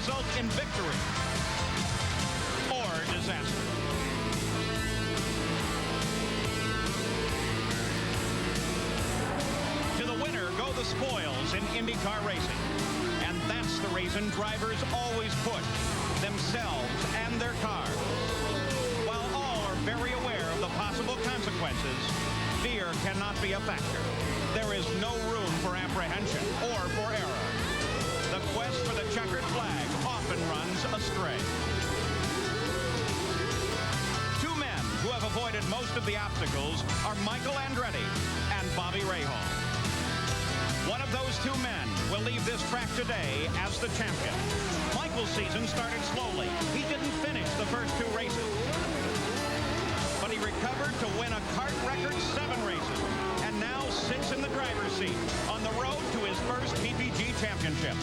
result in victory or disaster. To the winner go the spoils in IndyCar racing. And that's the reason drivers always put themselves and their cars. While all are very aware of the possible consequences, fear cannot be a factor. There is no room for apprehension or for error. The quest for the checkered flag often runs astray. Two men who have avoided most of the obstacles are Michael Andretti and Bobby Rahal. One of those two men will leave this track today as the champion. Michael's season started slowly. He didn't finish the first two races. But he recovered to win a kart record 7 races and now sits in the driver's seat on the road to his first PPG championship.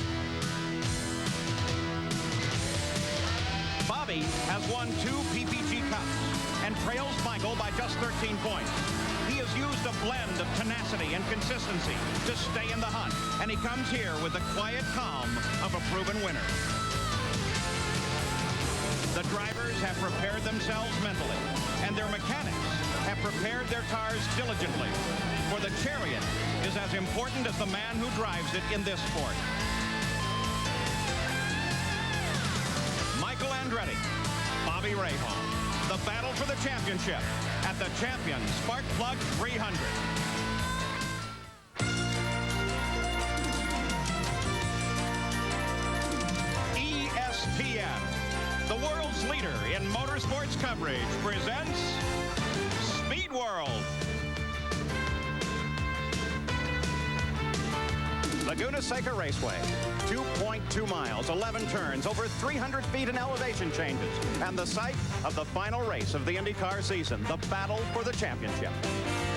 Bobby has won 2 PPG Cups and trails Michael by just 13 points. He has used a blend of tenacity and consistency to stay in the hunt, and he comes here with the quiet calm of a proven winner. The drivers have prepared themselves mentally, and their mechanics have prepared their cars diligently, for the chariot is as important as the man who drives it in this sport. Michael Andretti, Bobby Rahal. The battle for the championship at the Champion Spark Plug 300. ESPN, the world's leader in motorsports coverage, presents Speed World. Laguna Seca Raceway, 2.2 miles, 11 turns, over 300 feet in elevation changes, and the site of the final race of the IndyCar season, the battle for the championship.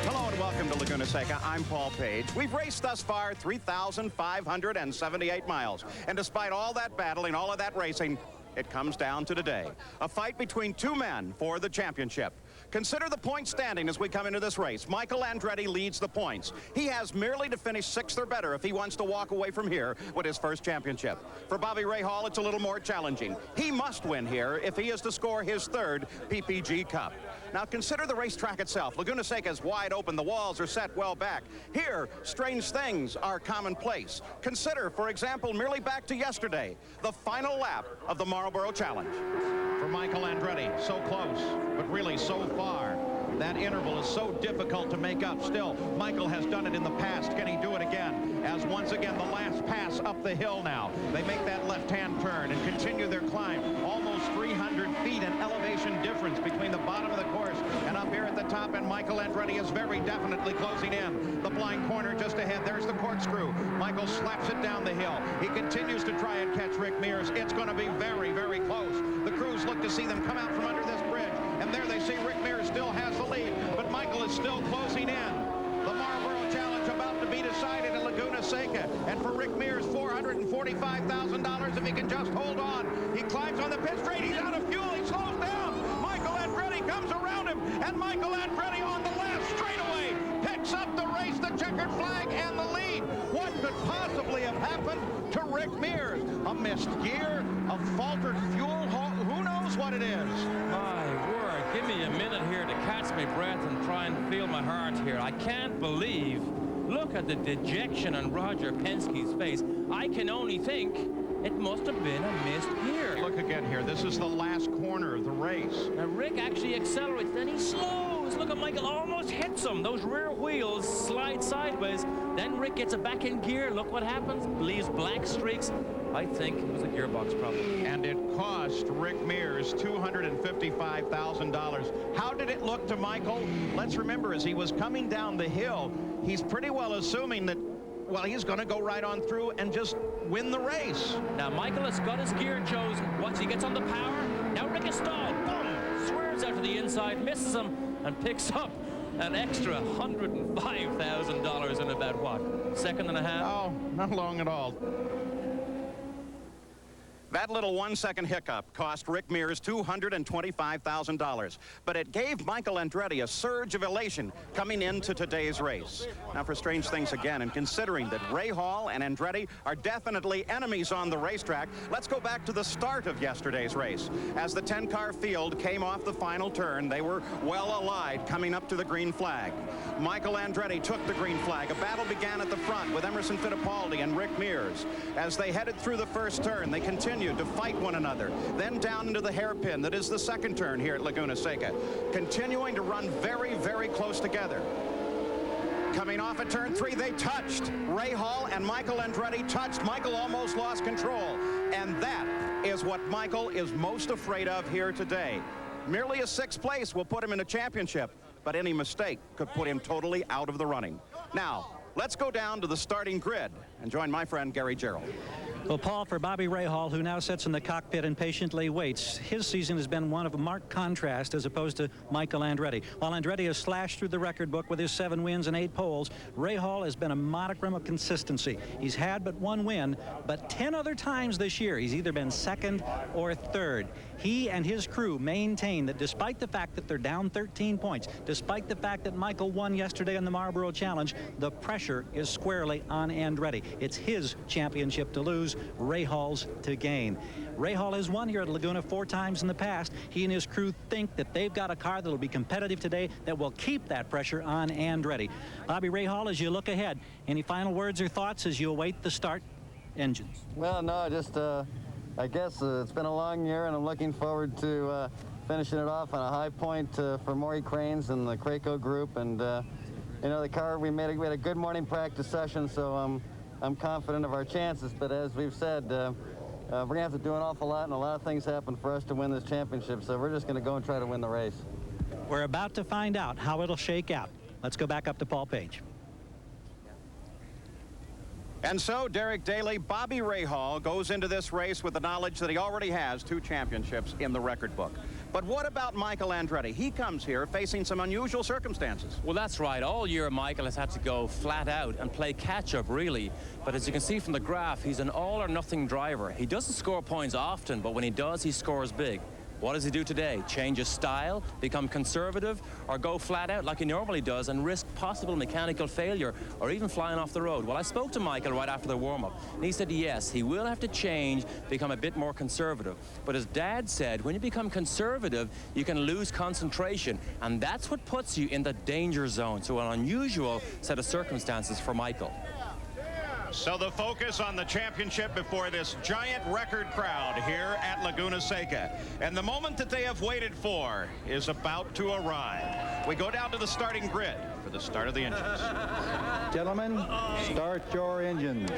Hello and welcome to Laguna Seca. I'm Paul Page. We've raced thus far 3,578 miles, and despite all that battling, all of that racing, it comes down to today. A fight between two men for the championship. Consider the point standing as we come into this race. Michael Andretti leads the points. He has merely to finish 6th or better if he wants to walk away from here with his first championship. For Bobby Rahal, it's a little more challenging. He must win here if he is to score his 3rd PPG Cup. Now consider the racetrack itself. Laguna Seca is wide open. The walls are set well back. Here, strange things are commonplace. Consider, for example, merely back to yesterday, the final lap of the Marlboro Challenge. For Michael Andretti, so close, but really so far. That interval is so difficult to make up. Still, Michael has done it in the past. Can he do it again? As once again, the last pass up the hill now. They make that left-hand turn and continue their climb. Almost 300 feet in elevation difference between the bottom of the course and up here at the top, and Michael Andretti is very definitely closing in. The blind corner just ahead. There's the corkscrew. Michael slaps it down the hill. He continues to try and catch Rick Mears. It's going to be very, very close. The crews look to see them come out from under this bridge, and there they see Rick Mears still has the lead, but Michael is still closing in. The Marlboro Challenge about to be decided in Laguna Seca, and for Rick Mears, $445,000 if he can just hold on. He climbs on the pit straight. He's out of fuel. He slows down. Michael Andretti comes around him, and Michael Andretti on the last straightaway picks up the race, the checkered flag, and the lead. What could possibly have happened to Rick Mears? A missed gear, a faltered fuel, who knows what it is? My word, give me a minute here to catch my breath and try and feel my heart here. I can't believe, look at the dejection on Roger Penske's face. I can only think it must have been a missed gear. Look again here. This is the last corner of the race. Now Rick actually accelerates, then he slows. Look at Michael, almost hits him. Those rear wheels slide sideways. Then Rick gets it back in gear. Look what happens. Leaves black streaks. I think it was a gearbox problem. And it cost Rick Mears $255,000. How did it look to Michael? Let's remember, as he was coming down the hill, he's pretty well assuming that, well, he's going to go right on through and just win the race. Now Michael has got his gear chosen. Once he gets on the power, now Rick is stalled. Boom! Swerves out to the inside, misses him, and picks up an extra $105,000 in about, what, second and a half? Oh, not long at all. That little 1-second hiccup cost Rick Mears $225,000, but it gave Michael Andretti a surge of elation coming into today's race. Now, for strange things again, and considering that Ray Hall and Andretti are definitely enemies on the racetrack, let's go back to the start of yesterday's race. As the 10-car field came off the final turn, they were well allied coming up to the green flag. Michael Andretti took the green flag. A battle began at the front with Emerson Fittipaldi and Rick Mears. As they headed through the first turn, they continued to fight one another, then down into the hairpin that is the second turn here at Laguna Seca, continuing to run very, very close together. Coming off at turn 3, they touched. Ray Hall and Michael Andretti touched. Michael almost lost control, and that is what Michael is most afraid of here today. Merely a 6th place will put him in a championship, but any mistake could put him totally out of the running. Now, let's go down to the starting grid and join my friend Gary Gerald. Well, Paul, for Bobby Rahal, who now sits in the cockpit and patiently waits, his season has been one of marked contrast as opposed to Michael Andretti. While Andretti has slashed through the record book with his 7 wins and 8 poles, Rahal has been a modicum of consistency. He's had but 1 win, but 10 other times this year he's either been 2nd or 3rd. He and his crew maintain that despite the fact that they're down 13 points, despite the fact that Michael won yesterday in the Marlboro Challenge, the pressure is squarely on Andretti. It's his championship to lose, Rahal's to gain. Rahal has won here at Laguna 4 times in the past. He and his crew think that they've got a car that will be competitive today that will keep that pressure on Andretti. Bobby Rahal, as you look ahead, any final words or thoughts as you await the start engines? Well, no, just I guess it's been a long year, and I'm looking forward to finishing it off on a high point for Maury Cranes and the Craco group. And you know, the car, we had a good morning practice session, so I'm confident of our chances. But as we've said, we're going to have to do an awful lot, and a lot of things happen for us to win this championship. So we're just going to go and try to win the race. We're about to find out how it'll shake out. Let's go back up to Paul Page. And so, Derek Daly, Bobby Rahal goes into this race with the knowledge that he already has 2 championships in the record book. But what about Michael Andretti? He comes here facing some unusual circumstances. Well, that's right. All year, Michael has had to go flat out and play catch-up, really. But as you can see from the graph, he's an all-or-nothing driver. He doesn't score points often, but when he does, he scores big. What does he do today? Change his style, become conservative, or go flat out like he normally does and risk possible mechanical failure or even flying off the road? Well, I spoke to Michael right after the warm-up, and he said yes, he will have to change, become a bit more conservative. But as Dad said, when you become conservative, you can lose concentration, and that's what puts you in the danger zone. So an unusual set of circumstances for Michael. So the focus on the championship before this giant record crowd here at Laguna Seca. And the moment that they have waited for is about to arrive. We go down to the starting grid for the start of the engines. Gentlemen, start your engines.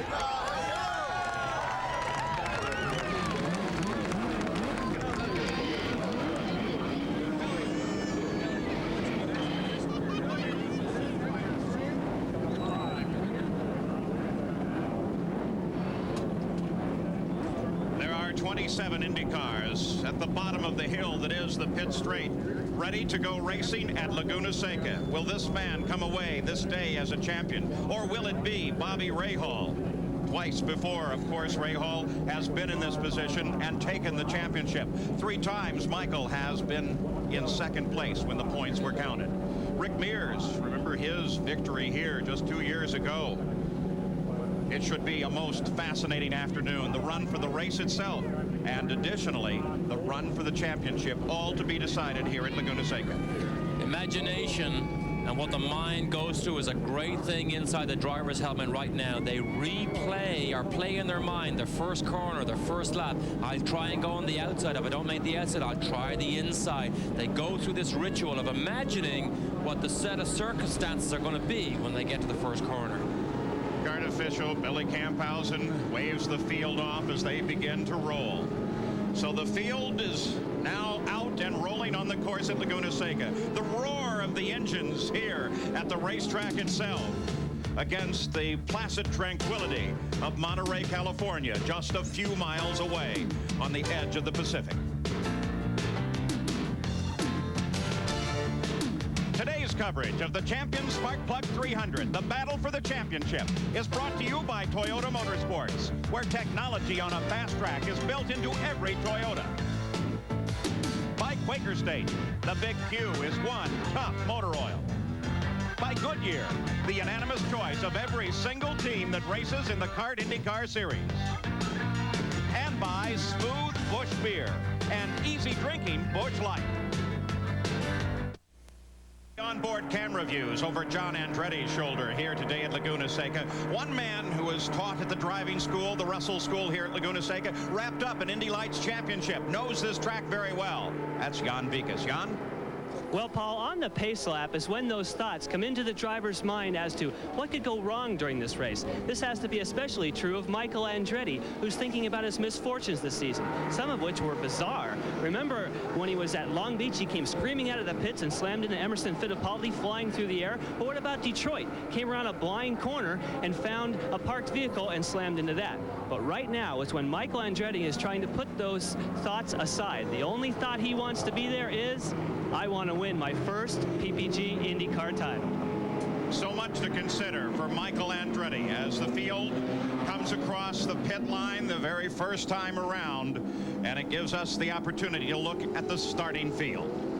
There are 27 Indy cars at the bottom of the hill that is the pit straight, ready to go racing at Laguna Seca. Will this man come away this day as a champion, or will it be Bobby Rahal? Twice before, of course, Rahal has been in this position and taken the championship. 3 times Michael has been in 2nd place when the points were counted. Rick Mears, remember his victory here just 2 years ago. It should be a most fascinating afternoon. The run for the race itself, and additionally, the run for the championship, all to be decided here at Laguna Seca. Imagination and what the mind goes through is a great thing inside the driver's helmet right now. They replay or play in their mind the first corner, the first lap. I'll try and go on the outside. If I don't make the outside, I'll try the inside. They go through this ritual of imagining what the set of circumstances are going to be when they get to the first corner. Guard official Billy Camphausen waves the field off as they begin to roll. So the field is now out and rolling on the course at Laguna Seca. The roar of the engines here at the racetrack itself against the placid tranquility of Monterey, California, just a few miles away on the edge of the Pacific. Today's This coverage of the Champions Sparkplug 300, the battle for the championship, is brought to you by Toyota Motorsports, where technology on a fast track is built into every Toyota. By Quaker State, the Big Q is one tough motor oil. By Goodyear, the unanimous choice of every single team that races in the CART IndyCar Series. And by Smooth Busch Beer and easy drinking Busch Light. Onboard camera views over John Andretti's shoulder here today at Laguna Seca. One man who was taught at the driving school, the Russell School here at Laguna Seca, wrapped up an Indy Lights championship, knows this track very well. That's Jan Vikas. Jan? Well, Paul, on the pace lap is when those thoughts come into the driver's mind as to what could go wrong during this race. This has to be especially true of Michael Andretti, who's thinking about his misfortunes this season, some of which were bizarre. Remember when he was at Long Beach, he came screaming out of the pits and slammed into Emerson Fittipaldi flying through the air. But what about Detroit? Came around a blind corner and found a parked vehicle and slammed into that. But right now is when Michael Andretti is trying to put those thoughts aside. The only thought he wants to be there is, I want to win my first PPG IndyCar title. So much to consider for Michael Andretti as the field comes across the pit line the very first time around, and it gives us the opportunity to look at the starting field.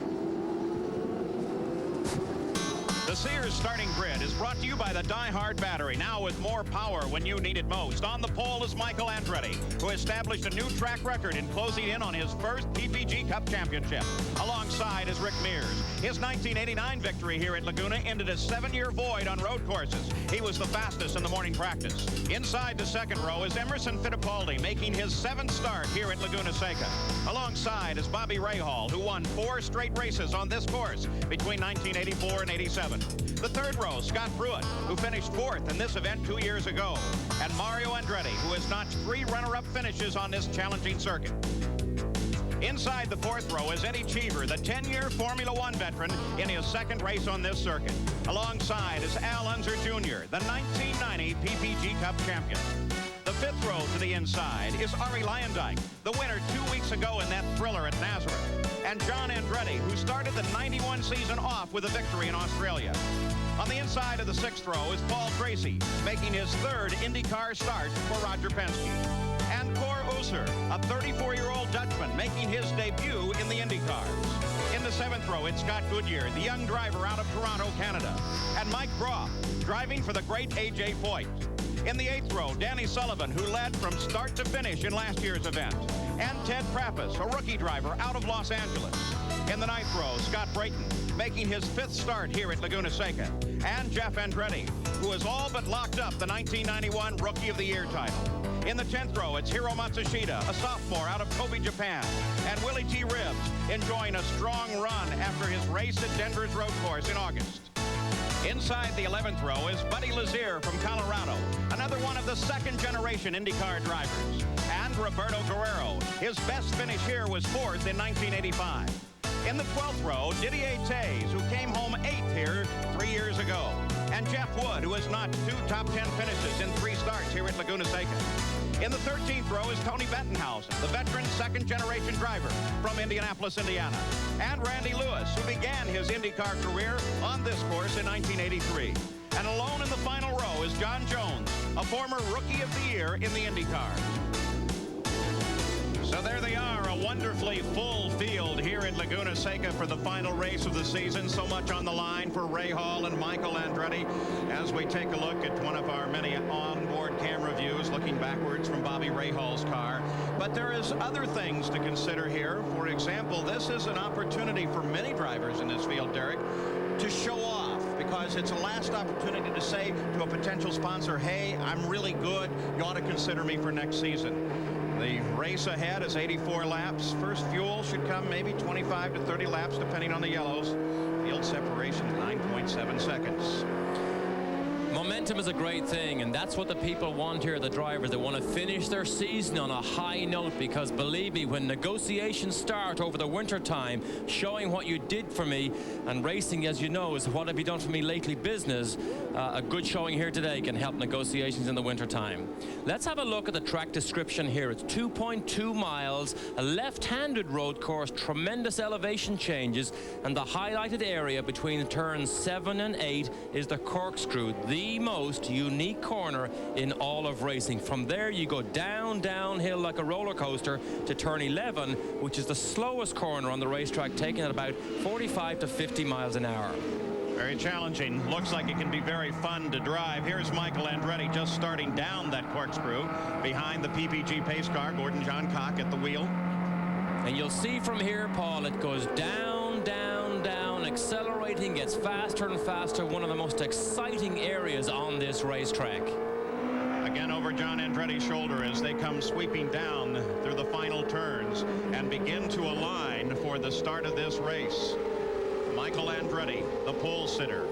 The Sears starting grid is brought to you by the Die Hard battery, now with more power when you need it most. On the pole is Michael Andretti, who established a new track record in closing in on his first PPG Cup championship. Alongside is Rick Mears. His 1989 victory here at Laguna ended a 7-year void on road courses. He was the fastest in the morning practice. Inside the second row is Emerson Fittipaldi, making his 7th start here at Laguna Seca. Alongside is Bobby Rahal, who won 4 straight races on this course between 1984 and 87. The third row, Scott Pruitt, who finished 4th in this event 2 years ago. And Mario Andretti, who has notched 3 runner-up finishes on this challenging circuit. Inside the 4th row is Eddie Cheever, the 10-year Formula One veteran in his 2nd race on this circuit. Alongside is Al Unser Jr., the 1990 PPG Cup champion. The 5th row to the inside is Arie Luyendyk, the winner 2 weeks ago in that thriller at Nazareth. And John Andretti, who started the 91 season off with a victory in Australia. On the inside of the 6th row is Paul Tracy, making his 3rd IndyCar start for Roger Penske. And Cor Oeser, a 34-year-old Dutchman, making his debut in the IndyCars. In the 7th row, it's Scott Goodyear, the young driver out of Toronto, Canada. And Mike Groff, driving for the great A.J. Foyt. In the 8th row, Danny Sullivan, who led from start to finish in last year's event. And Ted Prappis, a rookie driver out of Los Angeles. In the 9th row, Scott Brayton, making his 5th start here at Laguna Seca. And Jeff Andretti, who has all but locked up the 1991 Rookie of the Year title. In the 10th row, it's Hiro Matsushita, a sophomore out of Kobe, Japan. And Willie T. Ribbs, enjoying a strong run after his race at Denver's road course in August. Inside the 11th row is Buddy Lazier from Colorado, another one of the 2nd-generation IndyCar drivers. And Roberto Guerrero. His best finish here was 4th in 1985. In the 12th row, Didier Tays, who came home 8th here 3 years ago. And Jeff Wood, who has notched 2 top 10 finishes in 3 starts here at Laguna Seca. In the 13th row is Tony Bettenhausen, the veteran 2nd-generation driver from Indianapolis, Indiana. And Randy Lewis, who began his IndyCar career on this course in 1983. And alone in the final row is John Jones, a former Rookie of the Year in the IndyCar. So there they are, a wonderfully full field here at Laguna Seca for the final race of the season. So much on the line for Rahal and Michael Andretti as we take a look at one of our many onboard camera views looking backwards from Bobby Rahal's car. But there is other things to consider here. For example, this is an opportunity for many drivers in this field, Derek, to show off, because it's a last opportunity to say to a potential sponsor, hey, I'm really good. You ought to consider me for next season. The race ahead is 84 laps. First fuel should come maybe 25 to 30 laps, depending on the yellows. Field separation 9.7 seconds. Momentum is a great thing, and that's what the people want here, the drivers. They want to finish their season on a high note, because believe me, when negotiations start over the winter time, showing what you did for me, and racing, as you know, is what have you done for me lately business, a good showing here today can help negotiations in the wintertime. Let's have a look at the track description here. It's 2.2 miles, a left-handed road course, tremendous elevation changes, and the highlighted area between turns 7 and 8 is the corkscrew, the most unique corner in all of racing. From there you go downhill like a roller coaster to turn 11, which is the slowest corner on the racetrack, taking at about 45 to 50 miles an hour. Very challenging. Looks like it can be very fun to drive. Here's Michael Andretti just starting down that corkscrew behind the PPG pace car. Gordon John Cock at the wheel. And you'll see from here, Paul, it goes down, accelerating, gets faster and faster. One of the most exciting areas on this racetrack. Again over John Andretti's shoulder as they come sweeping down through the final turns and begin to align for the start of this race. Michael Andretti, the pole sitter.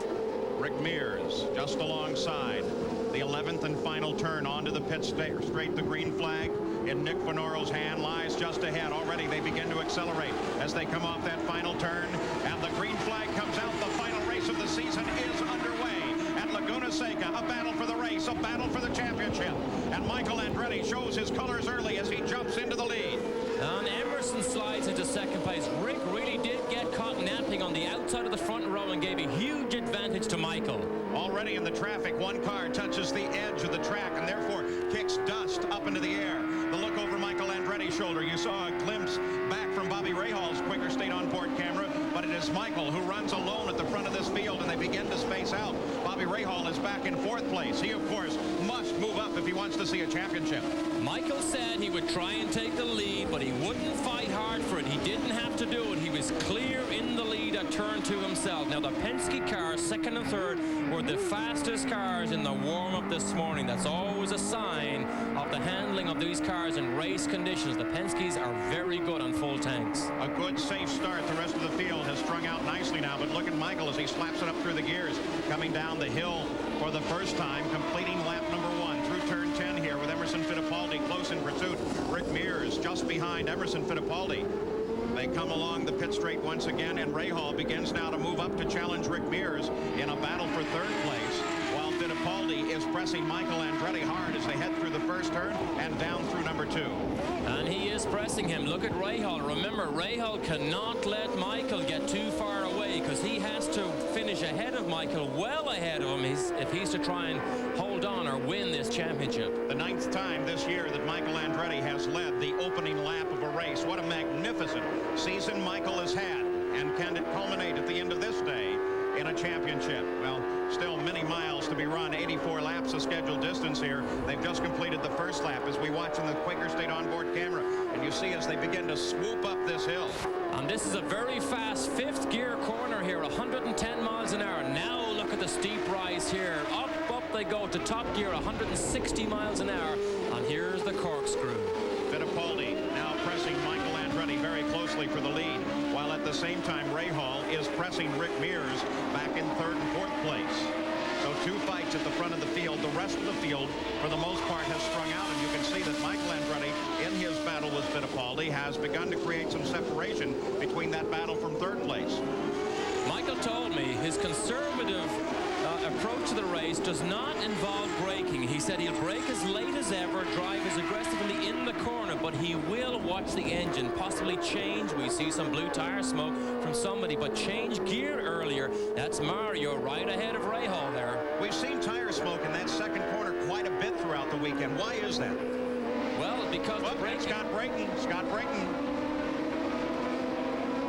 Rick Mears just alongside. The 11th and final turn onto the pit straight. The green flag in Nick Finoro's hand lies just ahead. Already they begin to accelerate as they come off that final turn. And the green flag comes out. The final race of the season is underway at Laguna Seca. A battle for the race, a battle for the championship. And Michael Andretti shows his colors early as he jumps into the lead. And Emerson slides into second place. Rick really did get caught napping on the outside of the front row and gave a huge advantage to Michael. Already in the traffic, one car touches the edge of the track and therefore kicks dust up into the air. The look over Michael Andretti's shoulder. You saw a glimpse back from Bobby Rahal's Quaker State onboard camera, but it is Michael who runs alone at the front of this field, and they begin to space out. Bobby Rahal is back in 4th place. He, of course, must move up if he wants to see a championship. Michael said he would try and take the lead, but he wouldn't fight hard for it. He didn't have to do it. He was clear in the lead at turn 2 himself. Now, the Penske cars, 2nd and 3rd, were the fastest cars in the warm-up this morning. That's always a sign of the handling of these cars in race conditions. The Penskes are very good on full tanks. A good, safe start. The rest of the field has strung out nicely now, but look at Michael as he slaps it up through the gears, coming down the hill for the first time, completing lap number 1 through turn 10 here with Emerson Fittipaldi close in pursuit. Rick Mears just behind Emerson Fittipaldi. They come along the pit straight once again, and Rahal begins now to move up to challenge Rick Mears in a battle for 3rd place, while Fittipaldi is pressing Michael Andretti hard as they head through the first turn and down through number 2. And he is pressing him. Look at Rahal. Remember, Rahal cannot let Michael get too far away because he has to finish ahead of Michael, well ahead of him, if he's to try and hold on or win this championship. The 9th time this year that Michael Andretti has led the opening lap of a race. What a magnificent season Michael has had. And can it culminate at the end of this day in a championship? Well, still many miles to be run. 84 laps of scheduled distance here. They've just completed the first lap as we watch in the Quaker State onboard camera. And you see as they begin to swoop up this hill. And this is a very fast 5th gear corner here, 110 miles an hour. Now look at the steep rise here. Up they go to top gear, 160 miles an hour. And here's the corkscrew. Fittipaldi now pressing Michael Andretti very closely for the lead, while at the same time Rahal is pressing Rick Mears back in 3rd and 4th place. So 2 fights at the front of the field. The rest of the field, for the most part, has strung out, and you can see that Michael Andretti, in his battle with Fittipaldi, has begun to create some separation between that battle from 3rd place. Michael told me his conservative approach to the race does not involve braking. He said he'll brake as late as ever, drive as aggressively in the corner, but he will watch the engine, possibly change. We see some blue tire smoke from somebody, but change gear earlier. That's Mario right ahead of Rahal there. We've seen tire smoke in that 2nd corner quite a bit throughout the weekend. Why is that? Well, because Scott Brayton.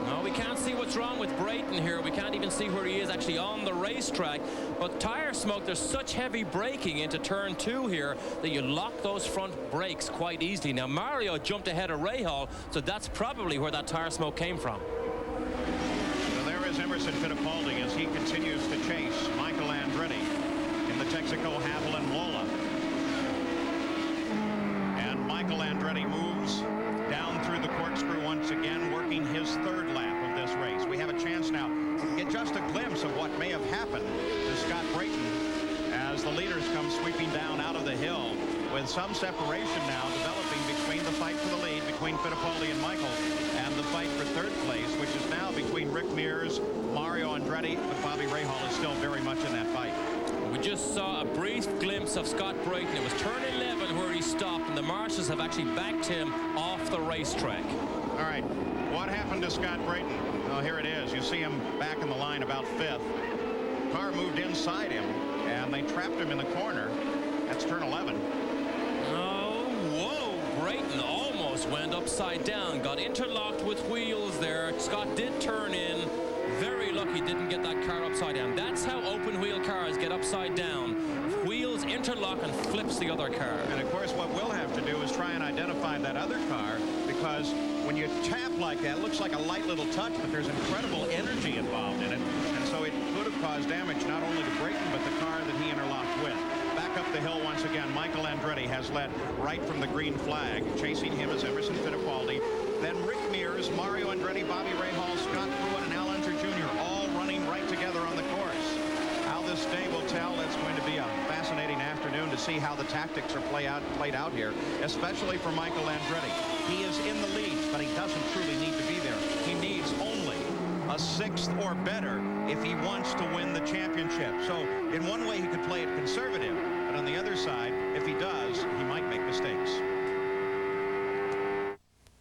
No, we can't see what's wrong with Brayton here. We can't even see where he is actually on the racetrack. But tire smoke, there's such heavy braking into turn 2 here that you lock those front brakes quite easily. Now, Mario jumped ahead of Rahal, so that's probably where that tire smoke came from. So there is Emerson Fittipaldi as he continues to chase Michael Andretti in the Texaco Haviland Lola. And Michael Andretti moves down through the corkscrew once again, working his 3rd lap of this race. We have a chance now to get just a glimpse of what may have happened to Scott Brayton as the leaders come sweeping down out of the hill, with some separation now developing between the fight for the lead between Fittipaldi and Michael and the fight for 3rd place, which is now between Rick Mears, Mario Andretti, but Bobby Rahal is still very much in that fight. We just saw a brief glimpse of Scott Brayton. It was turn 11 where he stopped, and the marshals have actually backed him off the racetrack. All right, what happened to Scott Brayton? Well, here it is. You see him back in the line about 5th. Car moved inside him, and they trapped him in the corner. That's turn 11. Oh, whoa, Brayton almost went upside down, got interlocked with wheels there. Scott did turn in. Very lucky didn't get that car upside down. That's how open wheel cars get upside down. Wheels interlock and flips the other car. And of course, what we'll have to do is try and identify that other car, because when you tap like that, it looks like a light little touch, but there's incredible energy involved in it. And so it could have caused damage not only to Brayton, but the car that he interlocked with. Back up the hill once again, Michael Andretti has led right from the green flag. Chasing him is Emerson Fittipaldi. Then Rick Mears, Mario Andretti, Bobby Rahal, Scott Pruitt, and Al Unser Jr. all running right together on the course. How this day will tell. It's going to be a fascinating afternoon to see how the tactics are played out here, especially for Michael Andretti. He is in the lead, but he doesn't truly need to be there. He needs only a 6th or better if he wants to win the championship. So in one way he could play it conservative, but on the other side, if he does, he might make mistakes.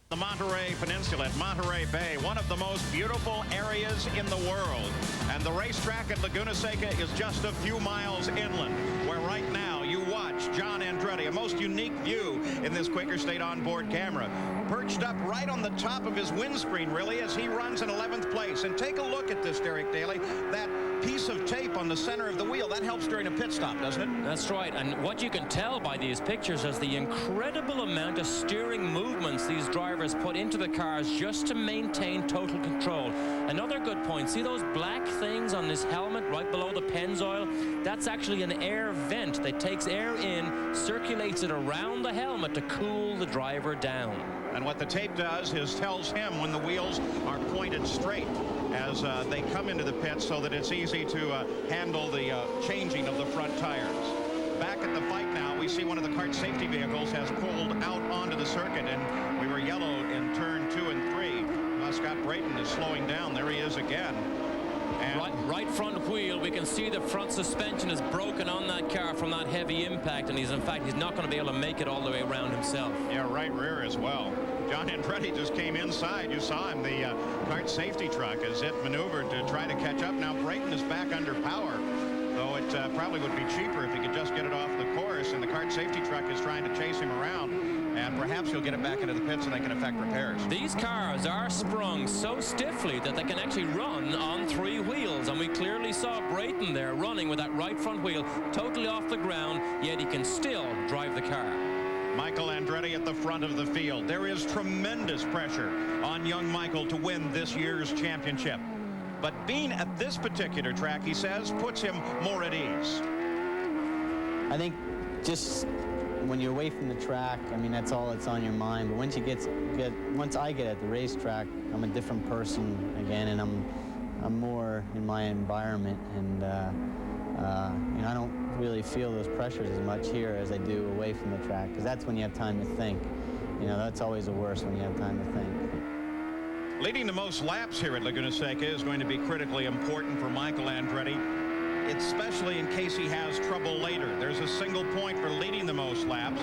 The Monterey Peninsula at Monterey Bay, one of the most beautiful areas in the world. And the racetrack at Laguna Seca is just a few miles inland, where right now you watch John Andretti, a most unique view in this Quaker State onboard camera, perched up right on the top of his windscreen, really, as he runs in 11th place. And take a look at this, Derek Daly. That piece of tape on the center of the wheel, that helps during a pit stop, doesn't it? That's right. And what you can tell by these pictures is the incredible amount of steering movements these drivers put into the cars just to maintain total control. Another good point, see those black things on this helmet right below the Pennzoil? That's actually an air vent that takes air in, circulates it around the helmet to cool the driver down. And what the tape does is tells him when the wheels are pointed straight as they come into the pits, so that it's easy to handle the changing of the front tires. Back at the fight now, we see one of the kart safety vehicles has pulled out onto the circuit, and we were yellowed in turn 2 and 3. Scott Brayton is slowing down. There he is again. And right front wheel, we can see the front suspension is broken on that car from that heavy impact, and he's not going to be able to make it all the way around himself. Yeah, right rear as well. John Andretti just came inside. You saw him, the kart safety truck, as it maneuvered to try to catch up. Now Brayton is back under power, though it probably would be cheaper if he could just get it off the course, and the kart safety truck is trying to chase him around. And perhaps he'll get it back into the pits and they can effect repairs. These cars are sprung so stiffly that they can actually run on 3 wheels. And we clearly saw Brayton there running with that right front wheel totally off the ground, yet he can still drive the car. Michael Andretti at the front of the field. There is tremendous pressure on young Michael to win this year's championship. But being at this particular track, he says, puts him more at ease. I think just when you're away from the track, I mean, that's all that's on your mind. But once once I get at the racetrack, I'm a different person again, and I'm more in my environment, and you know, I don't really feel those pressures as much here as I do away from the track, because that's when you have time to think. You know, that's always the worst, when you have time to think. Leading the most laps here at Laguna Seca is going to be critically important for Michael Andretti, especially in case he has trouble later. There's a single point for leading the most laps,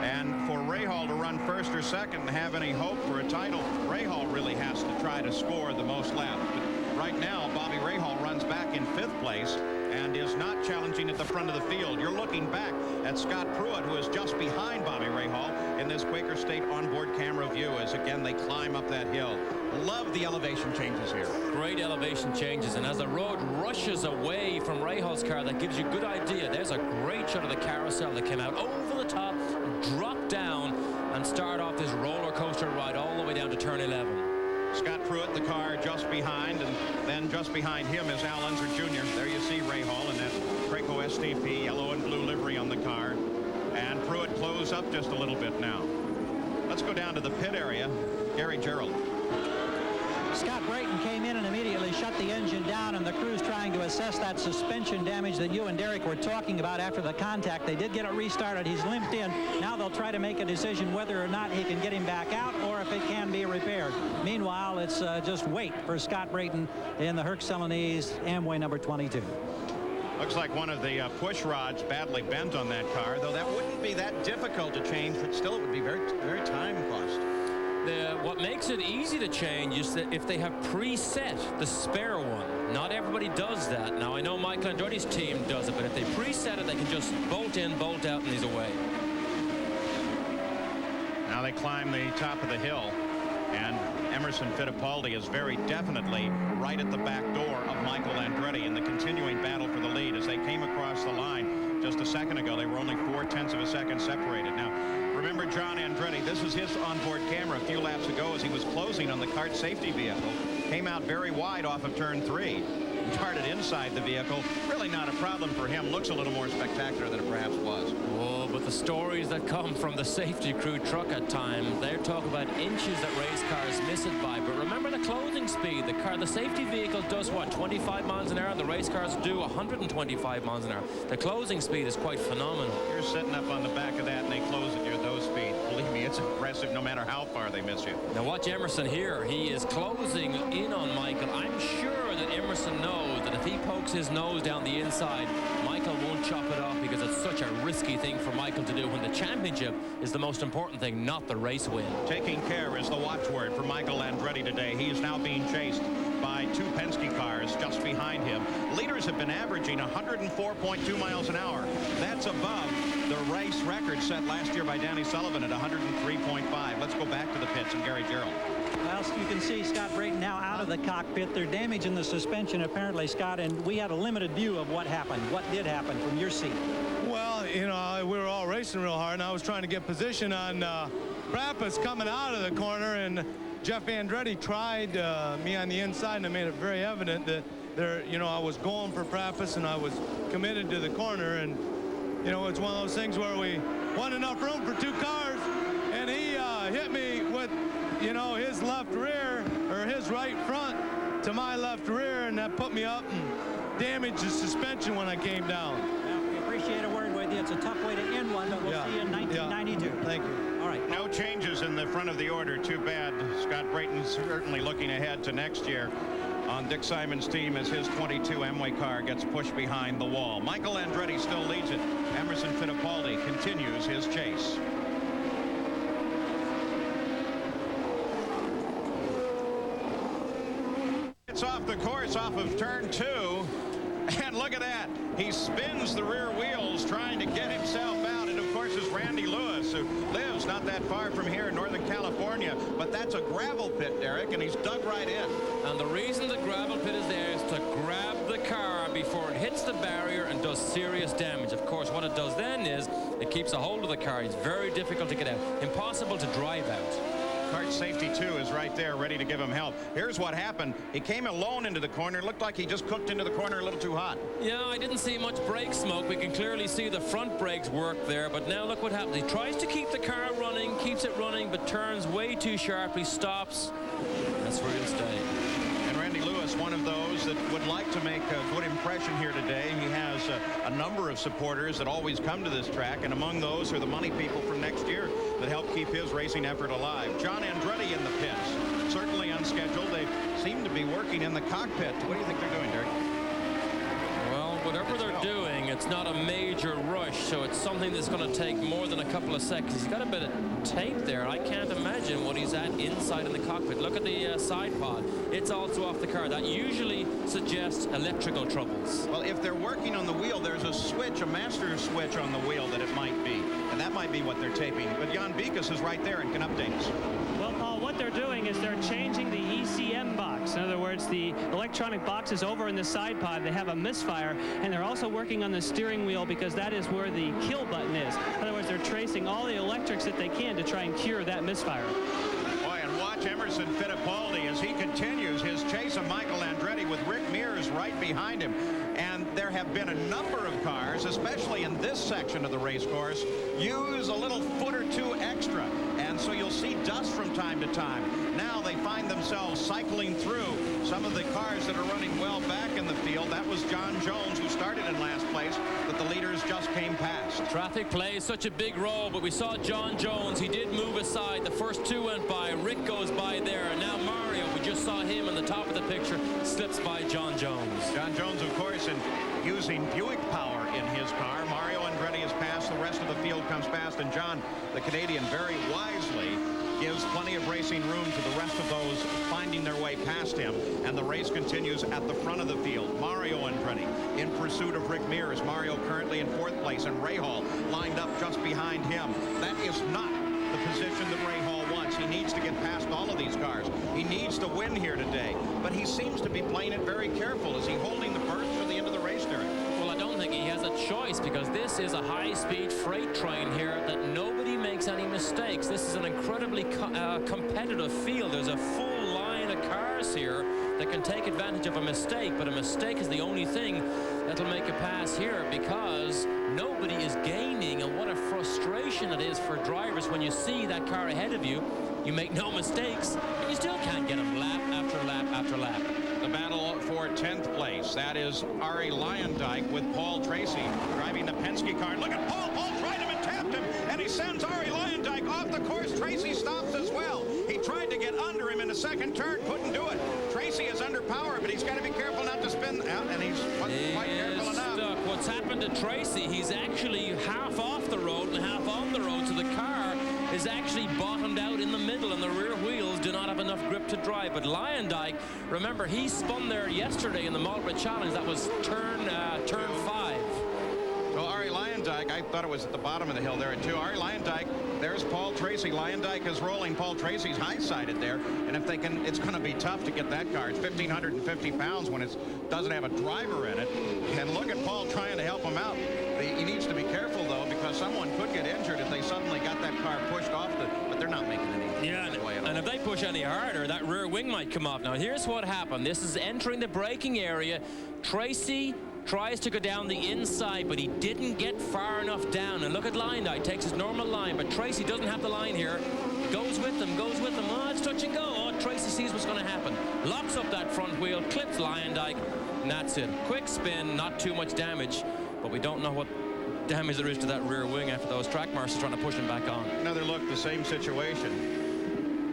and for Rahal to run first or second and have any hope for a title, Rahal really has to try to score the most laps. But right now, Bobby Rahal runs back in 5th place and is not challenging at the front of the field. You're looking back at Scott Pruitt, who is just behind Bobby Rahal in this Quaker State onboard camera view as, again, they climb up that hill. Love the elevation changes here. Great elevation changes, and as the road rushes away from Rahal's car, that gives you a good idea. There's a great shot of the carousel that came out over the top, drop down, and start off this roller coaster ride all the way down to turn 11. Scott Pruitt, the car just behind, and then just behind him is Al Unser Jr. There you see Rahal in that Craco STP yellow and blue livery on the car. And Pruitt close up just a little bit now. Let's go down to the pit area. Gary Gerald. Scott Brayton came in and immediately shut the engine down, and the crew's trying to assess that suspension damage that you and Derek were talking about after the contact. They did get it restarted. He's limped in. Now they'll try to make a decision whether or not he can get him back out or if it can be repaired. Meanwhile, it's just wait for Scott Brayton in the Herc Celanese Amway number 22. Looks like one of the push rods badly bent on that car, though that wouldn't be that difficult to change, but still it would be very, very time cost. What makes it easy to change is that if they have preset the spare one. Not everybody does that. Now, I know Michael Andretti's team does it, but if they preset it, they can just bolt in, bolt out, and he's away. Now they climb the top of the hill, and Emerson Fittipaldi is very definitely right at the back door of Michael Andretti in the continuing battle for the lead. As they came across the line just a second ago, they were only 0.4 of a second separated. Now, remember John Andretti, this is his onboard camera a few laps ago as he was closing on the kart safety vehicle. Came out very wide off of turn 3. Darted inside the vehicle. Really not a problem for him. Looks a little more spectacular than it perhaps was. Oh, but the stories that come from the safety crew truck at times, they're talking about inches that race cars miss it by. But remember the closing speed. The safety vehicle does what, 25 miles an hour? The race cars do 125 miles an hour. The closing speed is quite phenomenal. You're sitting up on the back of that and they close at your those speed. Believe me, it's impressive no matter how far they miss you. Now watch Emerson here. He is closing in on Michael. I'm sure that Emerson knows that if he pokes his nose down the inside, Michael won't chop it off because it's such a risky thing for Michael to do when the championship is the most important thing, not the race win. Taking care is the watchword for Michael Andretti today. He is now being chased by 2 Penske cars just behind him. Leaders have been averaging 104.2 miles an hour. That's above the race record set last year by Danny Sullivan at 103.5. Let's go back to the pits and Gary Gerald. Well, you can see Scott Brayton now out of the cockpit. They're damaging the suspension, apparently, Scott, and we had a limited view of what happened. What did happen from your seat? Well, you know, we were all racing real hard, and I was trying to get position on Prappas coming out of the corner, and Jeff Andretti tried me on the inside, and I made it very evident that I was going for Prappas, and I was committed to the corner, and it's one of those things where we want enough room for 2 cars, and he hit me with his left rear, or his right front to my left rear, and that put me up and damaged the suspension when I came down. Well, we appreciate a word with you. It's a tough way to end one, but we'll see you in 1992. Yeah. Thank you. All right. No changes in the front of the order. Too bad. Scott Brayton's certainly looking ahead to next year on Dick Simon's team as his 22 Amway car gets pushed behind the wall. Michael Andretti still leads it. Emerson Fittipaldi continues his chase. It's off the course off of turn 2, and look at that. He spins the rear wheels trying to get himself out, and of course is Randy Lewis, who lives not that far from here in Northern California, but that's a gravel pit, Derek, and he's dug right in. And the reason the gravel pit is there is to grab the car before it hits the barrier and does serious damage. Of course, what it does then is it keeps a hold of the car. It's very difficult to get out, impossible to drive out. Kart safety 2 is right there, ready to give him help. Here's what happened. He came alone into the corner. Looked like he just cooked into the corner a little too hot. Yeah, I didn't see much brake smoke. We can clearly see the front brakes work there, but now look what happens. He tries to keep the car running, keeps it running, but turns way too sharply, stops. That's where he'll stay. And Randy Lewis, one of those that would like to make a good impression here today. He has a number of supporters that always come to this track, and among those are the money people from next year that help keep his racing effort alive. John Andretti in the pits, certainly unscheduled. They seem to be working in the cockpit. What do you think they're doing, Derek? Well, whatever they're doing, it's not a major rush, so it's something that's going to take more than a couple of seconds. He's got a bit of tape there. I can't imagine what he's at inside in the cockpit. Look at the side pod. It's also off the car. That usually suggests electrical troubles. Well, if they're working on the wheel, there's a switch, a master switch on the wheel that it might be. And that might be what they're taping. But Jan Bikas is right there and can update us. Well, Paul, what they're doing is they're changing the ECM box. In other words, the electronic box is over in the side pod. They have a misfire, and they're also working on the steering wheel because that is where the kill button is. In other words, they're tracing all the electrics that they can to try and cure that misfire. Boy, and watch Emerson Fittipaldi as he continues his chase of Michael Andretti with Rick Mears right behind him. And there have been a number of cars, especially in this section of the race course, use a little foot or 2 extra. And so you'll see dust from time to time. Now they find themselves cycling through some of the cars that are running well back in the field. That was John Jones, who started in last place, but the leaders just came past. Traffic plays such a big role, but we saw John Jones. He did move aside. The first 2 went by. Rick goes by there, and now Mario, we just saw him in the top of the picture, slips by John Jones. John Jones, of course, and using Buick power in his car. Mario Andretti has passed. The rest of the field comes past. And John, the Canadian, very wisely gives plenty of racing room to the rest of those finding their way past him. And the race continues at the front of the field. Mario Andretti in pursuit of Rick Mears. Mario currently in 4th place, and Ray Hall lined up just behind him. That is not the position that Ray Hall wants. He needs to get past all of these cars. He needs to win here today. But he seems to be playing it very careful. Is he holding the purse for the end of the race, Derek? Well, I don't think he has a choice, because this is a high-speed freight train here that nobody makes any mistakes. This is an incredibly competitive field. There's a full line of cars here that can take advantage of a mistake, but a mistake is the only thing that'll make a pass here, because nobody is gaining. And what a frustration it is for drivers when you see that car ahead of you. You make no mistakes, and you still can't get them lap after lap after lap. The battle for 10th place. That is Ari Luyendyk with Paul Tracy driving the Penske car. Look at Paul. Paul tried him and tapped him, and he sends Ari Luyendyk off the course. Tracy stops as well. He tried to get under him in the second turn, couldn't do it. Tracy is under power, but he's got to be careful not to spin out, and he's quite careful enough. Stuck. What's happened to Tracy, he's actually half off the road and half on the road, so the car is actually bottomed out in the middle, and the rear wheels do not have enough grip to drive. But Luyendyk, remember, he spun there yesterday in the Marlboro Challenge. That was turn 5. So Ari Luyendyk, I thought it was at the bottom of the hill there at 2. Ari Luyendyk, there's Paul Tracy. Luyendyk is rolling. Paul Tracy's high-sided there, and if they can, it's going to be tough to get that car. It's 1,550 pounds when it doesn't have a driver in it. And look at Paul trying to help him out. He needs to be careful, though, because someone could get injured if they suddenly got that car pushed off but they're not making any way at all. And if they push any harder, that rear wing might come off. Now, here's what happened. This is entering the braking area. Tracy tries to go down the inside, but he didn't get far enough down. And look at Luyendyk, takes his normal line, but Tracy doesn't have the line here. Goes with them. Oh, it's touch and go. Oh, Tracy sees what's going to happen. Locks up that front wheel, clips Luyendyk, and that's it. Quick spin, not too much damage, but we don't know what damage there is to that rear wing after those track marshals trying to push him back on. Another look, the same situation.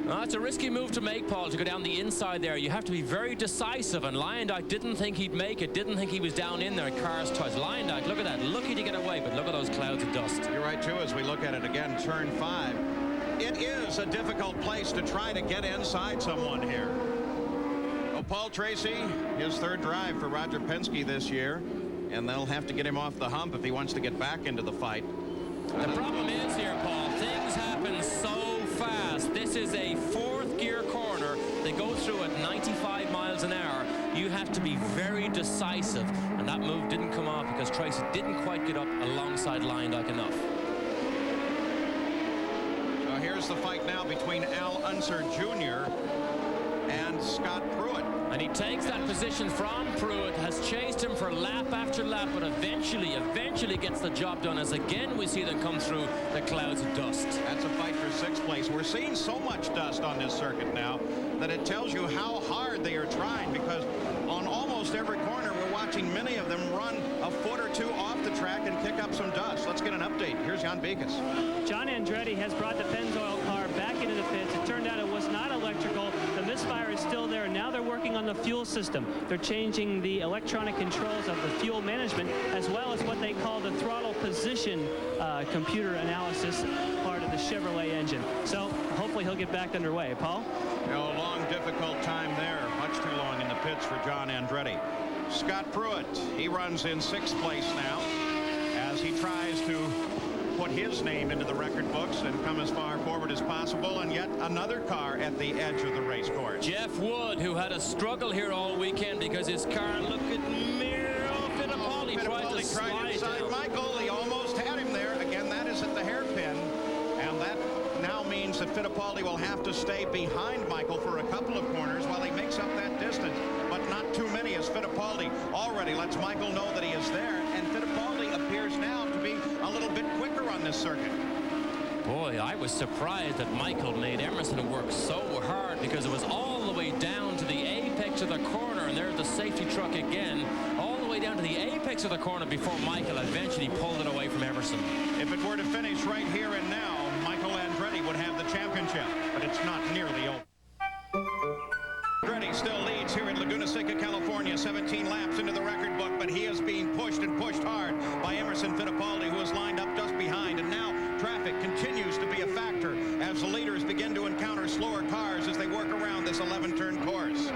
It's a risky move to make, Paul, to go down the inside there. You have to be very decisive, and Luyendyk didn't think he'd make it, didn't think he was down in there. Cars touched. Luyendyk, look at that, lucky to get away, but look at those clouds of dust. You're right, too, as we look at it again, turn 5. It is a difficult place to try to get inside someone here. Oh, Paul Tracy, his 3rd drive for Roger Penske this year, and they'll have to get him off the hump if he wants to get back into the fight. The problem is here, Paul, things happen so fast. This is a 4th gear corner. They go through at 95 miles an hour. You have to be very decisive, and that move didn't come off because Tracy didn't quite get up alongside Luyendyk enough. So here's the fight now between Al Unser Jr. and Scott Pruitt. And he takes that position from Pruitt, has chased him for lap after lap, but eventually gets the job done, as again we see them come through the clouds of dust. That's a fight for 6th place. We're seeing so much dust on this circuit now that it tells you how hard they are trying, because on almost every corner we're watching many of them run a foot or two off the track and kick up some dust. Let's get an update. Here's Jan Beekes. John Andretti has brought the Pennzoil car back into the pits. It turned out it was not electrical. The misfire is still there. Now they're working on the fuel system. They're changing the electronic controls of the fuel management, as well as what they call the throttle position computer analysis part of the Chevrolet engine. So hopefully he'll get back underway. Paul? A long, difficult time there. Much too long in the pits for John Andretti. Scott Pruitt, he runs in 6th place now as he tries to put his name into the record books and come as far forward as possible, and yet another car at the edge of the race course. Jeff Wood, who had a struggle here all weekend because his car, look at Miro Fittipaldi, tried to slide inside Michael. He almost had him there. Again, that is at the hairpin, and that now means that Fittipaldi will have to stay behind Michael for a couple of corners while he makes up that distance, but not too many, as Fittipaldi already lets Michael know that he is there, and Fittipaldi appears now to be a little bit quicker on this circuit. Boy, I was surprised that Michael made Emerson work so hard, because it was all the way down to the apex of the corner, and there's the safety truck again, all the way down to the apex of the corner before Michael eventually pulled it away from Emerson. If it were to finish right here and now, Michael Andretti would have the championship, but it's not nearly over. Andretti still leads work around this 11-turn course.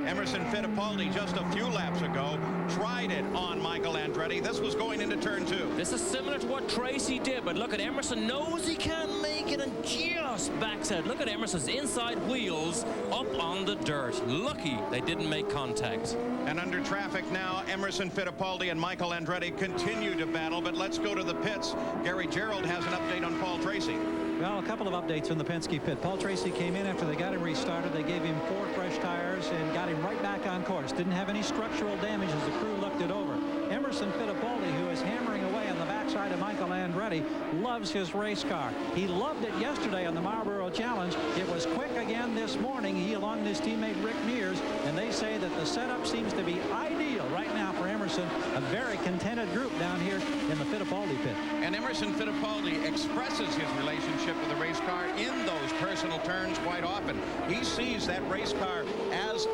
Emerson Fittipaldi just a few laps ago tried it on Michael Andretti. This was going into turn 2. This is similar to what Tracy did, but look at Emerson, knows he can't make it and just backs out. Look at Emerson's inside wheels up on the dirt. Lucky they didn't make contact. And under traffic now, Emerson Fittipaldi and Michael Andretti continue to battle, but let's go to the pits. Gary Gerald has an update on Paul Tracy. Well, a couple of updates in the Penske pit. Paul Tracy came in after they got him restarted. They gave him 4 fresh tires and got him right back on course. Didn't have any structural damage as the crew looked it over. Emerson Fittipaldi, who is hammering away on the backside of Michael Andretti, loves his race car. He loved it yesterday on the Marlboro Challenge. It was quick again this morning. He, along with his teammate Rick Mears, and they say that the setup seems to be ideal right now for Emerson. A very contented group down here in the Fittipaldi pit. And Emerson Fittipaldi expresses his relationship with the race car in those personal turns quite often. He sees that race car as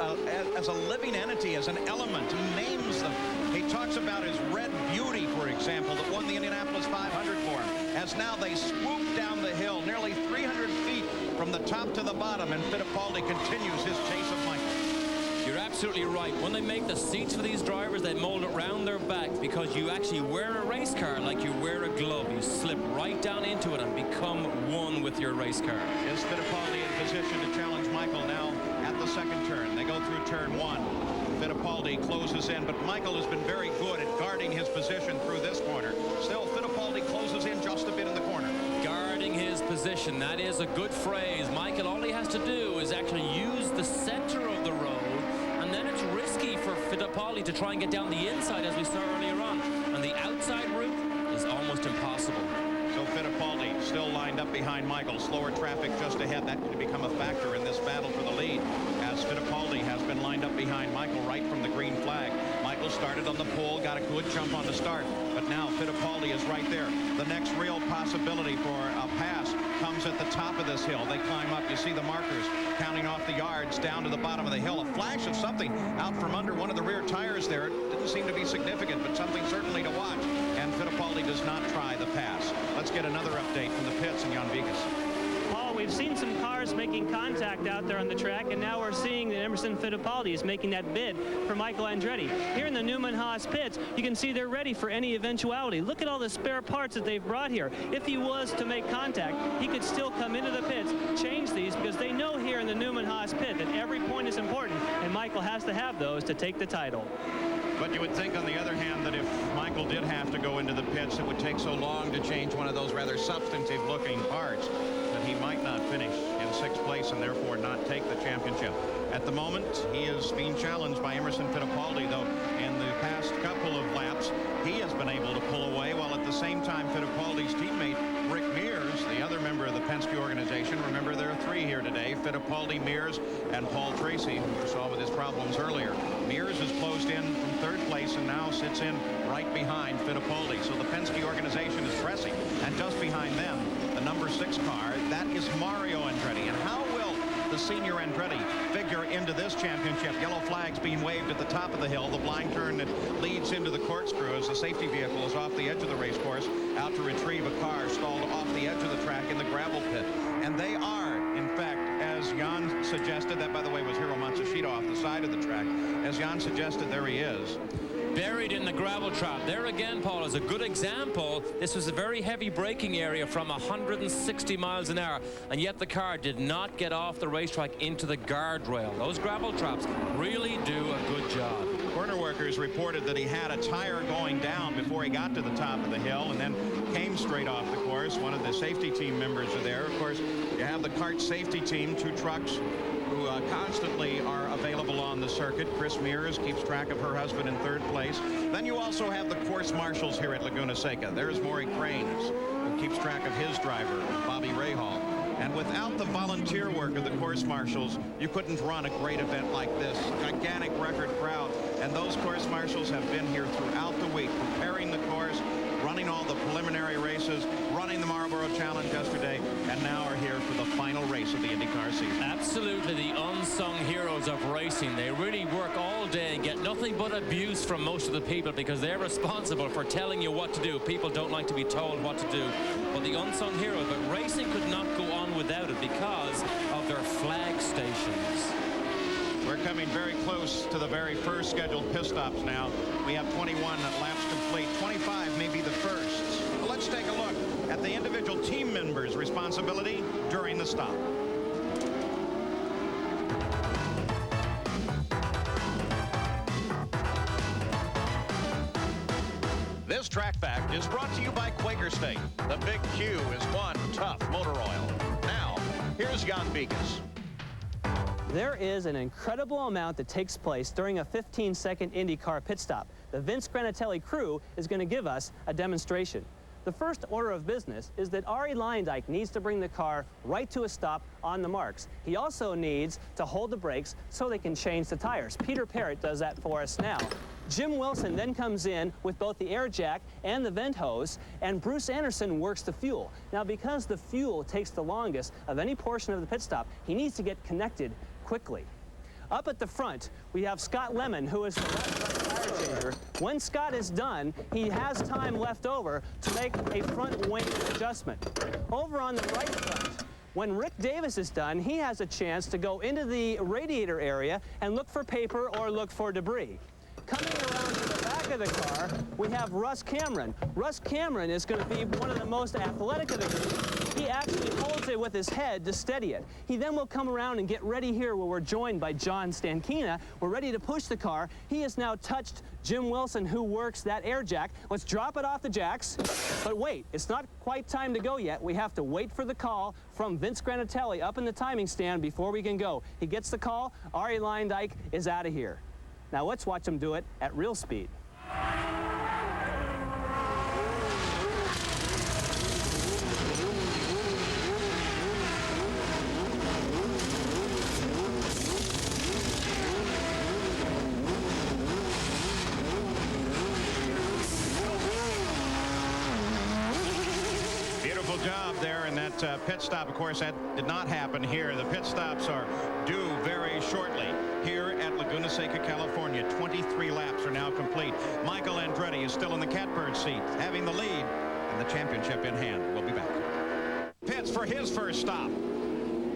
a living entity, as an element. He names them. He talks about his Red Beauty, for example, that won the Indianapolis 500 for him, as now they swoop down the hill nearly 300 feet from the top to the bottom, and Fittipaldi continues his chase of Michael. You're absolutely right. When they make the seats for these drivers, they mold it round their back because you actually wear a race car like you wear a glove. You slip right down into it and become one with your race car. Is Fittipaldi in position to challenge Michael now at the second turn? They go through turn 1. Fittipaldi closes in, but Michael has been very good at guarding his position through this corner. Still, Fittipaldi closes in just a bit in the corner. Guarding his position, that is a good phrase. Michael, all he has to do is actually use the center of the road, and then it's risky for Fittipaldi to try and get down the inside as we saw earlier on. And the outside route is almost impossible. So Fittipaldi still lined up behind Michael. Slower traffic just ahead. That could become a factor in this battle for the lead, as Fittipaldi has been lined up behind Michael right from the green flag. Michael started on the pole, got a good jump on the start, but now Fittipaldi is right there. The next real possibility for a pass comes at the top of this hill. They climb up. You see the markers counting off the yards down to the bottom of the hill. A flash of something out from under one of the rear tires there. It didn't seem to be significant, but something certainly to watch. And Fittipaldi does not try the pass. Let's get another update from the pits in Jan Vegas. Paul, we've seen some cars making contact out there on the track, and now we're seeing that Emerson Fittipaldi is making that bid for Michael Andretti. Here in the Newman Haas pits, you can see they're ready for any eventuality. Look at all the spare parts that they've brought here. If he was to make contact, he could still come into the pits, change these, because they know here in the Newman Haas pit that every point is important, and Michael has to have those to take the title. But you would think, on the other hand, that if Michael did have to go into the pits, it would take so long to change one of those rather substantive-looking parts that he might not finish in 6th place and therefore not take the championship. At the moment, he is being challenged by Emerson Fittipaldi, though in the past couple of laps, he has been able to pull away, while at the same time, Fittipaldi's teammate, Rick Mears, the other member of the Penske organization, remember there are 3 here today, Fittipaldi, Mears, and Paul Tracy, who we saw with his problems earlier. Mears has closed in from 3rd place and now sits in right behind Fittipaldi. So the Penske organization is pressing, and just behind them, the number 6 car, that is Mario Andretti. And how will the senior Andretti figure into this championship? Yellow flags being waved at the top of the hill, the blind turn that leads into the corkscrew as the safety vehicle is off the edge of the race course, out to retrieve a car stalled off the edge of the track in the gravel pit. And they are, in fact, as Jan suggested, that by the way was Hiro Matsushita off the side of the track, as Jan suggested, there he is. Buried in the gravel trap. There again, Paul, is a good example. This was a very heavy braking area from 160 miles an hour, and yet the car did not get off the racetrack into the guardrail. Those gravel traps really do a good job. Corner workers reported that he had a tire going down before he got to the top of the hill and then came straight off the course. One of the safety team members are there. Of course, you have the kart safety team, 2 trucks who constantly are available on the circuit. Chris Mears keeps track of her husband in 3rd place. Then you also have the course marshals here at Laguna Seca. There's Maury Cranes, who keeps track of his driver, Bobby Rahal. And without the volunteer work of the course marshals, you couldn't run a great event like this. Gigantic record crowd. And those course marshals have been here throughout the week, preparing the course, running all the preliminary races, running the Marlboro Challenge yesterday, and now are here for the final race of the IndyCar season. Absolutely the unsung heroes of racing. They really work all day and get nothing but abuse from most of the people because they're responsible for telling you what to do. People don't like to be told what to do. But the unsung heroes, but racing could not go on without it because of their flag stations. We're coming very close to the very first scheduled pit stops now. We have 21 laps complete. 25 may be the first. Well, let's take a look at the individual team members' responsibility during the stop. This track fact is brought to you by Quaker State. The Big Q is one tough motor oil. Now, here's Jan Beekes. There is an incredible amount that takes place during a 15-second IndyCar pit stop. The Vince Granatelli crew is going to give us a demonstration. The first order of business is that Arie Luyendyk needs to bring the car right to a stop on the marks. He also needs to hold the brakes so they can change the tires. Peter Parrott does that for us now. Jim Wilson then comes in with both the air jack and the vent hose, and Bruce Anderson works the fuel. Now, because the fuel takes the longest of any portion of the pit stop, he needs to get connected quickly. Up at the front, we have Scott Lemon, who is the left front tire changer. When Scott is done, he has time left over to make a front wing adjustment. Over on the right front, when Rick Davis is done, he has a chance to go into the radiator area and look for paper or look for debris. Coming around to the back of the car, we have Russ Cameron. Russ Cameron is going to be one of the most athletic of the group. He actually holds it with his head to steady it. He then will come around and get ready here where we're joined by John Stankina. We're ready to push the car. He has now touched Jim Wilson, who works that air jack. Let's drop it off the jacks. But wait, it's not quite time to go yet. We have to wait for the call from Vince Granatelli up in the timing stand before we can go. He gets the call. Arie Luyendyk is out of here. Now let's watch him do it at real speed. Beautiful job there in that pit stop. Of course, that did not happen here. The pit stops are due very shortly here at Laguna Seca, California. 23 laps are now complete. Michael Andretti is still in the catbird seat, having the lead and the championship in hand. We'll be back. Pits for his first stop.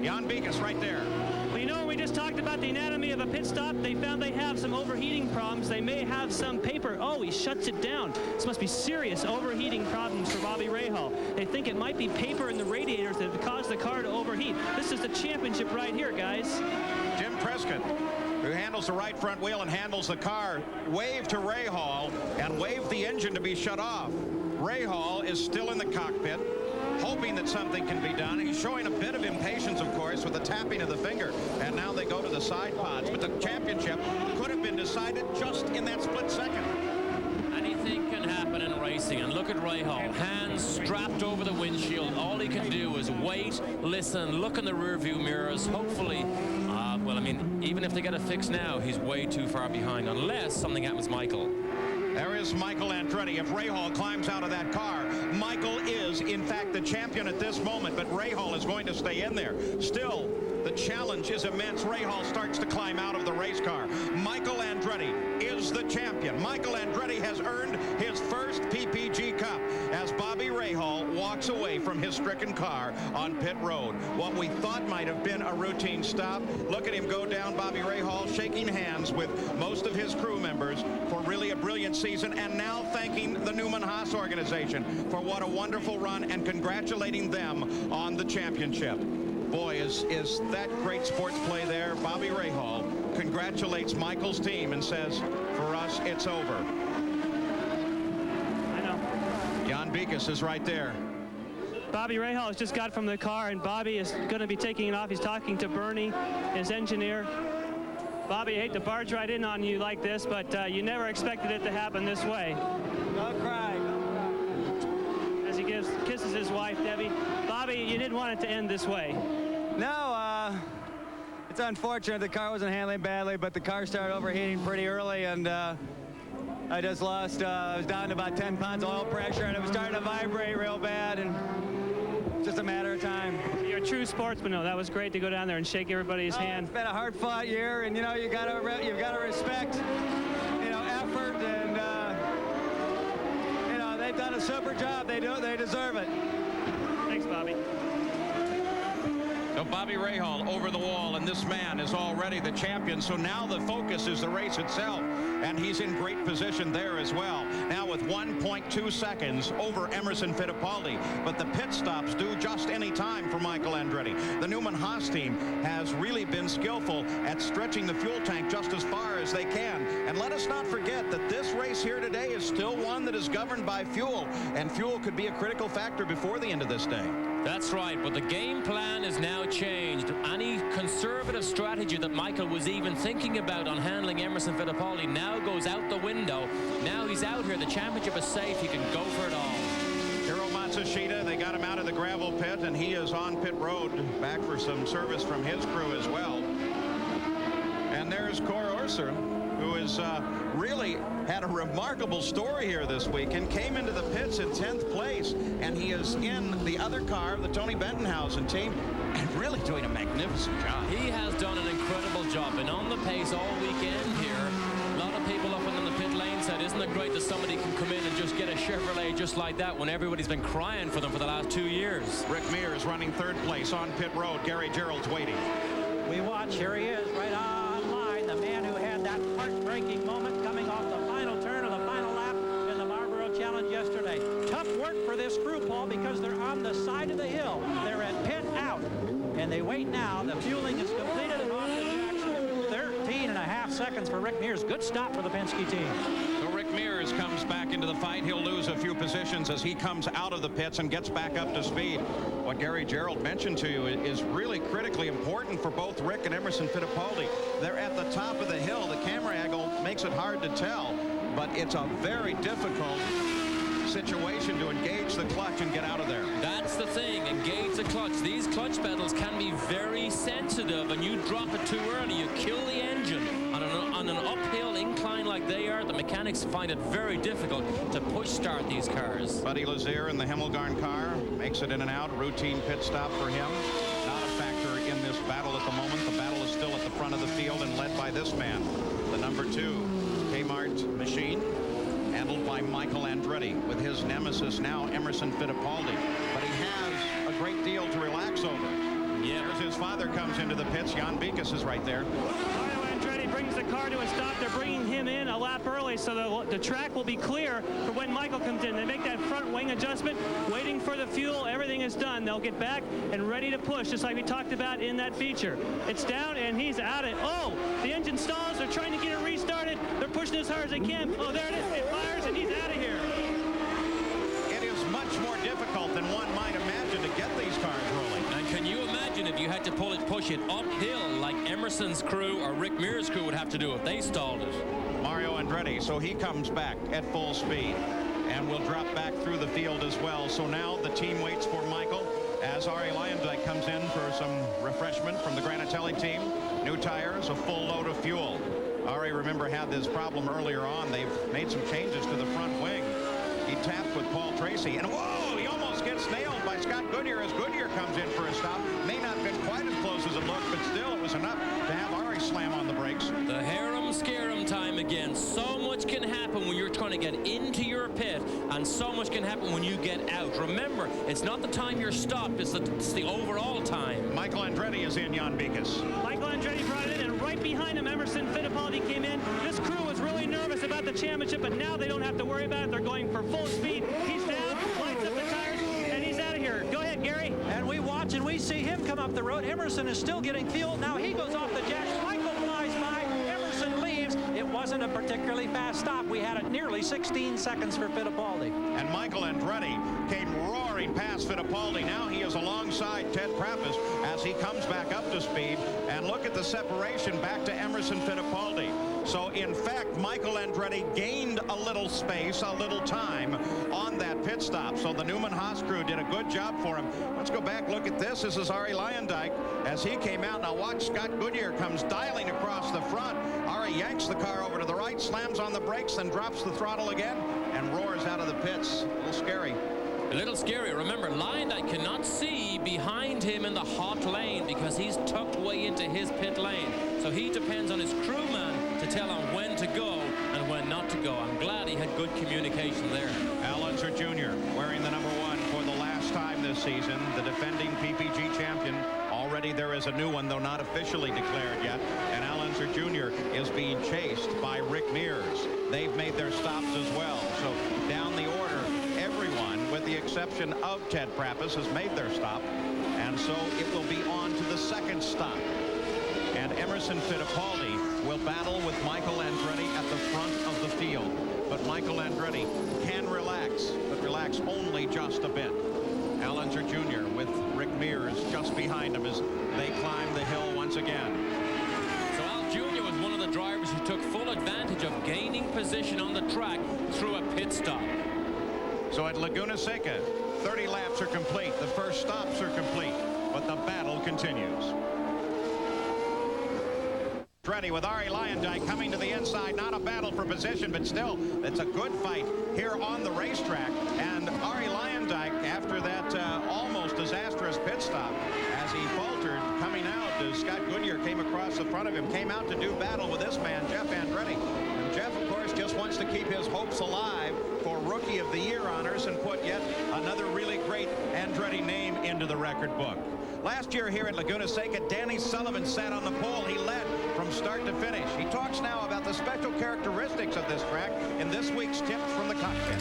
Jan Beekes right there. Well, you know, we just talked about the anatomy of a pit stop. They found they have some overheating problems. They may have some paper. Oh, he shuts it down. This must be serious overheating problems for Bobby Rahal. They think it might be paper in the radiators that have caused the car to overheat. This is the championship right here, guys. Jim Prescott, who handles the right front wheel and handles the car, waved to Rahal and waved the engine to be shut off. Rahal is still in the cockpit, hoping that something can be done. He's showing a bit of impatience, of course, with the tapping of the finger. And now they go to the side pods. But the championship could have been decided just in that split second. Anything can happen in racing, and look at Rahal, hands strapped over the windshield. All he can do is wait, listen, look in the rearview mirrors. Hopefully, well, I mean, even if they get it fixed now, he's way too far behind, unless something happens to Michael. There is Michael Andretti. If Rahal climbs out of that car, Michael is, in fact, the champion at this moment, but Rahal is going to stay in there. Still, the challenge is immense. Rahal starts to climb out of the race car. Michael Andretti is the champion. Michael Andretti has earned his first PPG Cup as Bobby Rahal walks away from his stricken car on pit road. What we thought might have been a routine stop. Look at him go down, Bobby Rahal, shaking hands with most of his crew members for really a brilliant season, and now thanking the Newman Haas organization for what a wonderful run and congratulating them on the championship. Boy, is that great sports play there. Bobby Rahal congratulates Michael's team and says, for us, it's over. I know. Jan Beekes is right there. Bobby Rahal has just got from the car, and Bobby is going to be taking it off. He's talking to Bernie, his engineer. Bobby, I hate to barge right in on you like this, but you never expected it to happen this way. Don't cry. As he kisses his wife, Debbie. Bobby, you didn't want it to end this way. No, it's unfortunate the car wasn't handling badly, but the car started overheating pretty early, and I just lost, I was down to about 10 pounds of oil pressure, and it was starting to vibrate real bad, and it's just a matter of time. You're a true sportsman, though. That was great to go down there and shake everybody's hand. It's been a hard-fought year, and, you know, you've got to respect, you know, effort, and, you know, they've done a super job. They deserve it. Thanks, Bobby. So Bobby Rahal over the wall, and this man is already the champion. So now the focus is the race itself, and he's in great position there as well. Now with 1.2 seconds over Emerson Fittipaldi, but the pit stops do just any time for Michael Andretti. The Newman-Haas team has really been skillful at stretching the fuel tank just as far as they can. And let us not forget that this race here today is still one that is governed by fuel, and fuel could be a critical factor before the end of this day. That's right, but the game plan is now changed. Any conservative strategy that Michael was even thinking about on handling Emerson Fittipaldi now goes out the window. Now he's out here. The championship is safe. He can go for it all. Hiro Matsushita, they got him out of the gravel pit, and he is on pit road back for some service from his crew as well. And there's Cor Orser, who has really had a remarkable story here this week and came into the pits in 10th place, and he is in the other car, the Tony Bentonhausen team, and really doing a magnificent job. He has done an incredible job, and on the pace all weekend here. A lot of people up in the pit lane said, isn't it great that somebody can come in and just get a Chevrolet just like that when everybody's been crying for them for the last 2 years. Rick Mears running 3rd place on pit road. Gary Gerald's waiting. We watch. Here he is, right on line. The man who had that heartbreaking moment coming off the final turn of the final lap in the Marlboro Challenge yesterday. Tough work for this crew, Paul, because they're on the side of the hill. They're at pit out, and they wait now. The fueling is completed and on to Jackson. 13.5 seconds for Rick Mears. Good stop for the Penske team. So Rick Mears comes back into the fight. He'll lose a few positions as he comes out of the pits and gets back up to speed. What Gary Gerould mentioned to you is really critically important for both Rick and Emerson Fittipaldi. They're at the top of the hill. The camera angle makes it hard to tell, but it's a very difficult situation to engage the clutch and get out of there. That's the thing, engage the clutch. These clutch pedals can be very sensitive, and you drop it too early, you kill the engine. On an uphill incline like they are, the mechanics find it very difficult to push start these cars. Buddy Lazier in the Himmelgarn car makes it in and out. Routine pit stop for him. Not a factor in this battle at the moment. The battle is still at the front of the field and led by this man, the number 2 Kmart machine, handled by Michael Andretti with his nemesis now Emerson Fittipaldi. But he has a great deal to relax over. Yeah. There's his father comes into the pits. Jan Beekes is right there. Andretti brings the car to a stop. They're bringing him in a lap early, so the track will be clear for when Michael comes in. They make that front wing adjustment, waiting for the fuel. Everything is done. They'll get back and ready to push, just like we talked about in that feature. It's down, and he's out of it. Oh, the engine stalls. They're trying to get it restarted. They're pushing as hard as they can. Oh, there it is. It fires, and he's out of here. It is much more difficult than one might imagine to get these cars rolling. And can you imagine if you had to push it uphill like Emerson's crew or Rick Mears' crew would have to do if they stalled it? Mario Andretti, so he comes back at full speed and will drop back through the field as well. So now the team waits for Michael as Ari Luyendyk comes in for some refreshment from the Granatelli team. New tires, a full load of fuel. Ari, remember, had this problem earlier on. They've made some changes to the front wing. He tapped with Paul Tracy, and whoa, he almost gets nailed by Scott Goodyear as Goodyear comes in for a stop. May not have been quite as close as it looked, but still it was enough to have Ari slam on the brakes. The harem scarum time again. So much can happen when you're trying to get into your pit, and so much can happen when you get out. Remember, it's not the time you're stopped, it's the overall time. Michael Andretti is in, Jan Beekes. Michael Andretti brought it in, and right behind him, Emerson Fittipaldi came in. This crew was really nervous about the championship, but now they don't have to worry about it. They're going for full speed. He's down, lights up the tires, and he's out of here. Go ahead, Gary. And we watch and we see him come up the road. Emerson is still getting fuel. Now he goes off the jacks. Michael flies by. Emerson leaves. It wasn't a particularly fast stop. We had it nearly 16 seconds for Fittipaldi. And Michael Andretti came roaring past Fittipaldi. Now he is alongside Ted Prappis as he comes back up to speed. And look at the separation back to Emerson Fittipaldi. So, in fact, Michael Andretti gained a little space, a little time on that pit stop. So the Newman-Haas crew did a good job for him. Let's go back, look at this. This is Ari Luyendyk as he came out. Now watch, Scott Goodyear comes dialing across the front. Ari yanks the car over to the right, slams on the brakes, then drops the throttle again and roars out of the pits. A little scary. A little scary. Remember, Luyendyk cannot see behind him in the hot lane because he's tucked way into his pit lane. So he depends on his crewman to tell him when to go and when not to go. I'm glad he had good communication there. Al Unser Jr. wearing the number 1 for the last time this season. The defending PPG champion already already there is a new one, though not officially declared yet. And Al Unser Jr. is being chased by Rick Mears. They've made their stops as well. So down the order, everyone, with the exception of Ted Prappus, has made their stop. And so it will be on to the second stop. And Emerson Fittipaldi will battle with Michael Andretti at the front of the field. But Michael Andretti can relax, but relax only just a bit. Al Unser Jr. with Rick Mears just behind him as they climb the hill once again. So Al Jr. was one of the drivers who took full advantage of gaining position on the track through a pit stop. So at Laguna Seca, 30 laps are complete. The first stops are complete, but the battle continues. Andretti with Arie Luyendyk coming to the inside. Not a battle for position, but still, it's a good fight here on the racetrack. And Arie Luyendyk, after that almost disastrous pit stop, as he faltered coming out, Scott Goodyear came across the front of him, came out to do battle with this man, Jeff Andretti. And Jeff, of course, just wants to keep his hopes alive for Rookie of the Year honors and put yet another really great Andretti name into the record book. Last year here at Laguna Seca, Danny Sullivan sat on the pole. He led from start to finish. He talks now about the special characteristics of this track in this week's Tips from the Cockpit.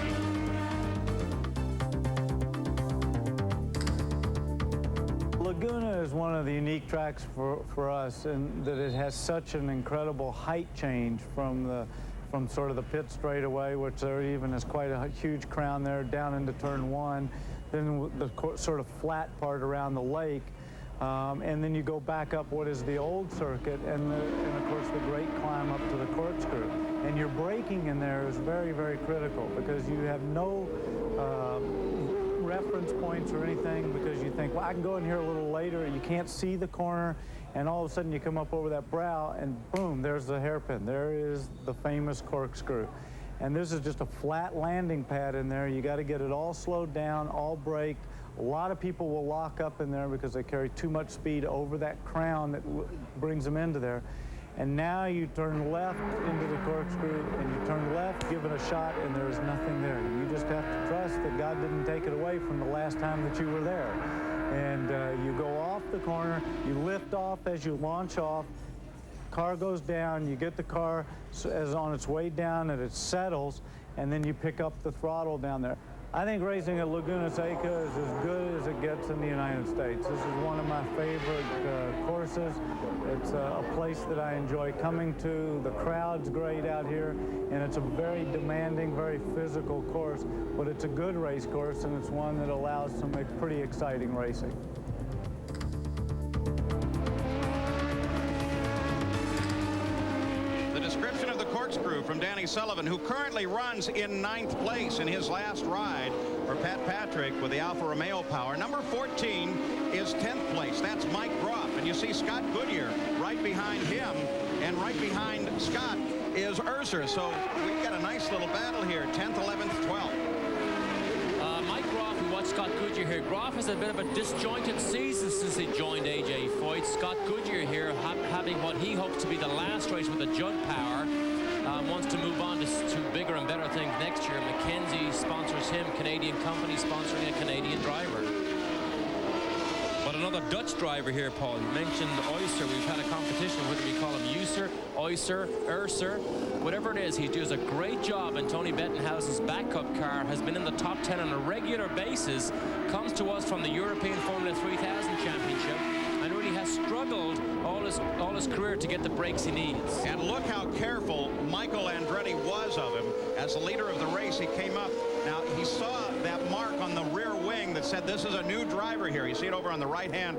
Laguna is one of the unique tracks for us, in that it has such an incredible height change from sort of the pit straightaway, which there even is quite a huge crown there, down into turn one, then the sort of flat part around the lake, and then you go back up what is the old circuit, and of course the great climb up to the corkscrew. And your braking in there is very, very critical, because you have no reference points or anything, because you think, well, I can go in here a little later. You can't see the corner, and all of a sudden you come up over that brow, and boom, there's the hairpin. There is the famous corkscrew. And this is just a flat landing pad in there. You got to get it all slowed down, all braked. A lot of people will lock up in there because they carry too much speed over that crown that brings them into there. And now you turn left into the corkscrew, and you turn left, give it a shot, and there's nothing there. You just have to trust that God didn't take it away from the last time that you were there. And you go off the corner, you lift off as you launch off, car goes down, you get the car as on its way down and it settles, and then you pick up the throttle down there. I think racing at Laguna Seca is as good as it gets in the United States. This is one of my favorite courses. It's a place that I enjoy coming to. The crowd's great out here, and it's a very demanding, very physical course, but it's a good race course, and it's one that allows some pretty exciting racing. Description of the corkscrew from Danny Sullivan, who currently runs in 9th place in his last ride for Pat Patrick with the Alfa Romeo power. Number 14 is 10th place. That's Mike Groff. And you see Scott Goodyear right behind him, and right behind Scott is Urser. So we've got a nice little battle here, 10th, 11th, 12th. Mike Groff, who watched Scott Goodyear here. Groff has a bit of a disjointed season since he joined AJ Foyt. Scott Goodyear here having what he hopes to be the last race with the Judd power. Wants to move on to bigger and better things next year. McKenzie sponsors him, Canadian company sponsoring a Canadian driver. But another Dutch driver here, Paul. You mentioned Oyster. We've had a competition, whether we call him User, Oyster, Urser, whatever it is. He does a great job, and Tony Bettenhausen's backup car has been in the top 10 on a regular basis. Comes to us from the European Formula 3000 Championship, and really has struggled all his career to get the breaks he needs. And look how careful Michael Andretti was of him. As the leader of the race, he came up. Now, he saw that mark on the rear wing that said this is a new driver here. You see it over on the right-hand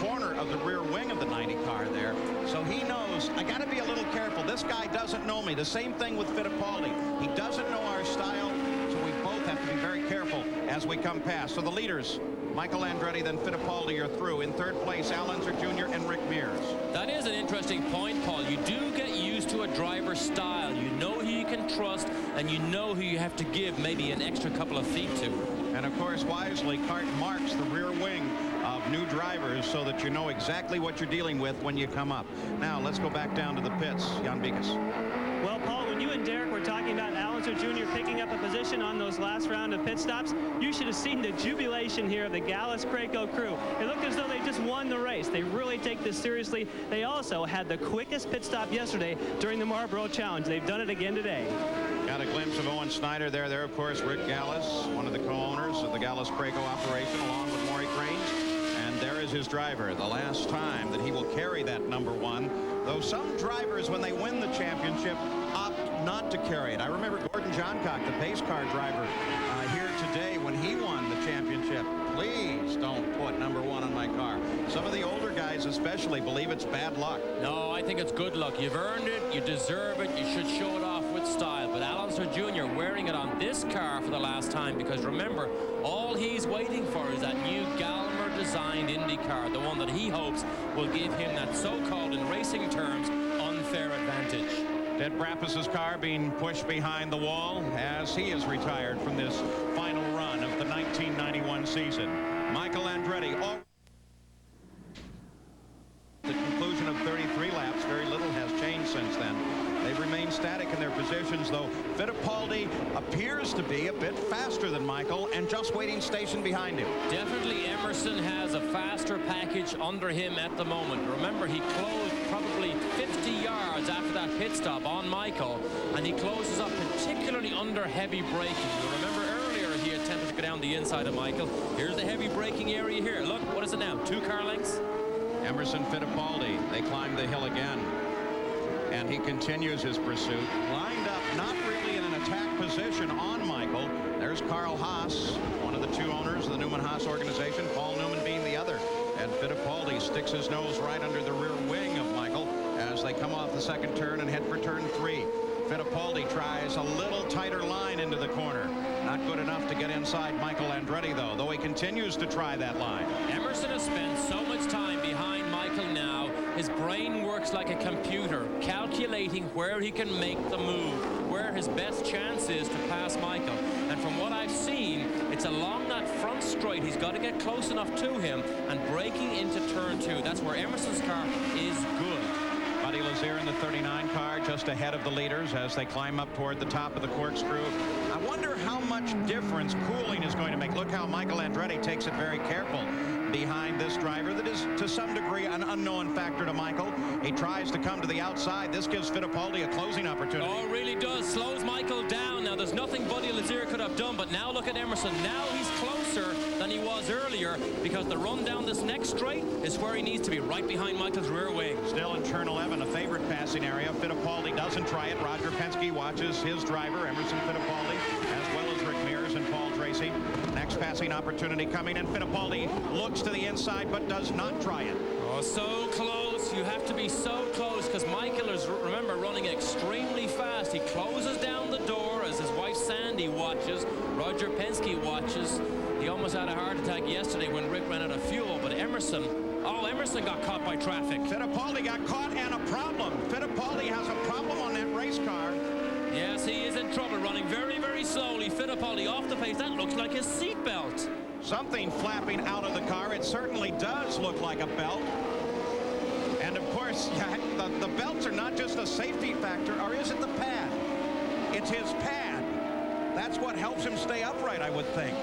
corner of the rear wing of the 90 car there. So he knows, I got to be a little careful. This guy doesn't know me. The same thing with Fittipaldi. He doesn't know our style, so we both have to be very careful as we come past. So the leaders, Michael Andretti, then Fittipaldi, are through. In third place, Al Unser Jr. and Rick Mears. That is an interesting point, Paul. You do get used to a driver's style. You know who you can trust, and you know who you have to give maybe an extra couple of feet to. And of course, wisely, CART marks the rear wing of new drivers so that you know exactly what you're dealing with when you come up. Now, let's go back down to the pits. Jan Bikas. Well, Paul, when you and Derek were talking about Alonso Jr. picking up a position on those last round of pit stops, you should have seen the jubilation here of the Gallus-Craco crew. It looked as though they just won the race. They really take this seriously. They also had the quickest pit stop yesterday during the Marlboro Challenge. They've done it again today. Got a glimpse of Owen Snyder there. There, of course, Rick Gallus, one of the co-owners of the Gallus-Craco operation, along with Maury Cranes. And there is his driver, the last time that he will carry that #1. Though some drivers, when they win the championship, opt not to carry it. I remember Gordon Johncock, the pace car driver, here today when he won the championship. Please don't put #1 on my car. Some of the older guys especially believe it's bad luck. No, I think it's good luck. You've earned it, you deserve it, you should show it off with style. But Alonso Jr. wearing it on this car for the last time, because remember, all he's waiting for is that new Gallmer designed Indy car, the one that he hopes will give him that so-called, in racing terms, unfair advantage. Ted Brabus's car being pushed behind the wall as he is retired from this final run of the 1991 season. Michael Andretti, the conclusion of 33 laps, very little has changed since then. They've remained static in their positions, though Fittipaldi appears to be a bit faster than Michael and just waiting station behind him. Definitely Emerson has a faster package under him at the moment. Remember, he closed probably 50 yards after that pit stop on Michael, and he closes up particularly under heavy braking. You remember earlier he attempted to go down the inside of Michael. Here's the heavy braking area here. Look, what is it now? 2 car lengths? Emerson Fittipaldi, they climb the hill again. And he continues his pursuit, lined up not really in an attack position on Michael. There's Carl Haas, one of the 2 owners of the Newman-Haas organization, Paul Newman being the other. And Fittipaldi sticks his nose right under the rear wing of Michael as they come off the second turn and head for turn 3. Fittipaldi tries a little tighter line into the corner. Not good enough to get inside Michael Andretti, though he continues to try that line. Emerson has spent so much time behind Michael now. His brain works like a computer, calculating where he can make the move, where his best chance is to pass Michael. And from what I've seen, it's along that front straight. He's got to get close enough to him and braking into turn 2. That's where Emerson's car is good. Buddy Lazier in the 39 car just ahead of the leaders as they climb up toward the top of the corkscrew. I wonder how much difference cooling is going to make. Look how Michael Andretti takes it very careful behind this driver that is to some degree an unknown factor to Michael. He tries to come to the outside. This gives Fittipaldi a closing opportunity. Oh, it really does. Slows Michael down. Now, there's nothing Buddy Lazier could have done, but now look at Emerson. Now he's closer than he was earlier, because the run down this next straight is where he needs to be, right behind Michael's rear wing. Still in turn 11, a favorite passing area. Fittipaldi doesn't try it. Roger Penske watches his driver, Emerson Fittipaldi, as well as Rick Mears and Paul Tracy. Next passing opportunity coming, and Fittipaldi looks to the inside but does not try it. Oh, so close. You have to be so close, because Michael is, remember, running extremely fast. He closes down the door as his wife Sandy watches. Roger Penske watches. He almost had a heart attack yesterday when Rick ran out of fuel, but Emerson got caught by traffic. Fittipaldi got caught, and a problem. Fittipaldi has a problem on that race car. Yes, he is in trouble, running very, very slowly. Fittipaldi off the pace. That looks like his seatbelt. Something flapping out of the car. It certainly does look like a belt. And of course, the belts are not just a safety factor, or is it the pad? It's his pad. That's what helps him stay upright, I would think.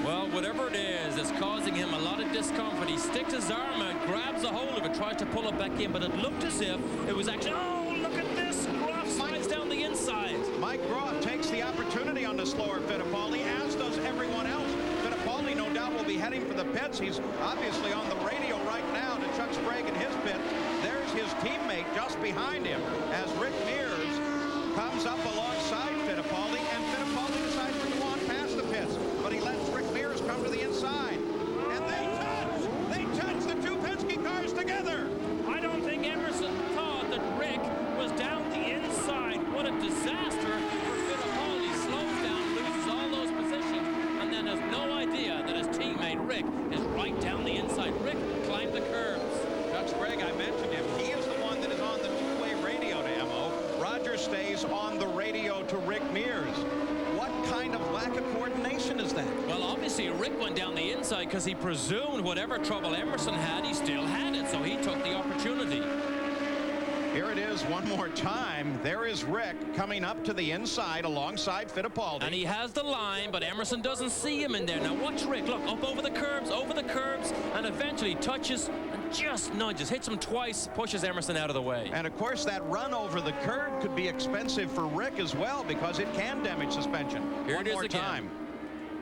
Well, whatever it is, it's causing him a lot of discomfort. He sticks his arm out, grabs a hold of it, tries to pull it back in, but it looked as if it was actually, oh, look at this. Groff slides down the inside. Mike Groff takes the opportunity on the slower Fittipaldi, as does everyone else. Fittipaldi, no doubt, will be heading for the pits. He's obviously on the radio right now to Chuck Sprague in his pit. There's his teammate just behind him as Rick Mears comes up alongside Fittipaldi, and Fittipaldi decides to go on past the pits, but he lets Rick Mears come to the inside. And they touch the 2 Penske cars together. I don't think Emerson thought that Rick was down the inside. What a disaster for Fittipaldi. Slows down, loses all those positions, and then has no idea that his teammate Rick is right down the inside. Rick climbed the curves. Chuck Sprague, I mentioned him. He is the one that is on the two-way radio to Emo. Roger stays on the radio to Rick Mears. What kind of lack of coordination is that? Well, obviously, Rick went down the inside because he presumed whatever trouble Emerson had, he still had it, so he took the opportunity. Here it is. is one more time. There is Rick coming up to the inside alongside Fittipaldi. And he has the line, but Emerson doesn't see him in there. Now watch Rick, look, up over the curbs, and eventually touches and just nudges, hits him twice, pushes Emerson out of the way. And of course, that run over the curb could be expensive for Rick as well, because it can damage suspension. Here One it is more again. time.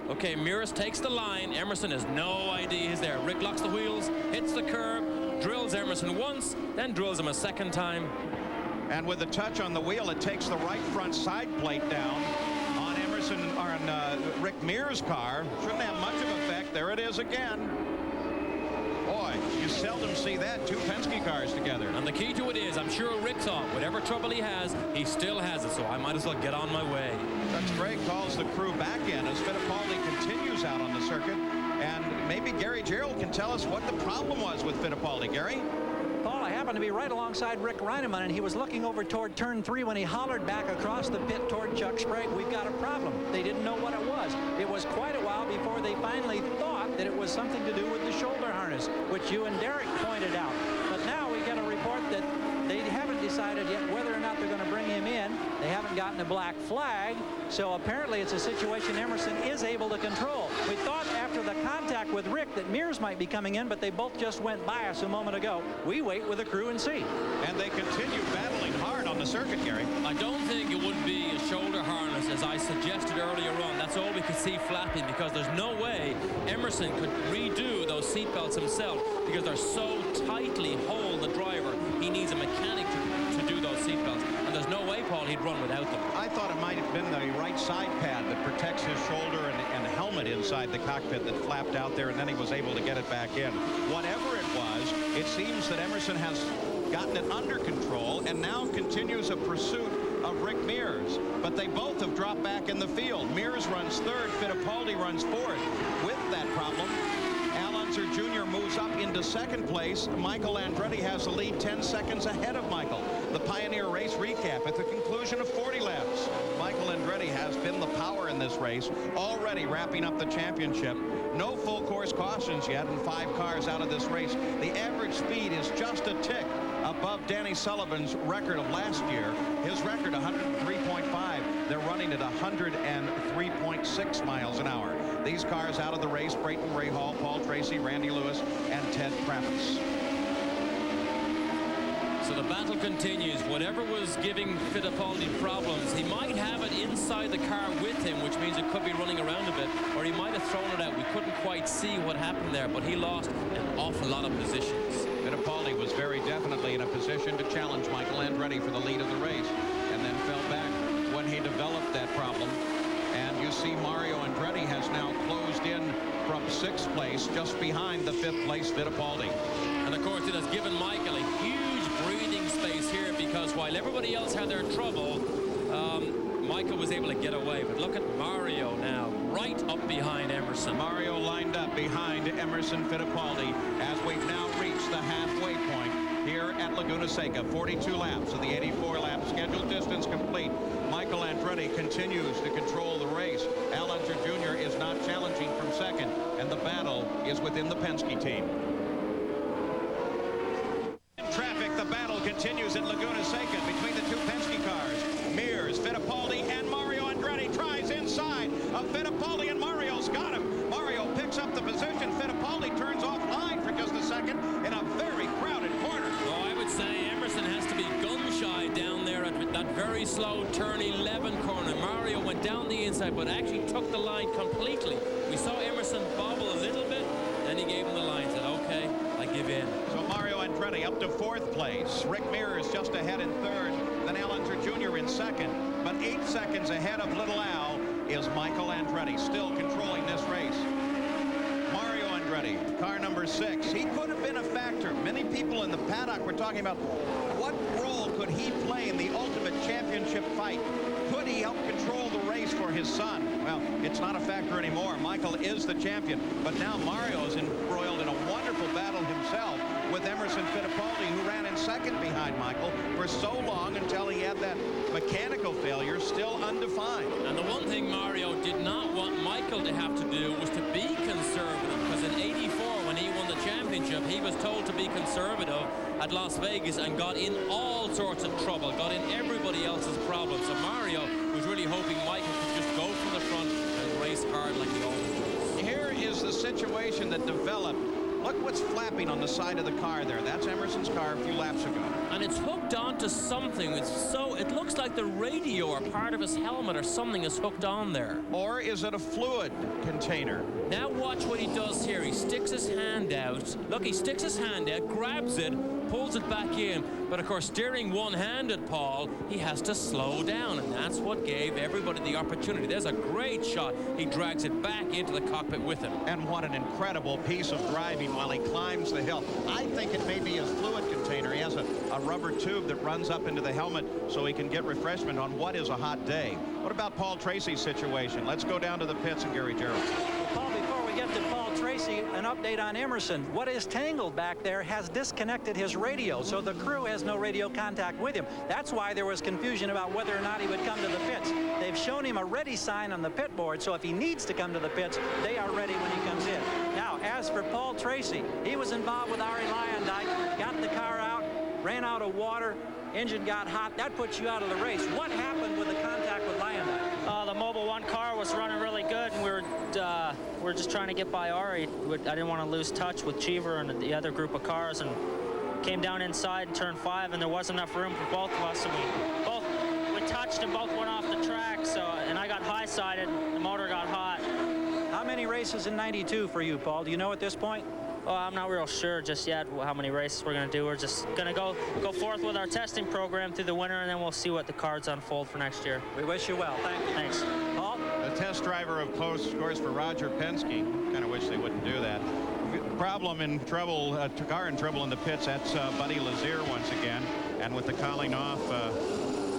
Okay, Mears takes the line. Emerson has no idea he's there. Rick locks the wheels, hits the curb, drills Emerson once, then drills him a second time. And with the touch on the wheel, it takes the right front side plate down on Emerson, or on Rick Mears' car. Shouldn't have much of effect. There it is again. Boy, you seldom see that, two Penske cars together. And the key to it is, I'm sure Rick thought, whatever trouble he has, he still has it, so I might as well get on my way. Dutch Gray calls the crew back in as Fittipaldi continues out on the circuit. And maybe Gary Gerald can tell us what the problem was with Fittipaldi. Gary? Paul, I happened to be right alongside Rick Reineman, and he was looking over toward turn 3 when he hollered back across the pit toward Chuck Sprague, "We've got a problem." They didn't know what it was. It was quite a while before they finally thought that it was something to do with the shoulder harness, which you and Derek pointed out. But now we get a report that they haven't decided yet whether or not they're going to bring him in. They haven't gotten a black flag, so apparently it's a situation Emerson is able to control. We thought after the contact with Rick that Mears might be coming in, but they both just went by us a moment ago. We wait with the crew and see. And they continue battling hard on the circuit, Gary. I don't think it would be a shoulder harness, as I suggested earlier on. That's all we could see flapping, because there's no way Emerson could redo those seatbelts himself, because they're so tightly hold the driver. He needs a mechanic to do those seatbelts. And there's no way, Paul, he'd run without them. I thought it might have been the right side pad that protects his shoulder and helmet inside the cockpit that flapped out there, and then he was able to get it back in. Whatever it was, it seems that Emerson has gotten it under control and now continues a pursuit of Rick Mears. But they both have dropped back in the field. Mears runs third, Fittipaldi runs fourth. With that problem, Al Unser Jr. moves up into second place. Michael Andretti has the lead 10 seconds ahead of Michael. The Pioneer race recap at the conclusion of 40 laps. Michael Andretti has been the power in this race, already wrapping up the championship. No full course cautions yet, and 5 cars out of this race. The average speed is just a tick above Danny Sullivan's record of last year. His record 103.5. They're running at 103.6 miles an hour. These cars out of the race: Brayton Rahal, Paul Tracy, Randy Lewis, and Ted Kravis. So the battle continues. Whatever was giving Fittipaldi problems, he might have it inside the car with him, which means it could be running around a bit, or he might have thrown it out. We couldn't quite see what happened there, but he lost an awful lot of positions. Fittipaldi was very definitely in a position to challenge Michael Andretti for the lead of the race, and then fell back when he developed that problem. And you see Mario Andretti has now closed in from 6th place, just behind the 5th place Fittipaldi. And of course, it has given Michael a huge breathing space here, because while everybody else had their trouble, Michael was able to get away. But look at Mario now, right up behind Emerson. Mario lined up behind Emerson Fittipaldi as we've now reached the halfway point here at Laguna Seca. 42 laps of the 84-lap scheduled distance complete. Michael Andretti continues to control the race. Al Unser Jr. is not challenging from second, and the battle is within the Penske team. In traffic, the battle continues at Laguna Seca between the two Penske cars. Mears, Fittipaldi, and Mario Andretti tries inside of Fittipaldi, and Mario's got him. Mario picks up the position. Fittipaldi turns off line for just a second in a very crowded corner. Oh, I would say Emerson has to be gun-shy down there at that very slow turn 11 corner. Mario went down the inside, but actually took the line completely. We saw Emerson bobble a little bit, then he gave him the line, said, okay, I give in. So Mario Andretti up to 4th place. Rick Mears just ahead in 3rd. Then Al Unser Jr. in 2nd. But 8 seconds ahead of Little Al is Michael Andretti, still controlling this race. Mario Andretti, car number 6. He could have been a factor. Many people in the paddock were talking about what role could he play in the ultimate championship fight. Could he help control the race for his son? Well, it's not a factor anymore. Michael is the champion. But now Mario is embroiled in a wonderful battle himself with Emerson Fittipaldi, who ran in 2nd behind Michael for so long until he had that mechanical failure still undefined. And the one thing Mario did not want Michael to have to do was to be conservative, because in '84, when he won the championship, he was told to be conservative, at Las Vegas and got in all sorts of trouble, got in everybody else's problems. So Mario was really hoping Michael could just go from the front and race hard like he always does. Here is the situation that developed. Look what's flapping on the side of the car there. That's Emerson's car a few laps ago. And it's hooked onto something. It looks like the radio or part of his helmet or something is hooked on there. Or is it a fluid container? Now watch what he does here. He sticks his hand out. Look, he sticks his hand out, grabs it, pulls it back in. But of course, steering one-handed, Paul, he has to slow down. And that's what gave everybody the opportunity. There's a great shot. He drags it back into the cockpit with him. And what an incredible piece of driving while he climbs the hill. I think it may be his fluid container. He has a rubber tube that runs up into the helmet so he can get refreshment on what is a hot day. What about Paul Tracy's situation? Let's go down to the pits and Gary Gerald. Paul, before we get to Paul Tracy, an update on Emerson. What is tangled back there has disconnected his radio, so the crew has no radio contact with him. That's why there was confusion about whether or not he would come to the pits. They've shown him a ready sign on the pit board, so if he needs to come to the pits, they are ready when he comes in. Now, as for Paul Tracy, he was involved with Ari Lyondike, got the car out, ran out of water, engine got hot. That puts you out of the race. What happened with the contact with Lyondike? The Mobil 1 car was running really good, and we were just trying to get by Ari. I didn't want to lose touch with Cheever and the other group of cars, and came down inside in turn 5, and there wasn't enough room for both of us, and we touched and both went off the track. So, and I got high-sided, the motor got hot. How many races in '92 for you, Paul? Do you know at this point? Oh, I'm not real sure just yet how many races we're going to do. We're just going to go forth with our testing program through the winter, and then we'll see what the cards unfold for next year. We wish you well. Thank you. Thanks. Paul? The test driver of close scores for Roger Penske. Kind of wish they wouldn't do that. Problem in trouble, car in trouble in the pits. That's Buddy Lazier once again. And with the calling off,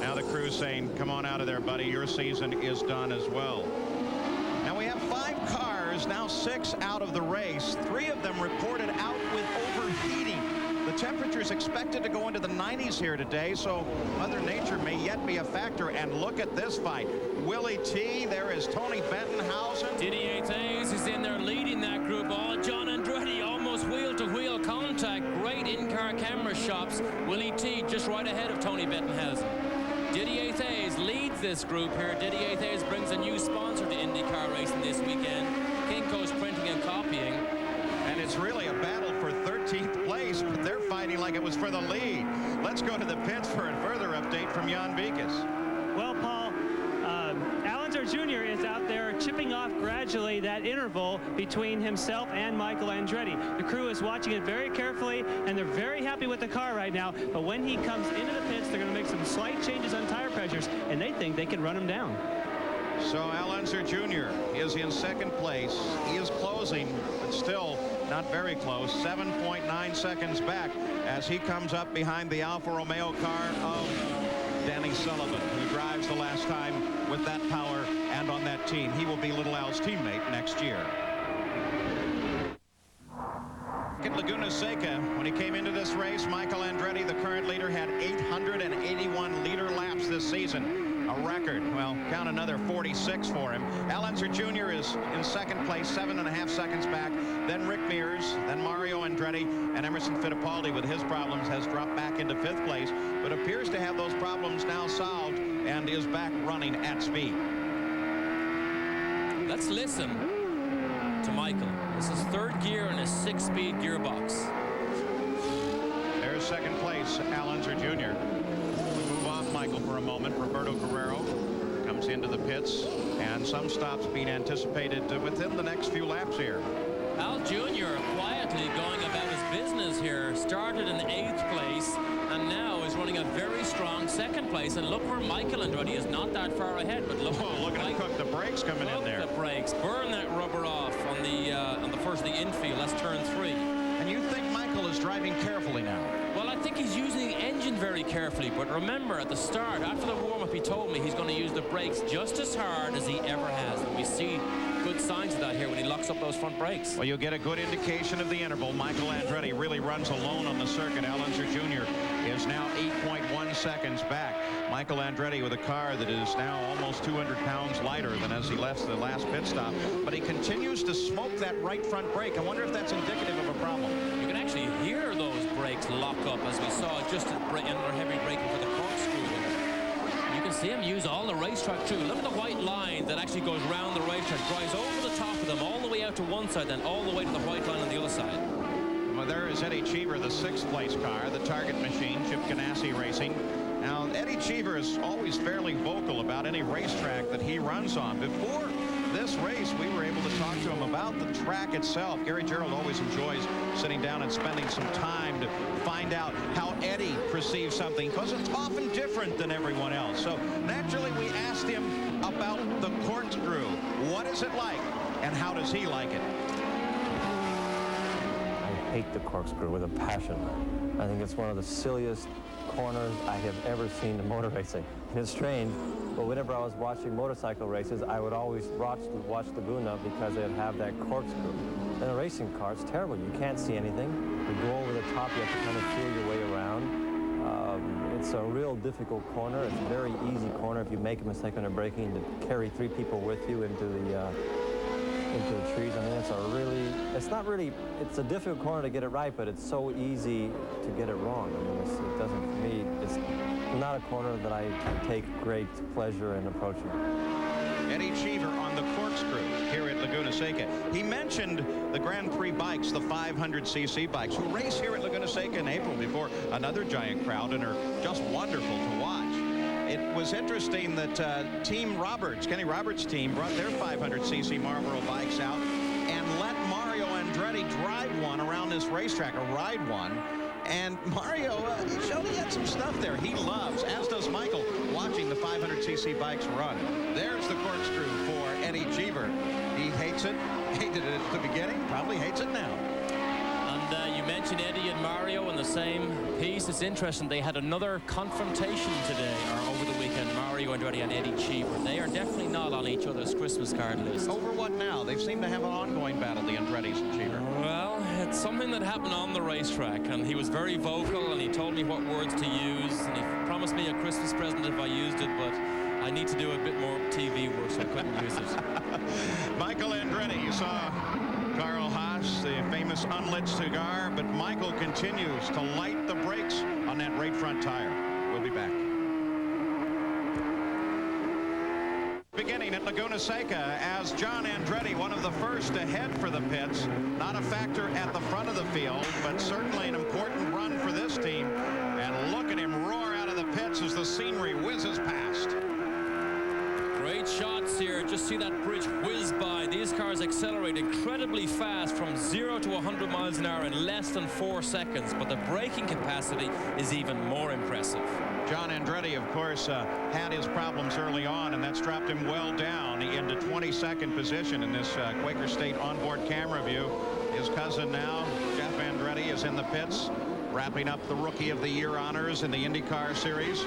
now the crew's saying, come on out of there, buddy. Your season is done as well. Now we have 5 cars, now 6 out of the race. 3 of them reported out with overheating. The temperature's expected to go into the 90s here today, so Mother Nature may yet be a factor. And look at this fight. Willie T, there is Tony Bentonhausen. Didier Thays is in there leading that group. Oh, John Andretti almost wheel-to-wheel contact. Great in-car camera shots. Willie T just right ahead of Tony Bentonhausen. Didier Thays leads this group here. Didier Thays brings a new sponsor to IndyCar racing this weekend. Kinko's Printing and Copying. And it's really a battle for 13th place, but they're fighting like it was for the lead. Let's go to the pits for a further update from Jan Vikas. Well, Paul, Allenzer Jr. is out there chipping off gradually that interval between himself and Michael Andretti. The crew is watching it very carefully, and they're very happy with the car right now. But when he comes into the pits, they're going to make some slight changes on tire pressures, and they think they can run him down. So Allenzer Jr. is in second place. He is closing, but still not very close. 7.9 seconds back as he comes up behind the Alfa Romeo car of Danny Sullivan, who drives the last time with that power and on that team. He will be Little Al's teammate next year. At Laguna Seca, when he came into this race, Michael Andretti, the current leader, had 881 leader laps this season. A record. Well, count another 46 for him. Allenzer Jr. is in second place, 7.5 seconds back. Then Rick Mears, then Mario Andretti, and Emerson Fittipaldi with his problems has dropped back into 5th place, but appears to have those problems now solved and is back running at speed. Let's listen to Michael. This is 3rd gear in a 6-speed gearbox. There's second place, Allenzer Jr. Move off Michael for a moment. Roberto Guerrero comes into the pits, and some stops being anticipated within the next few laps here. Al Jr. quietly going about his business here. Started in 8th place and now is running a very strong 2nd place. And look where Michael Andretti is not that far ahead. But look, look at Cook, the brakes coming in there. The brakes. Burn that rubber off on the first of the infield. That's turn 3. And you think Michael is driving carefully now? Well, I think he's using the engine very carefully. But remember, at the start, after the warm-up, he told me he's going to use the brakes just as hard as he ever has. And we see good signs of that here when he locks up those front brakes. Well, you'll get a good indication of the interval. Michael Andretti really runs alone on the circuit. Allenzer Jr. is now 8.1 seconds back. Michael Andretti with a car that is now almost 200 pounds lighter than as he left the last pit stop. But he continues to smoke that right front brake. I wonder if that's indicative of a problem. You can actually hear those brakes brakes lock up, as we saw just in their heavy braking for the corkscrew there. You can see him use all the racetrack too. Look at the white line that actually goes round the racetrack, drives over the top of them, all the way out to one side, then all the way to the white line on the other side. Well, there is Eddie Cheever, the 6th place car, the target machine, Chip Ganassi Racing. Now, Eddie Cheever is always fairly vocal about any racetrack that he runs on. Before this race, we were able to talk to him about the track itself. Gary Gerald always enjoys sitting down and spending some time to find out how Eddie perceives something, because it's often different than everyone else. So naturally, we asked him about the corkscrew. What is it like, and how does he like it? I hate the corkscrew with a passion. I think it's one of the silliest corners I have ever seen in motor racing. And it's strange, but whenever I was watching motorcycle races, I would always watch Laguna because they'd have that corkscrew. In a racing car, it's terrible. You can't see anything. You go over the top, you have to kind of feel your way around. It's a real difficult corner. It's a very easy corner if you make a mistake on a braking to carry 3 people with you into the trees. I mean, it's a difficult corner to get it right, but it's so easy to get it wrong. I mean, it doesn't, for me, it's not a corner that I take great pleasure in approaching. Eddie Cheever on the corkscrew here at Laguna Seca. He mentioned the Grand Prix bikes, the 500cc bikes, who race here at Laguna Seca in April before another giant crowd and are just wonderful to watch. It was interesting that Team Roberts, Kenny Roberts' team, brought their 500cc Marlboro bikes out and let Mario Andretti drive one around this racetrack, or ride one. And Mario, he showed he had some stuff there. He loves, as does Michael, watching the 500cc bikes run. There's the corkscrew for Eddie Cheever. He hates it, hated it at the beginning, probably hates it now. And you mentioned Eddie and Mario in the same piece. It's interesting, they had another confrontation today, or over the weekend, Mario Andretti and Eddie Cheever. They are definitely not on each other's Christmas card list. Over what now? They seem to have an ongoing battle, the Andrettis and Cheever. Well, it's something that happened on the racetrack, and he was very vocal, and he told me what words to use, and he promised me a Christmas present if I used it, but I need to do a bit more TV work, so I couldn't use it. Michael Andretti, you saw Carl Haas, the famous unlit cigar, but Michael continues to light the brakes on that right front tire. We'll be back. Beginning at Laguna Seca as John Andretti, one of the first to head for the pits. Not a factor at the front of the field, but certainly an important run for this team. And look at him roar out of the pits as the scenery whizzes past. Great shots here. Just see that bridge whiz by. These cars accelerate incredibly fast from 0 to 100 miles an hour in less than 4 seconds, but the braking capacity is even more impressive. John Andretti, of course, had his problems early on, and that's dropped him well down into 22nd position in this Quaker State onboard camera view. His cousin now, Jeff Andretti, is in the pits, wrapping up the Rookie of the Year honors in the IndyCar Series.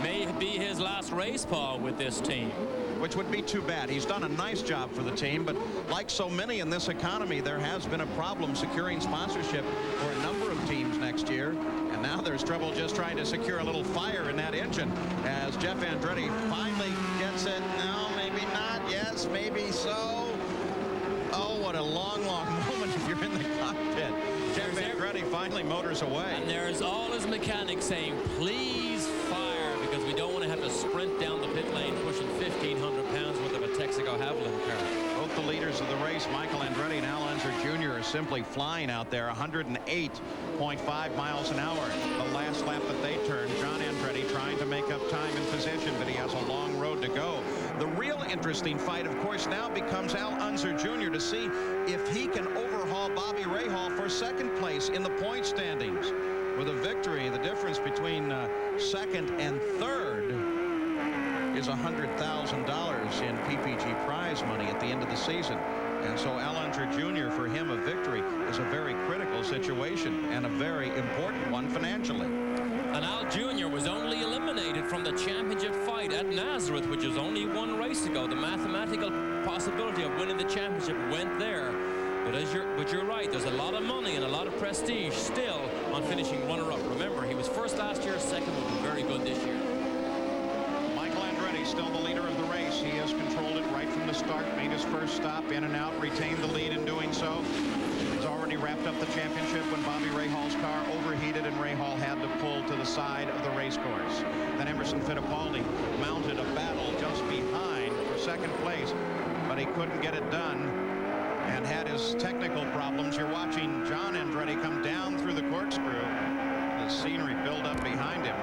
May be his last race, Paul, with this team. Which would be too bad. He's done a nice job for the team, but like so many in this economy, there has been a problem securing sponsorship for a number of teams next year. And now there's trouble just trying to secure a little fire in that engine as Jeff Andretti finally gets it. No, maybe not. Yes, maybe so. Oh, what a long, long moment if you're in the cockpit. Jeff Andretti finally motors away. And there's all his mechanics saying, please fire, because we don't want to have to sprint down the pit lane pushing 1,500 pounds worth of a Texaco Havilland car. Both the leaders of the race, Michael Andretti and Al Unser Jr., are simply flying out there, 108.5 miles an hour. The last lap that they turned, John Andretti trying to make up time and position, but he has a long road to go. The real interesting fight, of course, now becomes Al Unser Jr. to see if he can overhaul Bobby Rahal for second place in the point standings. With a victory, the difference between second and third is $100,000 in PPG prize money at the end of the season. And so Al Unser Jr., for him, a victory is a very critical situation and a very important one financially. And Al Jr. was only eliminated from the championship fight at Nazareth, which was only 1 race ago. The mathematical possibility of winning the championship went there. But you're right, there's a lot of money and a lot of prestige still on finishing runner-up. Remember, he was first last year, second will be very good this year. Michael Andretti, still the leader of the race. He has controlled it right from the start, made his first stop, in and out, retained the lead in doing so. He's already Andretti wrapped up the championship when Bobby Rahal's car overheated and Rahal had to pull to the side of the race course. Then Emerson Fittipaldi mounted a battle just behind for second place, but he couldn't get it done and had his technical problems. You're watching John Andretti come down through the corkscrew. The scenery build up behind him,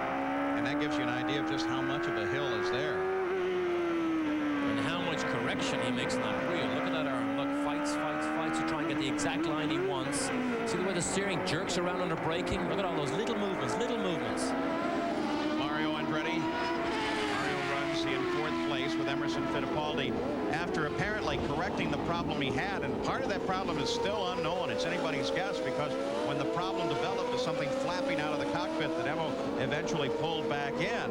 and that gives you an idea of just how much of a hill is there. And how much correction he makes on that wheel. Look at that arm. Look, fights to try and get the exact line he wants. See the way the steering jerks around under braking? Look at all those little movements, Mario Andretti. Mario runs in fourth place with Emerson Fittipaldi after apparently correcting the problem he had. And part of that problem is still unknown. It's anybody's guess, because when the problem developed as something flapping out of the cockpit that Emo eventually pulled back in,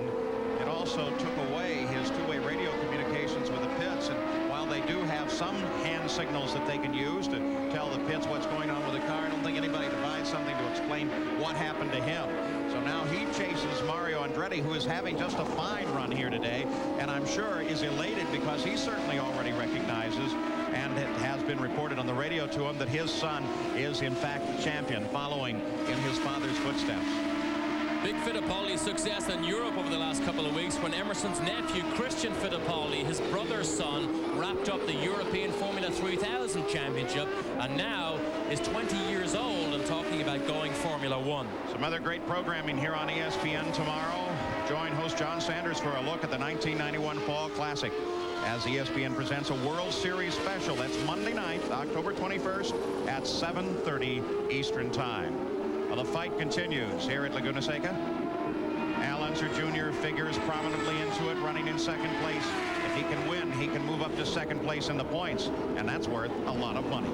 it also took away his two-way radio communications with the pits. And while they do have some hand signals that they can use to tell the pits what's going on with the car, I don't think anybody provides something to explain what happened to him. So now he chases Mario Andretti, who is having just a fine run here today, and I'm sure is elated because he certainly already recognizes, and it has been reported on the radio to him, that his son is in fact the champion, following in his father's footsteps. Big Fittipaldi success in Europe over the last couple of weeks when Emerson's nephew, Christian Fittipaldi, his brother's son, wrapped up the European Formula 3000 Championship and now is 20 years old and talking about going Formula 1. Some other great programming here on ESPN tomorrow. Join host John Sanders for a look at the 1991 Fall Classic as ESPN presents a World Series special. That's Monday night, October 21st at 7:30 Eastern Time. Well, the fight continues here at Laguna Seca. Al Unser Jr. figures prominently into it, running in second place. If he can win, he can move up to second place in the points, and that's worth a lot of money.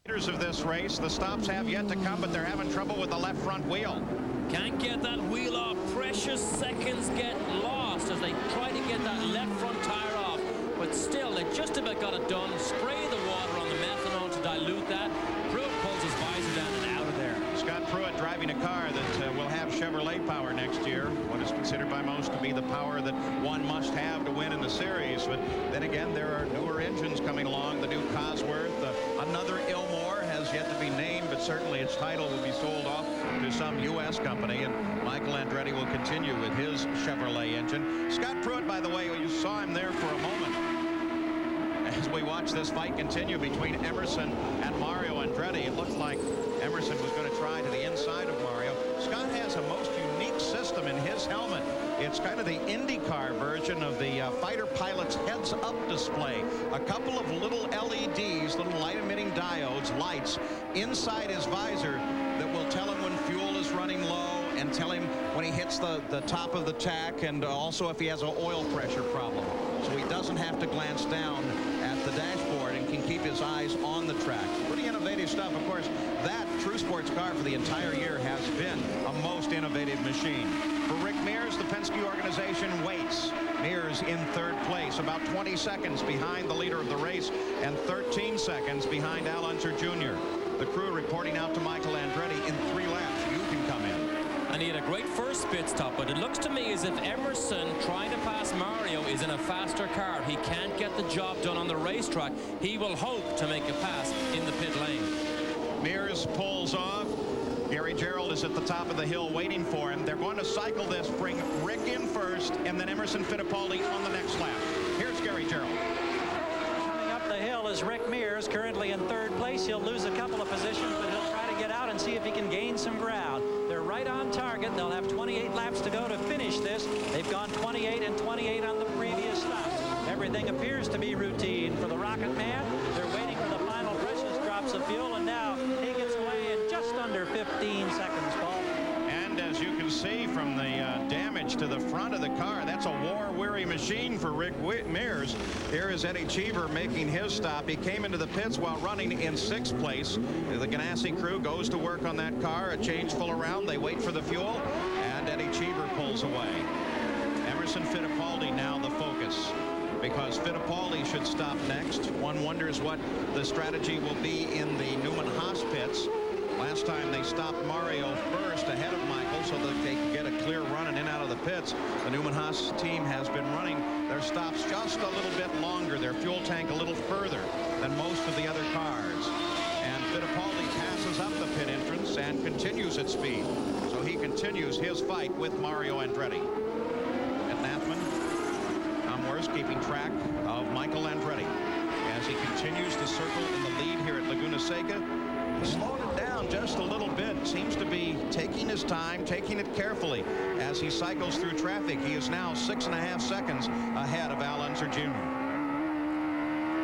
Leaders of this race, the stops have yet to come, but they're having trouble with the left front wheel. Can't get that wheel off. Precious seconds get lost as they try to get that left front tire off. But still, they just about got it done. Spray the water on the methanol to dilute that. Pruitt pulls his visor down and out of there. Scott Pruitt driving a car that will have Chevrolet power next year. What is considered by most to be the power that one must have to win in the series. But then again, there are newer engines coming along. The new Cosworth, another Ilmore has yet to be named, but certainly its title will be sold off to some U.S. company. And Michael Andretti will continue with his Chevrolet engine. Scott Pruitt, by the way, you saw him there for a moment as we watch this fight continue between Emerson and Mario Andretti. It looked like Emerson was going to try to the inside of Mario. Scott has a most unique system in his helmet. It's kind of the IndyCar version of the fighter pilot's heads-up display. A couple of little LEDs, little light-emitting diodes, lights, inside his visor that will tell him when fuel is running low and tell him when he hits the top of the tack, and also if he has an oil pressure problem. So he doesn't have to glance down at the dashboard and can keep his eyes on the track. Pretty innovative stuff. Of course, that True Sports car for the entire year has been a most innovative machine. For Rick Mears, the Penske organization waits. Mears in third place, about 20 seconds behind the leader of the race and 13 seconds behind Al Unser Jr. The crew reporting out to Michael Andretti, in 3 laps, you can come in. And he had a great first pit stop, but it looks to me as if Emerson trying to pass Mario is in a faster car. He can't get the job done on the racetrack. He will hope to make a pass in the pit lane. Mears pulls off. Gary Gerald is at the top of the hill waiting for him. They're going to cycle this, bring Rick in first, and then Emerson Fittipaldi on the next lap. Here's Gary Gerald. Coming up the hill is Rick Mears, currently in third place. He'll lose a couple of positions, but he'll try to get out and see if he can gain some ground. They're right on target. They'll have 28 laps to go to finish this. They've gone 28 and 28 on the previous stops. Everything appears to be routine for the Rocket Man. They're waiting for the final precious drops of fuel, and now he gets away in just under 15 seconds, Paul. And as you can see from the damage to the front of the car, that's a war-weary machine for Rick Mears. Here is Eddie Cheever making his stop. He came into the pits while running in 6th place. The Ganassi crew goes to work on that car. A change full around. They wait for the fuel, and Eddie Cheever pulls away. Emerson Fittipaldi now the focus, because Fittipaldi should stop next. One wonders what the strategy will be in the Newman-Haas pits. Last time they stopped Mario first ahead of Michael so that they could get a clear run and in out of the pits. The Newman-Haas team has been running their stops just a little bit longer, their fuel tank a little further than most of the other cars. And Fittipaldi passes up the pit entrance and continues at speed. So he continues his fight with Mario Andretti. At Nathman, Tom Morris keeping track of Michael Andretti as he continues to circle in the lead here at Laguna Seca. He's slowed it down just a little bit. Seems to be taking his time, taking it carefully as he cycles through traffic. He is now 6.5 seconds ahead of Al Unser Jr.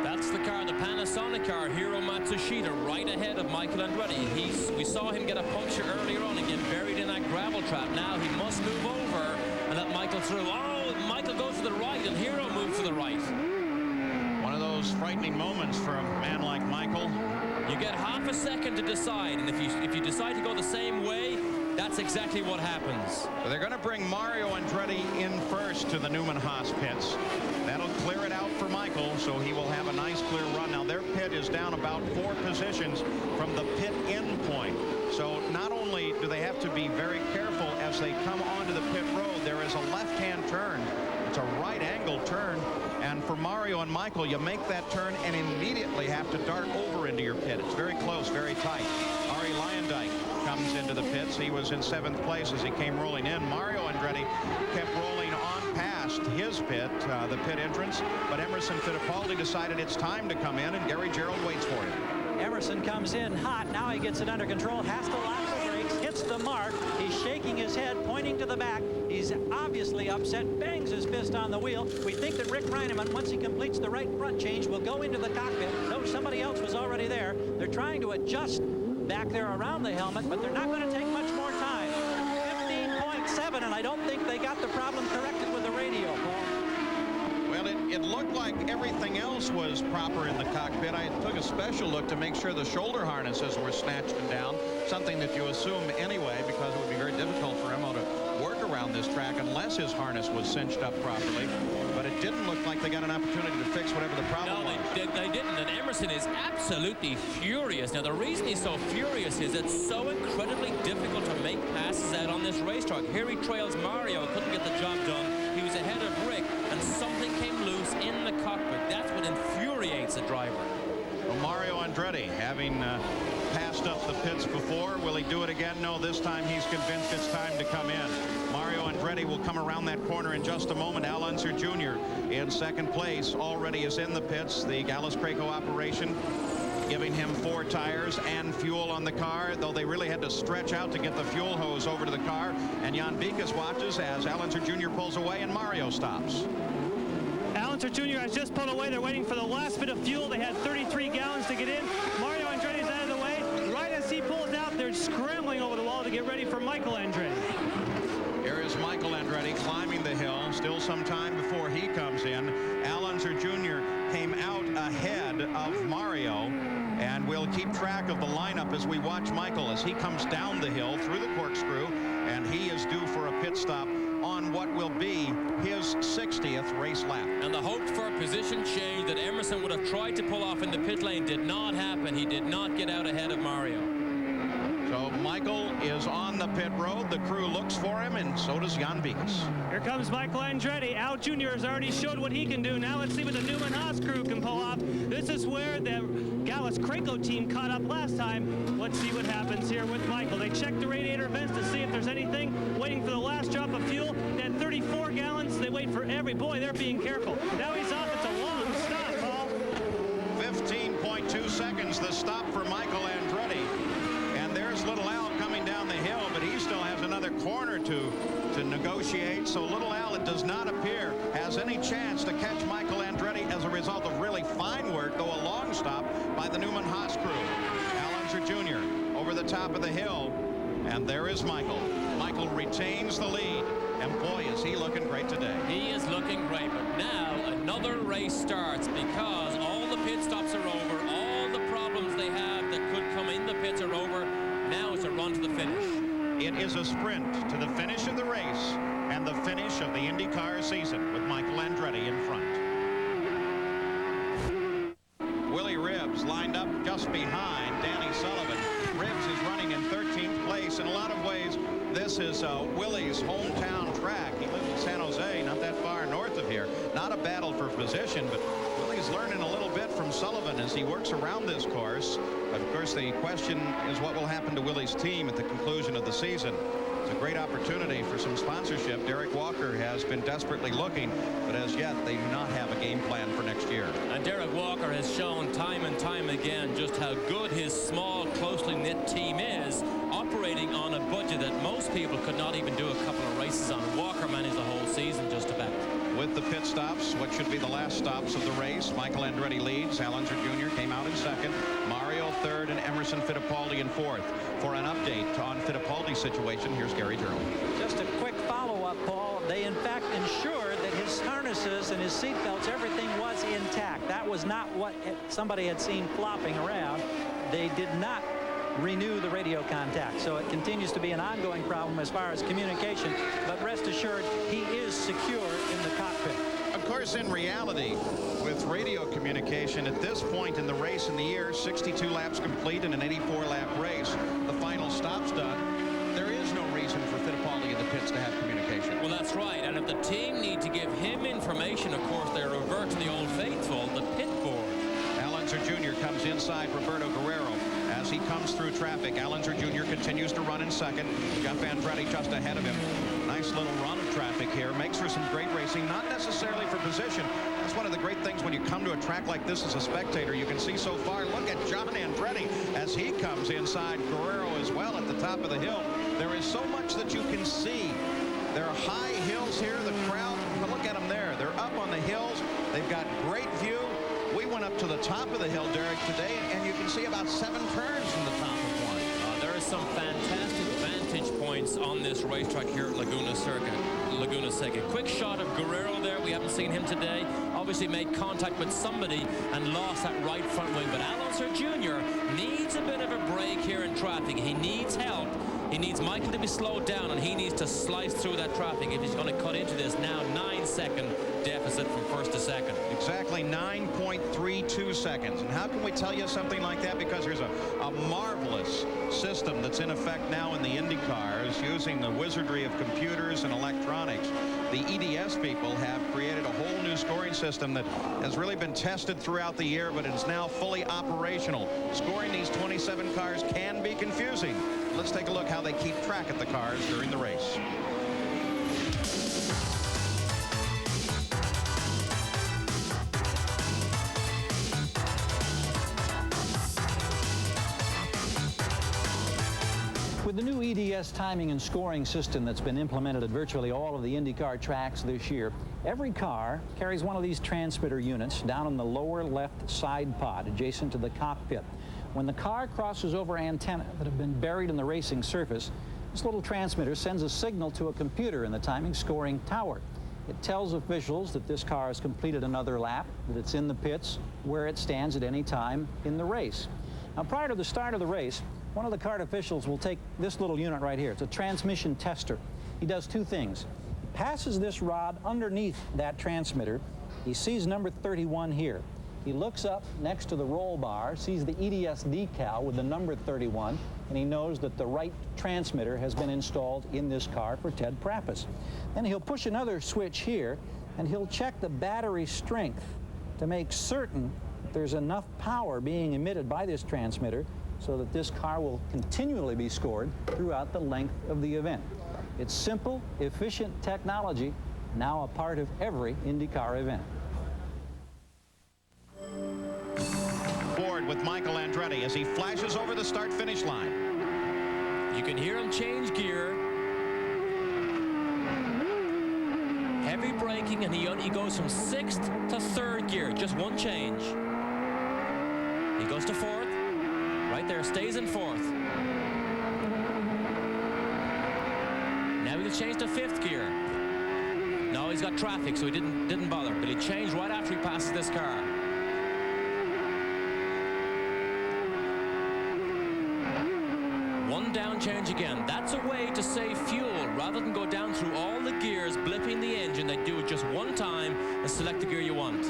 That's the car, the Panasonic car, Hiro Matsushita, right ahead of Michael Andretti. We saw him get a puncture earlier on and get buried in that gravel trap. Now he must move over and let Michael through. Oh, Michael goes to the right and Hiro moves to the right. One of those frightening moments for a man like Michael. You get half a second to decide, and if you decide to go the same way, that's exactly what happens. So they're going to bring Mario Andretti in first to the Newman Haas pits. That'll clear it out for Michael, so he will have a nice clear run. Now their pit is down about 4 positions from the pit end point. So not only do they have to be very careful as they come onto the pit road, there is a left-hand turn. It's a right-angle turn. And for Mario and Michael, you make that turn and immediately have to dart over into your pit. It's very close, very tight. Ari Leyendijk comes into the pits. He was in 7th place as he came rolling in. Mario Andretti kept rolling on past his pit, the pit entrance, but Emerson Fittipaldi decided it's time to come in, and Gary Gerald waits for him. Emerson comes in hot. Now he gets it under control, has to lock the brakes, hits the mark. He's shaking his head, pointing to the back. He's obviously upset, bangs his fist on the wheel. We think that Rick Reineman, once he completes the right front change, will go into the cockpit. No, somebody else was already there. They're trying to adjust back there around the helmet, but they're not going to take much more time. 15.7, and I don't think they got the problem corrected with the radio, Paul. Well, it looked like everything else was proper in the cockpit. I took a special look to make sure the shoulder harnesses were snatched and down, something that you assume anyway, because it would be very difficult for Emo to work around this track unless his harness was cinched up properly. But it didn't look like they got an opportunity to fix whatever the problem was. No, they didn't, and Emerson is absolutely furious. Now, the reason he's so furious is it's so incredibly difficult to make passes out on this racetrack. Here he trails Mario, couldn't get the job done. He was ahead of Rick, and something came loose in the cockpit. That's what infuriates a driver. Well, Mario Andretti, having passed up the pits before, will he do it again? No, this time he's convinced it's time to come in. Mario Andretti will come around that corner in just a moment. Al Unser Jr. in 2nd place already is in the pits. The Gallus Craco operation giving him 4 tires and fuel on the car, though they really had to stretch out to get the fuel hose over to the car. And Jan Bikas watches as Al Unser Jr. pulls away and Mario stops. Al Unser Jr. has just pulled away. They're waiting for the last bit of fuel. They had 33 gallons to get in. Mario Andretti's out of the way. Right as he pulls out, they're scrambling over the wall to get ready for Michael Andretti. Here is Michael Andretti climbing the hill. Still some time before he comes in. Al Unser Jr. came out ahead of Mario, and we'll keep track of the lineup as we watch Michael as he comes down the hill through the corkscrew, and he is due for a pit stop on what will be his 60th race lap. And the hoped for position change that Emerson would have tried to pull off in the pit lane did not happen. He did not get out ahead of Mario. So Michael is on the pit road. The crew looks for him, and so does Jan Bikas. Here comes Michael Andretti. Al Jr. has already showed what he can do. Now let's see what the Newman Haas crew can pull off. This is where the Gallus Craco team caught up last time. Let's see what happens here with Michael. They check the radiator vents to see if there's anything. Waiting for the last drop of fuel. They had 34 gallons. They wait for every. Boy, they're being careful. Now he's off. It's a long stop, Paul. 15.2 seconds, the stop for Michael Andretti. There's Little Al coming down the hill, but he still has another corner to negotiate. So Little Al, it does not appear, has any chance to catch Michael Andretti as a result of really fine work, though a long stop by the Newman Haas crew. Al Unser Jr. over the top of the hill, and there is Michael. Michael retains the lead, and boy, is he looking great today. He is looking great, but now another race starts because all the pit stops are over. All the problems they have that could come in the pits are over. Now it's a run to the finish. It is a sprint to the finish of the race and the finish of the IndyCar season with Michael Andretti in front. Willie Ribbs lined up just behind Danny Sullivan. Ribbs is running in 13th place. In a lot of ways, this This is Willie's hometown track. He lives in San Jose, not that far north of here. Not a battle for position, but Willie's learning a little bit from Sullivan as he works around this course. But of course, the question is what will happen to Willie's team at the conclusion of the season. It's a great opportunity for some sponsorship. Derek Walker has been desperately looking, but as yet they do not have a game plan for next year. And Derek Walker has shown time and time again just how good his small, closely knit team is, operating on a budget that most people could not even do a couple of races on. Walker managed the whole season just about. With the pit stops, what should be the last stops of the race, Michael Andretti leads. Al Unser Jr. came out in second. Mario third, and Emerson Fittipaldi in fourth. For an update on Fittipaldi's situation, here's Gary Gerow. Just a quick follow-up, Paul. They, in fact, ensured that his harnesses and his seat belts, everything was intact. That was not what somebody had seen flopping around. They did not renew the radio contact, so it continues to be an ongoing problem as far as communication, but rest assured he is secure in the cockpit. Of course, in reality, with radio communication at this point in the race in the year, 62 laps complete in an 84-lap race, the final stop's done, there is no reason for Fittipaldi in the pits to have communication. Well, that's right, and if the team need to give him information, of course, they revert to the old faithful, the pit board. Al Unser Jr. comes inside Roberto Guerrero. As he comes through traffic, Al Unser Jr. continues to run in second. Jeff Andretti just ahead of him. Nice little run of traffic here. Makes for some great racing, not necessarily for position. That's one of the great things when you come to a track like this as a spectator. You can see so far. Look at John Andretti as he comes inside Guerrero as well at the top of the hill. There is so much that you can see. There are high hills here. The crowd, look at them there. They're up on the hills. They've got great view. We went up to the top of the hill, Derek, today, and you can see about 7 turns from the top of one. There are some fantastic vantage points on this racetrack here at Laguna Seca. Quick shot of Guerrero there. We haven't seen him today. Obviously made contact with somebody and lost that right front wing. But Al Unser Jr. needs a bit of a break here in traffic. He needs help. He needs Michael to be slowed down, and he needs to slice through that traffic if he's going to cut into this now 9-second deficit from first to second. Exactly 9.32 seconds. And how can we tell you something like that? Because there's a marvelous system that's in effect now in the Indy cars using the wizardry of computers and electronics. The EDS people have created a whole new scoring system that has really been tested throughout the year, but is now fully operational. Scoring these 27 cars can be confusing. Let's take a look how they keep track of the cars during the race. With the new EDS timing and scoring system that's been implemented at virtually all of the IndyCar tracks this year, every car carries one of these transmitter units down in the lower left side pod adjacent to the cockpit. When the car crosses over antennae that have been buried in the racing surface, this little transmitter sends a signal to a computer in the timing scoring tower. It tells officials that this car has completed another lap, that it's in the pits, where it stands at any time in the race. Now, prior to the start of the race, one of the cart officials will take this little unit right here. It's a transmission tester. He does 2 things. He passes this rod underneath that transmitter. He sees number 31 here. He looks up next to the roll bar, sees the EDS decal with the number 31, and he knows that the right transmitter has been installed in this car for Ted Prappis. Then he'll push another switch here, and he'll check the battery strength to make certain that there's enough power being emitted by this transmitter so that this car will continually be scored throughout the length of the event. It's simple, efficient technology, now a part of every IndyCar event. Board with Michael Andretti as he flashes over the start-finish line. You can hear him change gear. Heavy braking, and he goes from 6th to 3rd gear, just one change. He goes to 4th. Right there, stays in 4th. Now he'll change to 5th gear. No, he's got traffic, so he didn't bother. But he changed right after he passes this car. One down change again. That's a way to save fuel. Rather than go down through all the gears, blipping the engine, they do it just one time and select the gear you want.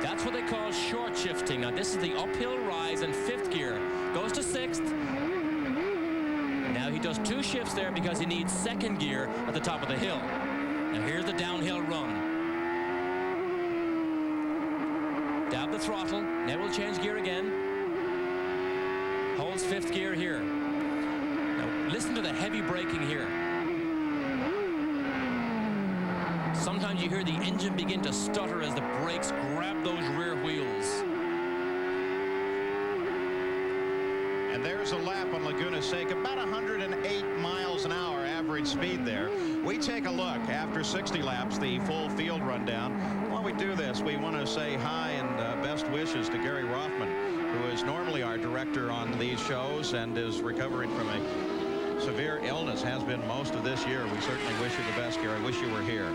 That's what they call short shifting. Now this is the uphill rise in 5th gear. Goes to 6th. he does 2 shifts there because he needs second gear at the top of the hill. Now here's the downhill run. Dab the throttle. Now we'll change gear again. Holds 5th gear here. Now listen to the heavy braking here. Sometimes you hear the engine begin to stutter as the brakes grab those rear wheels. And there's a lap on Laguna Seca, about 108 miles an hour average speed there. We take a look after 60 laps, the full field rundown. While we do this, we want to say hi and best wishes to Gary Rothman, who is normally our director on these shows and is recovering from a severe illness, has been most of this year. We certainly wish you the best, Gary. Wish you were here.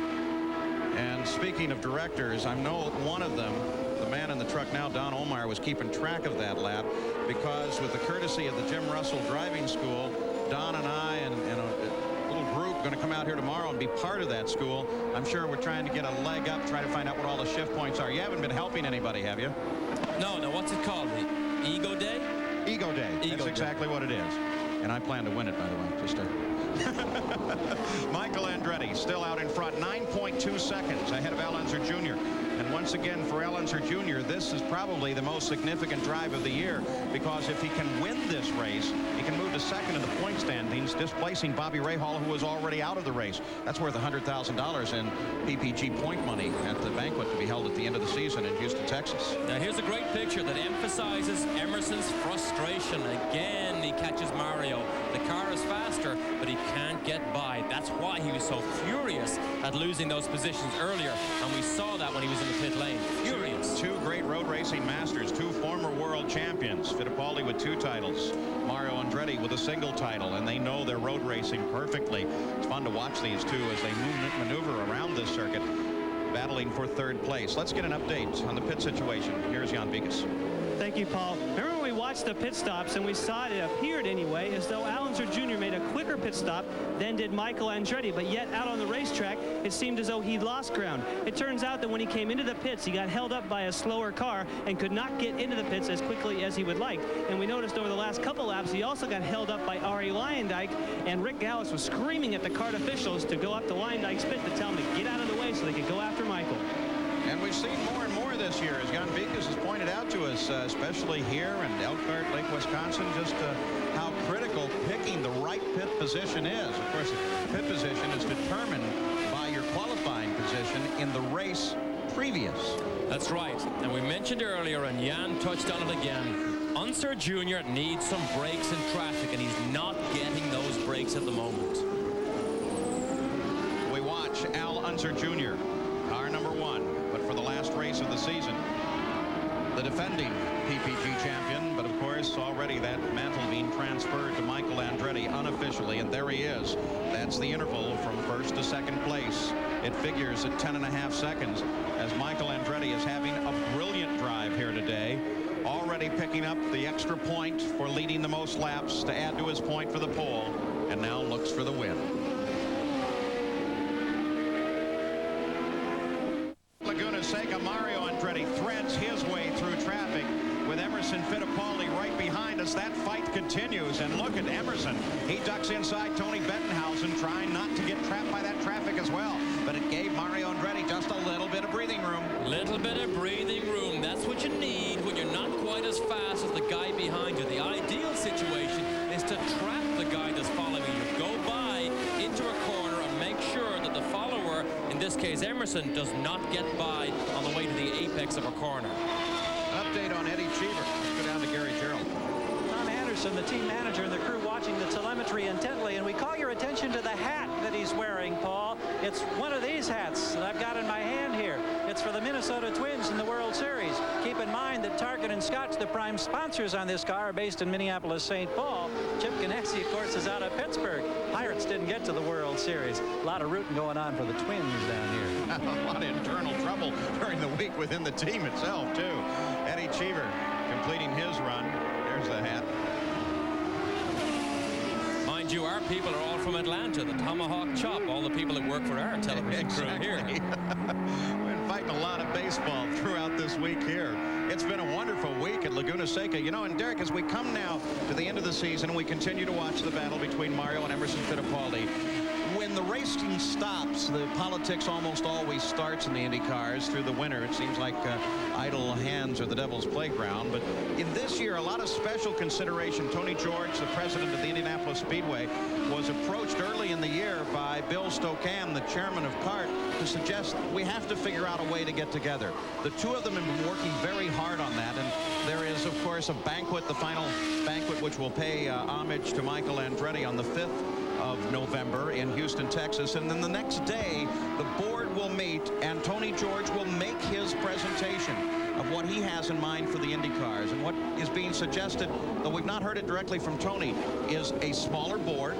And speaking of directors, I know one of them, the man in the truck now, Don Olmeyer, was keeping track of that lap because with the courtesy of the Jim Russell Driving School, Don and I and a little group going to come out here tomorrow and be part of that school. I'm sure we're trying to get a leg up, try to find out what all the shift points are. You haven't been helping anybody, have you? No, what's it called? The Ego Day? Ego Day. That's exactly what it is. And I plan to win it, by the way. Just to Michael Andretti still out in front, 9.2 seconds ahead of Al Unser Jr. And once again, for Al Unser Jr., this is probably the most significant drive of the year, because if he can win this race, he can move to second in the point standings, displacing Bobby Rahal, who was already out of the race. That's worth $100,000 in PPG point money at the banquet to be held at the end of the season in Houston, Texas. Now here's a great picture that emphasizes Emerson's frustration. Again, he catches Mario. The car is faster, but he can't get by. That's why he was so furious at losing those positions earlier, and we saw that when he was in the pit lane. Furious. Two great road racing masters, 2 former world champions. Fittipaldi with 2 titles, Mario Andretti with a single title, and they know their road racing perfectly. It's fun to watch these two as they maneuver around this circuit, battling for 3rd place. Let's get an update on the pit situation. Here's Jan Vikas. Thank you, Paul. Remember when we watched the pit stops and we saw it appeared anyway as though Al Unser Jr. made a quicker pit stop than did Michael Andretti, but yet out on the racetrack it seemed as though he'd lost ground. It turns out that when he came into the pits, he got held up by a slower car and could not get into the pits as quickly as he would like. And we noticed over the last couple laps he also got held up by Arie Luyendyk, and Rick Gallis was screaming at the kart officials to go up to Luyendyk's pit to tell him to get out of the way so they could go after Michael. And we've seen more and more this year, as Jan Vikas has pointed out to us, especially here in Elkhart, Lake, Wisconsin, just how critical picking the right pit position is. Of course, the pit position is determined by your qualifying position in the race previous. That's right. And we mentioned earlier, and Jan touched on it again, Unser Jr. needs some brakes in traffic, and he's not getting those brakes at the moment. We watch Al Unser Jr., car number 1. But for the last race of the season, the defending PPG champion, but of course already that mantle being transferred to Michael Andretti unofficially, and there he is. That's the interval from 1st to 2nd place. It figures at 10.5 seconds as Michael Andretti is having a brilliant drive here today, already picking up the extra point for leading the most laps to add to his point for the pole, and now looks for the win. Laguna Seca, Mario Andretti threads his way through traffic with Emerson Fittipaldi right behind us. That fight continues, and look at Emerson. He ducks inside Tony Bettenhausen, trying not to get trapped by that traffic as well. But it gave Mario Andretti just a little bit of breathing room. Little bit of breathing room. That's what you need when you're not quite as fast as the guy behind you. The ideal situation is to trap the guy that's following you. Go by into a corner and make sure that the follower, in this case Emerson, does not get by on the way to the apex of a corner. Update on Eddie Cheever. Let's go down to Gary Gerald. Tom Anderson, the team manager, and the crew watching the telemetry intently, and we call your attention to the hat that he's wearing, Paul. It's one of these hats that I've got in my hand here. It's for the Minnesota Twins in the World Series. Keep in mind that Target and Scotch, the prime sponsors on this car, are based in Minneapolis, St. Paul. Chip Ganassi, of course, is out of Pittsburgh. Pirates didn't get to the World Series. A lot of rooting going on for the Twins down here. A lot of internal trouble during the week within the team itself, too. Eddie Cheever completing his run. There's the hat. Mind you, our people are all from Atlanta, the Tomahawk Chop, all the people that work for our television crew here. We've been fighting a lot of baseball throughout this week here. It's been a wonderful week at Laguna Seca. You know, and Derek, as we come now to the end of the season, we continue to watch the battle between Mario and Emerson Fittipaldi. When the racing stops, the politics almost always starts in the Indy cars through the winter. It seems like idle hands are the devil's playground. But in this year, a lot of special consideration. Tony George, the president of the Indianapolis Speedway, was approached early in the year by Bill Stokan, the chairman of CART, to suggest we have to figure out a way to get together. The two of them have been working very hard on that. And there is, of course, a banquet, the final banquet, which will pay homage to Michael Andretti on the 5th of November in Houston, Texas. And then the next day, the board will meet and Tony George will make his presentation of what he has in mind for the Indy cars. And what is being suggested, though we've not heard it directly from Tony, is a smaller board,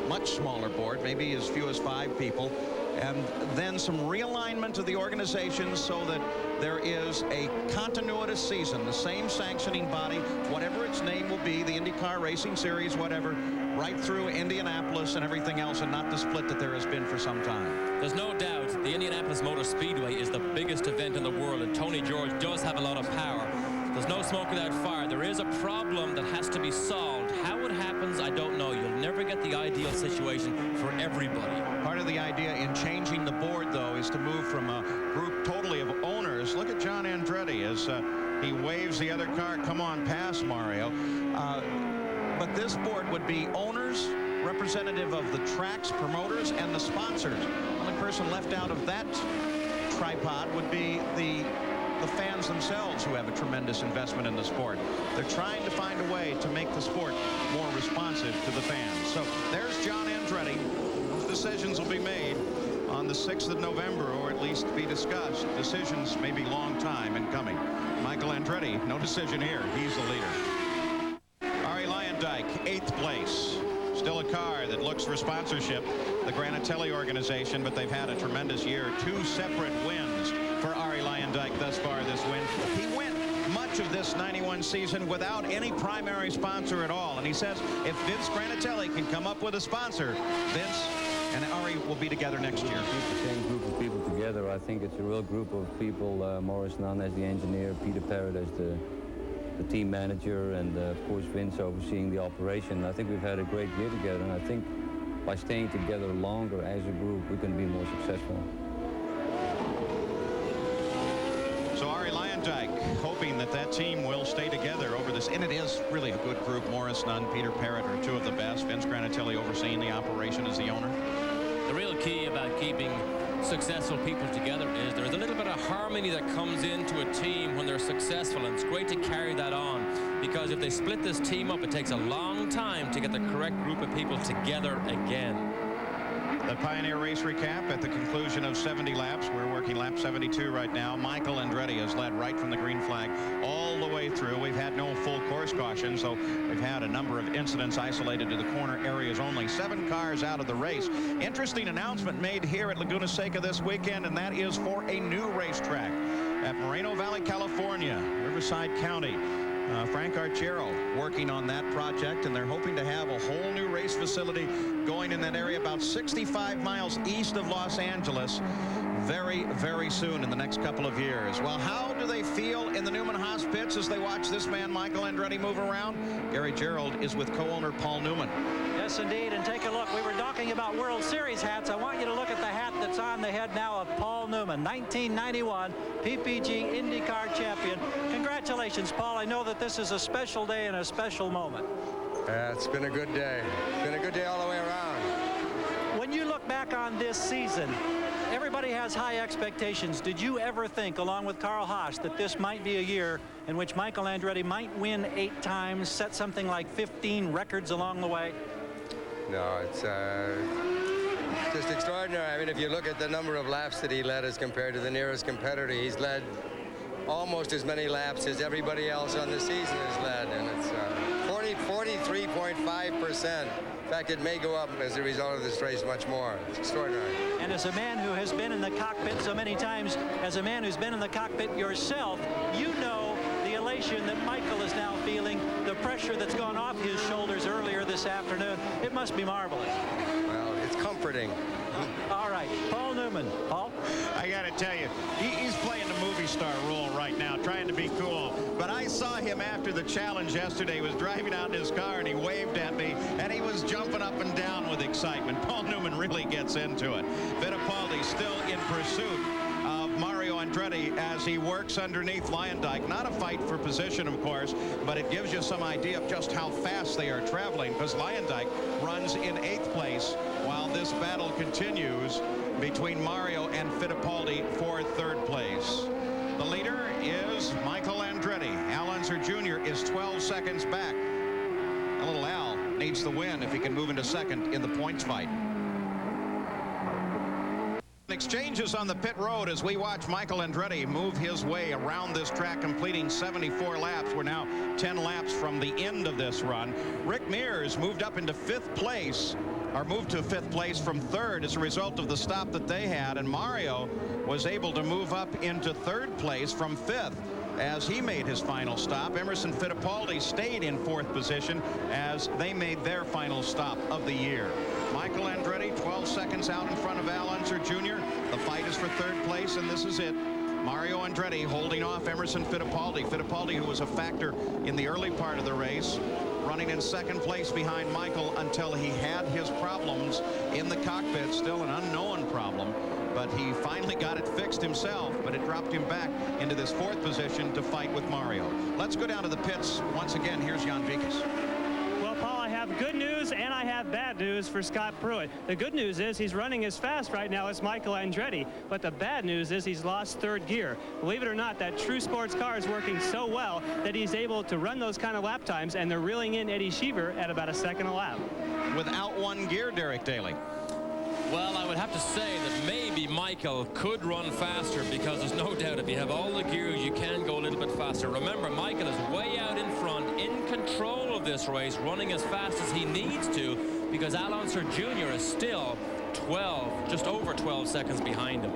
much smaller board, maybe as few as 5 people, and then some realignment of the organization so that there is a continuous season, the same sanctioning body, whatever its name will be, the IndyCar Racing Series, whatever, right through Indianapolis and everything else, and not the split that there has been for some time. There's no doubt the Indianapolis Motor Speedway is the biggest event in the world, and Tony George does have a lot of power. There's no smoke without fire. There is a problem that has to be solved. How it happens, I don't know. You'll never get the ideal situation for everybody. Part of the idea in changing the board, though, is to move from a group totally of owners. Look at John Andretti as he waves the other car. Come on past, Mario. But this board would be owners, representative of the tracks, promoters, and the sponsors. The only person left out of that tripod would be the fans themselves, who have a tremendous investment in the sport. They're trying to find a way to make the sport more responsive to the fans. So there's John Andretti. Those decisions will be made on the 6th of November, or at least be discussed. Decisions may be long time in coming. Michael Andretti, no decision here. He's the leader. Ari Luyendyk, 8th place. Still a car that looks for sponsorship, the Granatelli organization, but they've had a tremendous year. 2 separate wins for Ari Luyendyk thus far this win. He went much of this 91 season without any primary sponsor at all. And he says if Vince Granatelli can come up with a sponsor, Vince and Ari will be together next year. Keep the same group of people together. I think it's a real group of people. Morris Nunn as the engineer, Peter Parrott as the team manager, and of course Vince overseeing the operation. I think we've had a great year together, and I think by staying together longer as a group, we can be more successful. So Ari Luyendyk hoping that that team will stay together over this, and it is really a good group. Morris Nunn, Peter Parrott are 2 of the best. Vince Granatelli overseeing the operation as the owner. The real key about keeping successful people together is there's a little bit of harmony that comes into a team when they're successful, and it's great to carry that on, because if they split this team up, it takes a long time to get the correct group of people together again. The Pioneer Race recap at the conclusion of 70 laps. We're working lap 72 right now. Michael Andretti has led right from the green flag all the way through. We've had no full course caution, so we've had a number of incidents isolated to the corner areas only. 7 cars out of the race. Interesting announcement made here at Laguna Seca this weekend, and that is for a new racetrack at Moreno Valley, California, Riverside County. Frank Archero working on that project, and they're hoping to have a whole new race facility going in that area about 65 miles east of Los Angeles very, very soon in the next couple of years. Well, how do they feel in the Newman Haas pits as they watch this man, Michael Andretti, move around? Gary Gerald is with co-owner Paul Newman. Yes, indeed, and take a look. We were talking about World Series hats. I want you to look at the hat that's on the head now of Paul Newman, 1991 PPG IndyCar champion. Congratulations, Paul. I know that this is a special day and a special moment. Yeah, it's been a good day. It's been a good day all the way around. When you look back on this season, everybody has high expectations. Did you ever think, along with Carl Haas, that this might be a year in which Michael Andretti might win 8 times, set something like 15 records along the way? No, it's just extraordinary. I mean, if you look at the number of laps that he led as compared to the nearest competitor, he's led almost as many laps as everybody else on the season has led, and it's 43.5%. In fact, it may go up as a result of this race much more. It's extraordinary. And as a man who has been in the cockpit so many times, as a man who's been in the cockpit yourself, you know the elation that Michael is now feeling, the pressure that's gone off his shoulders earlier this afternoon. It must be marvelous. Well, it's comforting. All right, Paul Newman. Newman. Paul? I got to tell you, he's playing the movie star role right now, trying to be cool. But I saw him after the challenge yesterday. He was driving out in his car, and he waved at me, and he was jumping up and down with excitement. Paul Newman really gets into it. Fittipaldi still in pursuit of Mario Andretti as he works underneath Leyendijk. Not a fight for position, of course, but it gives you some idea of just how fast they are traveling, because Leyendijk runs in 8th place while this battle continues between Mario and Fittipaldi for 3rd place. The leader is Michael Andretti. Al Unser Jr. is 12 seconds back. A little Al needs the win if he can move into 2nd in the points fight. Exchanges on the pit road as we watch Michael Andretti move his way around this track, completing 74 laps. We're now 10 laps from the end of this run. Rick Mears moved up into 5th place, or moved to 5th place from 3rd as a result of the stop that they had, and Mario was able to move up into 3rd place from 5th as he made his final stop. Emerson Fittipaldi stayed in 4th position as they made their final stop of the year. Michael Andretti 12 seconds out in front of Al Unser Jr. The fight is for 3rd place, and this is it. Mario Andretti holding off Emerson Fittipaldi. Fittipaldi, who was a factor in the early part of the race, running in 2nd place behind Michael until he had his problems in the cockpit. Still an unknown problem, but he finally got it fixed himself, but it dropped him back into this 4th position to fight with Mario. Let's go down to the pits once again. Here's Jan Vikas. Well, Paul, I have good news and I have bad news for Scott Pruitt. The good news is he's running as fast right now as Michael Andretti, but the bad news is he's lost 3rd gear. Believe it or not, that True Sports car is working so well that he's able to run those kind of lap times, and they're reeling in Eddie Cheever at about a 2nd a lap. Without 1 gear, Derek Daly. Well, I would have to say that maybe Michael could run faster, because there's no doubt if you have all the gears, you can go a little bit faster. Remember, Michael is way out in front, in control of this race, running as fast as he needs to, because Al Unser Jr. is still 12, just over 12 seconds behind him.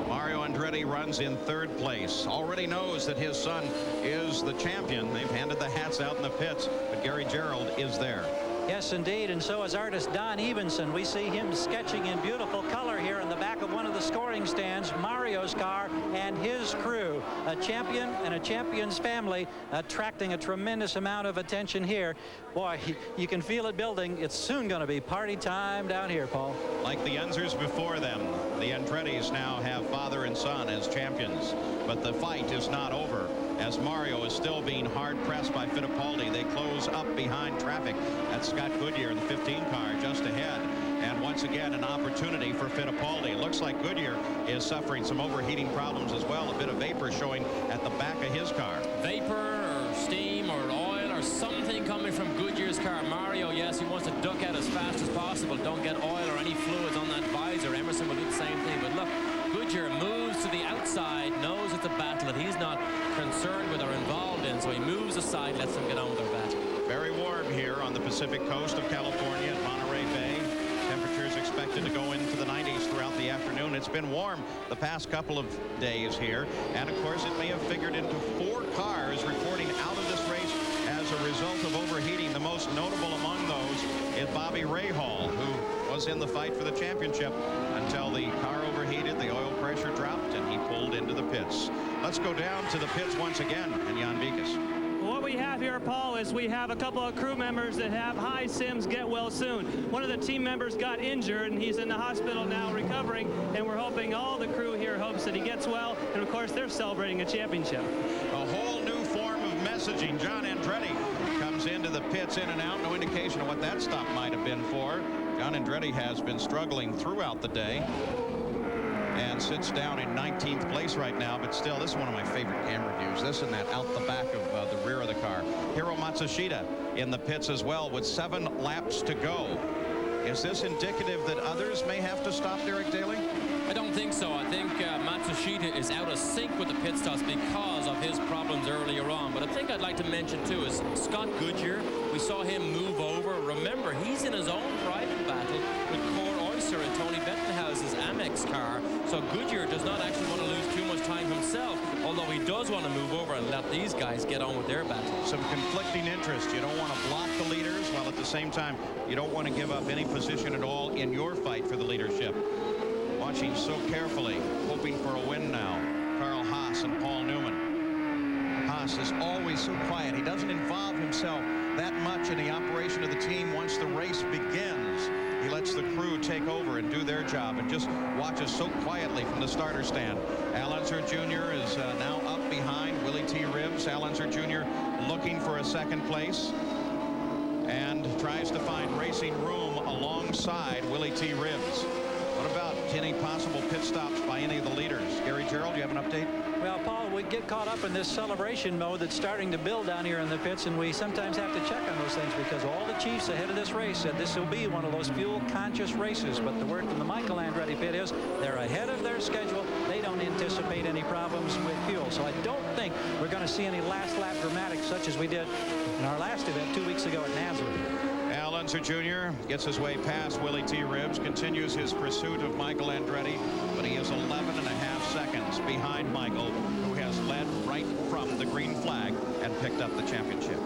Mario Andretti runs in 3rd place. Already knows that his son is the champion. They've handed the hats out in the pits, but Gary Gerald is there. Yes, indeed, and so is artist Don Evenson. We see him sketching in beautiful color here in the back of one of the scoring stands, Mario's car and his crew. A champion and a champion's family attracting a tremendous amount of attention here. Boy, you can feel it building. It's soon going to be party time down here, Paul. Like the Unsers before them, the Andrettis now have father and son as champions, but the fight is not over, as Mario is still being hard pressed by Fittipaldi. They close up behind traffic. That's Scott Goodyear in the 15 car just ahead. And once again, an opportunity for Fittipaldi. It looks like Goodyear is suffering some overheating problems as well. A bit of vapor showing at the back of his car. Vapor or steam or oil or something coming from Goodyear's car. Mario, yes, he wants to duck out as fast as possible. Don't get oil or any fluids on that visor. Emerson will do the same thing. But look, Goodyear moves to the outside, knows it's a battle that he's not concerned with or involved in, so he moves aside, lets them get on with their battle. Very warm here on the Pacific coast of California at Monterey Bay. Temperatures expected to go into the 90s throughout the afternoon. It's been warm the past couple of days here, and of course it may have figured into 4 cars reporting out of this race as a result of overheating. The most notable among those is Bobby Rahal, who was in the fight for the championship until the car overheated, the oil pressure dropped, and he pulled into the pits. Let's go down to the pits once again, and Jan Vikas. What we have here, Paul, is we have a couple of crew members that have high sims get well soon. One of the team members got injured, and he's in the hospital now recovering, and we're hoping all the crew here hopes that he gets well, and of course they're celebrating a championship. A whole new form of messaging. John Andretti comes into the pits in and out. No indication of what that stop might have been for. John Andretti has been struggling throughout the day and sits down in 19th place right now, but still, this is one of my favorite camera views. This and that out the back of the rear of the car. Hiro Matsushita in the pits as well with 7 laps to go. Is this indicative that others may have to stop, Derek Daly? I don't think so. I think Matsushita is out of sync with the pit stops because of his problems earlier on. But I think I'd like to mention, too, is Scott Goodyear. We saw him move over. Remember, he's in his own private battle with Core Oyster and Tony Bettenhause's Amex car. So Goodyear does not actually want to lose too much time himself, although he does want to move over and let these guys get on with their battle. Some conflicting interests. You don't want to block the leaders, while at the same time, you don't want to give up any position at all in your fight for the leadership. watching so carefully, hoping for a win now. Carl Haas and Paul Newman. Haas is always so quiet. He doesn't involve himself that much in the operation of the team. Once the race begins, he lets the crew take over and do their job and just watches so quietly from the starter stand. Al Unser Jr. is now up behind Willie T. Ribbs. Al Unser Jr. looking for a second place and tries to find racing room alongside Willie T. Ribbs. What about any possible pit stops by any of the leaders? Gary Gerald, you have an update? Well, Paul, we get caught up in this celebration mode that's starting to build down here in the pits, and we sometimes have to check on those things because all the chiefs ahead of this race said this will be one of those fuel-conscious races. But the word from the Michael Andretti pit is they're ahead of their schedule. They don't anticipate any problems with fuel. So I don't think we're going to see any last lap dramatics such as we did in our last event 2 weeks ago at Nazareth. Al Unser Jr. gets his way past Willie T. Ribbs, continues his pursuit of Michael Andretti, but he is 11.5 seconds behind Michael, who has led right from the green flag and picked up the championship.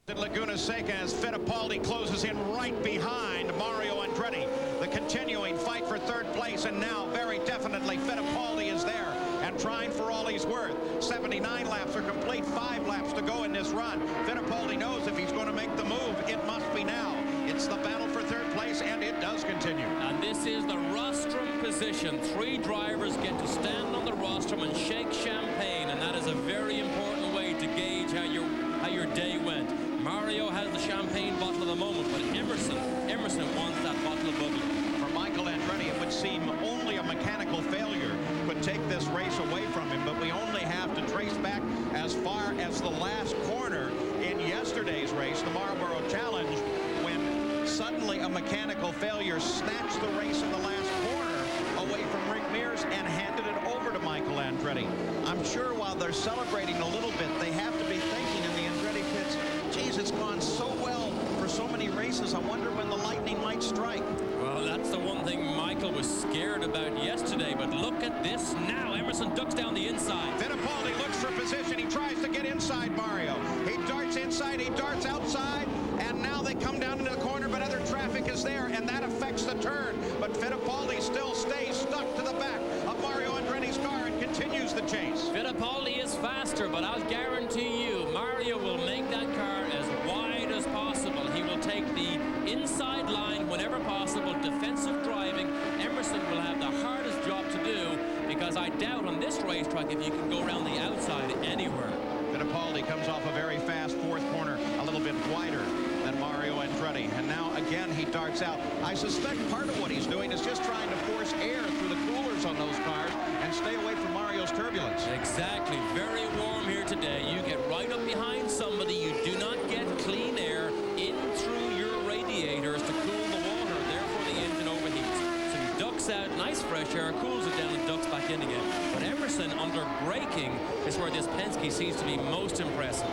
In Laguna Seca as Fittipaldi closes in right behind Mario Andretti. The continuing fight for third place, and now very definitely Fittipaldi is there and trying for all he's worth. 79 laps are complete, 5 laps to go in this run. Fittipaldi knows if he's going to make the move, it must be now. It's the battle for third place, and it does continue. And this is the rostrum position. 3 drivers get to stand on the rostrum and shake champagne, and that is a very important way to gauge how your day went. Mario has the champagne bottle at the moment, but Emerson wants that bottle of bubbly. For Michael Andretti, it would seem only a mechanical failure could take this race away from him, but we only have to trace back as far as the last corner in yesterday's race, the Marlboro Challenge, when suddenly a mechanical failure snatched the race in the last corner away from Rick Mears and handed it over to Michael Andretti. I'm sure while they're celebrating a little bit, they have to be thinking in the Andretti pits, geez, it's gone so well for so many races. I wonder when the lightning might strike. Well, that's the one thing Michael was scared about yesterday, but look at this now. Emerson ducks down the inside. Fittipaldi looks for position. He tries to get inside Mario. He darts inside, he darts outside, and now they come down into the corner, but other traffic is there, and that affects the turn. But Fittipaldi still stays stuck to the back of Mario Andretti's car and continues the chase. Fittipaldi is faster, but I'll guarantee you Mario will make that car as wide as possible. He will take the inside line whenever possible. Defensive driving. Emerson will have the hardest job to do, because I doubt on this racetrack if you can go around the outside anywhere. Fittipaldi comes off a very fast fourth corner, a little bit wider than Mario Andretti, and now again he darts out. I suspect part of what he's doing is just trying to force air through the coolers on those cars and stay away from Mario's turbulence. Exactly. Very warm here today. You get right up behind somebody, you do not get clean air in through your radiators to cool the water, therefore the engine overheats. So he ducks out, nice fresh air, cools it down and ducks back in again. But Emerson under braking is where this Penske seems to be most impressive.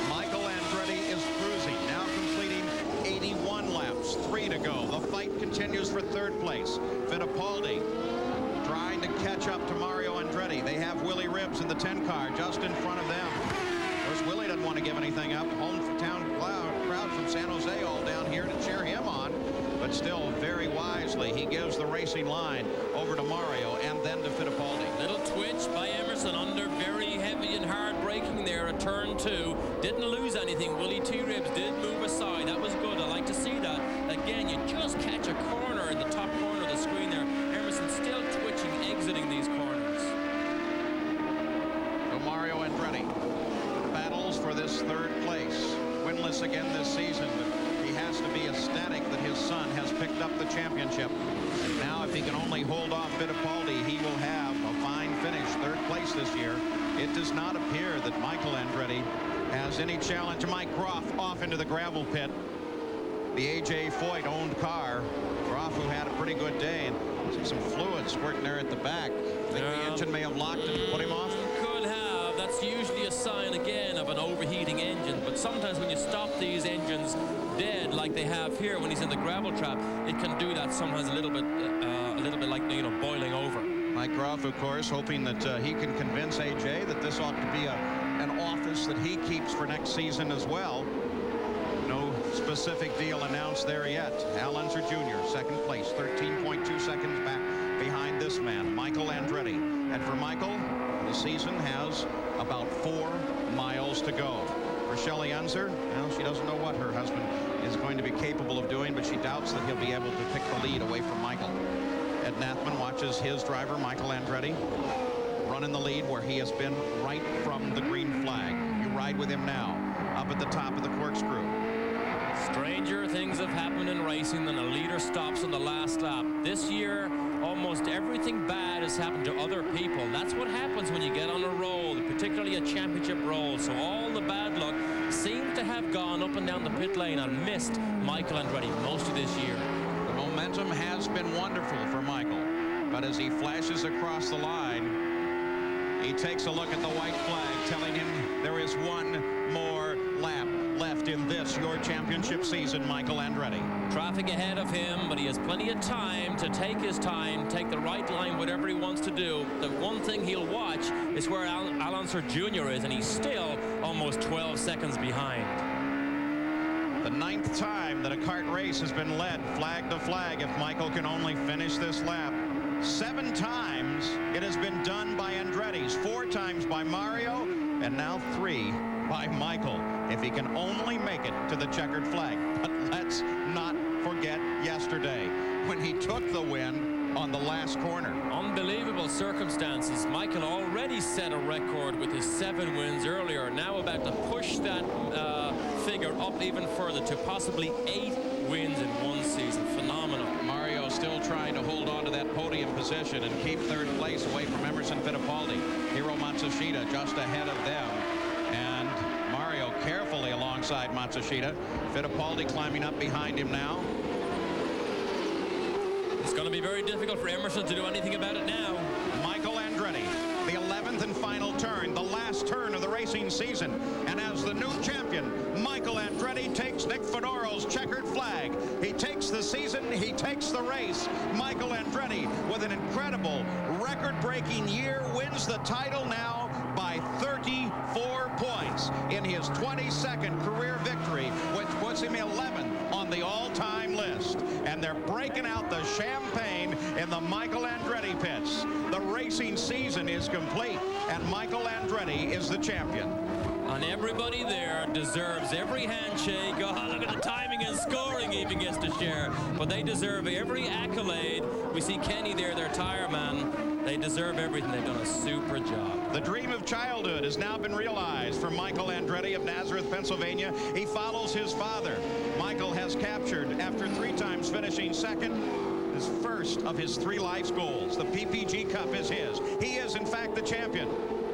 Michael Andretti is cruising, now completing 81 laps, 3 to go. The fight continues for third place. Fittipaldi trying to catch up to Mario Andretti. They have Willie Ribbs in the 10 car just in front of them. Of course, Willie doesn't want to give anything up. Home from town crowd from San Jose all down here to cheer him on. But still, very wisely, he gives the racing line over to Mario and then to Fittipaldi. Little twitch by Emerson under very heavy and hard braking there at turn 2. Didn't lose anything. Willie T. Ribbs did move aside. That was good. I like to see that. Again, you just catch a corner in the top corner of the screen there. Emerson still twitching, exiting these corners. So Mario Andretti battles for this third place. Winless again this season, but he has to be ecstatic that his son has picked up the championship. And now if he can only hold off Fittipaldi, he will have a fine finish, third place this year. It does not appear that Michael Andretti has any challenge. Mike Groff off into the gravel pit. The A.J. Foyt owned car. Groff, who had a pretty good day, and see some fluid squirting there at the back. Think the engine may have locked and put him off? Could have. That's usually a sign again of an overheating engine, but sometimes when you stop these engines dead like they have here when he's in the gravel trap, it can do that sometimes a little bit like, you know, boiling over. Mike Groff, of course, hoping that he can convince A.J. that this ought to be an office that he keeps for next season as well. No specific deal announced there yet. Al Unser Jr., second place, 13.2 seconds back behind this man, Michael Andretti. And for Michael, the season has about 4 miles to go. For Shelley Unser, well, she doesn't know what her husband is going to be capable of doing, but she doubts that he'll be able to pick the lead away from Michael. Ed Nathman watches his driver, Michael Andretti, run in the lead where he has been right from the green flag. You ride with him now, up at the top of the corkscrew. Stranger things have happened in racing than a leader stops on the last lap. This year, almost everything bad has happened to other people. That's what happens when you get on a roll, particularly a championship roll. So all the bad luck seems to have gone up and down the pit lane and missed Michael Andretti most of this year. The momentum has been wonderful for Michael, but as he flashes across the line, he takes a look at the white flag telling him there is one more lap left in this, your championship season, Michael Andretti. Traffic ahead of him, but he has plenty of time to take his time, take the right line, whatever he wants to do. The one thing he'll watch is where Al Unser Jr. is, and he's still almost 12 seconds behind. The 9th time that a kart race has been led flag to flag if Michael can only finish this lap. 7 times it has been done by Andretti's, 4 times by Mario, and now 3 by Michael, if he can only make it to the checkered flag. But let's not forget yesterday when he took the win on the last corner. Unbelievable circumstances. Michael already set a record with his 7 wins earlier, now about to push that figure up even further to possibly 8 wins in one season. Phenomenal. Mario still trying to hold on to that podium position and keep 3rd place away from Emerson Fittipaldi. Hiro Matsushita just ahead of them, and Mario carefully alongside Matsushita. Fittipaldi climbing up behind him now. It's going to be very difficult for Emerson to do anything about it now. Michael Andretti, the 11th and final turn, the last turn of the racing season. And as the new champion, Michael Andretti takes Nick Fedoro's checkered flag. He takes the season, he takes the race. Michael Andretti, with an incredible record-breaking year, wins the title now by 34 points in his 22nd career victory, which puts him 11th on the all-time list. And they're breaking out the champagne in the Michael Andretti pits. The racing season is complete, and Michael Andretti is the champion. And everybody there deserves every handshake. Oh, look at the timing and scoring he even gets to share. But they deserve every accolade. We see Kenny there, their tire man. They deserve everything. They've done a super job. The dream of childhood has now been realized for Michael Andretti of Nazareth, Pennsylvania. He follows his father. Michael has captured, after 3 times finishing 2nd, his first of his 3 life's goals. The PPG Cup is his. He is, in fact, the champion.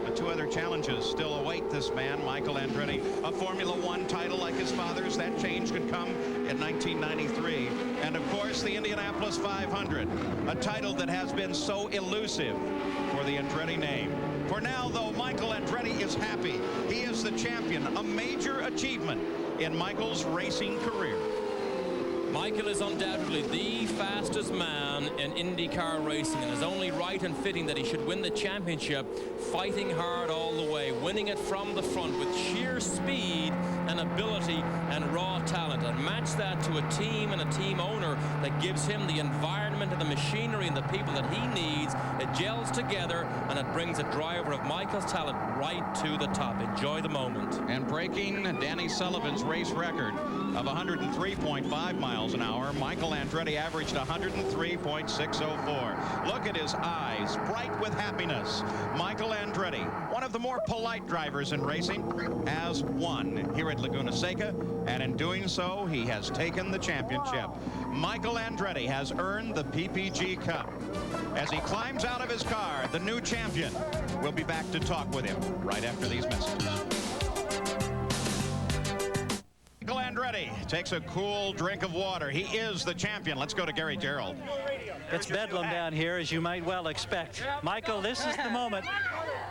But 2 other challenges still await this man, Michael Andretti. A Formula One title like his father's. That change could come in 1993. And, of course, the Indianapolis 500, a title that has been so elusive for the Andretti name. For now, though, Michael Andretti is happy. He is the champion, a major achievement in Michael's racing career. Michael is undoubtedly the fastest man in IndyCar racing, and is only right and fitting that he should win the championship, fighting hard all the way, winning it from the front with sheer speed and ability and raw talent, and match that to a team and a team owner that gives him the environment and the machinery and the people that he needs. It gels together, and it brings a driver of Michael's talent right to the top. Enjoy the moment. And breaking Danny Sullivan's race record of 103.5 miles an hour, Michael Andretti averaged 103.604. Look at his eyes, bright with happiness. Michael Andretti, one of the more polite drivers in racing, has won here at Laguna Seca, and in doing so, he has taken the championship. Michael Andretti has earned the PPG Cup. As he climbs out of his car, the new champion, we'll be back to talk with him right after these messages. Michael Andretti takes a cool drink of water. He is the champion. Let's go to Gary Gerald. It's bedlam down here, as you might well expect. Michael, this is the moment.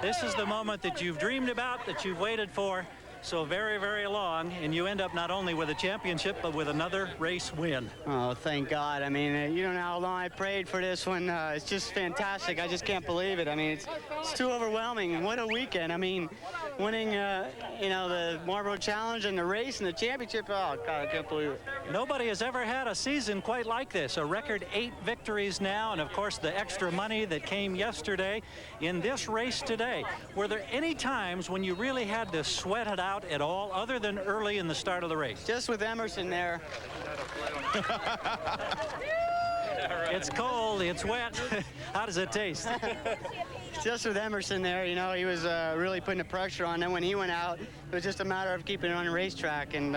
This is the moment that you've dreamed about, that you've waited for. so very, very long, and you end up not only with a championship, but with another race win. Oh, thank God. I mean, you don't know how long I prayed for this one. It's just fantastic. I just can't believe it. I mean, it's too overwhelming. What a weekend. I mean, winning, you know, the Marlboro Challenge and the race and the championship. Oh, God, I can't believe it. Nobody has ever had a season quite like this. A record 8 victories now, and of course the extra money that came yesterday in this race today. Were there any times when you really had to sweat it out at all, other than early in the start of the race? Just with Emerson there. It's cold, it's wet. How does it taste? Just with Emerson there, you know, he was really putting the pressure on. Then when he went out, it was just a matter of keeping it on the racetrack. And,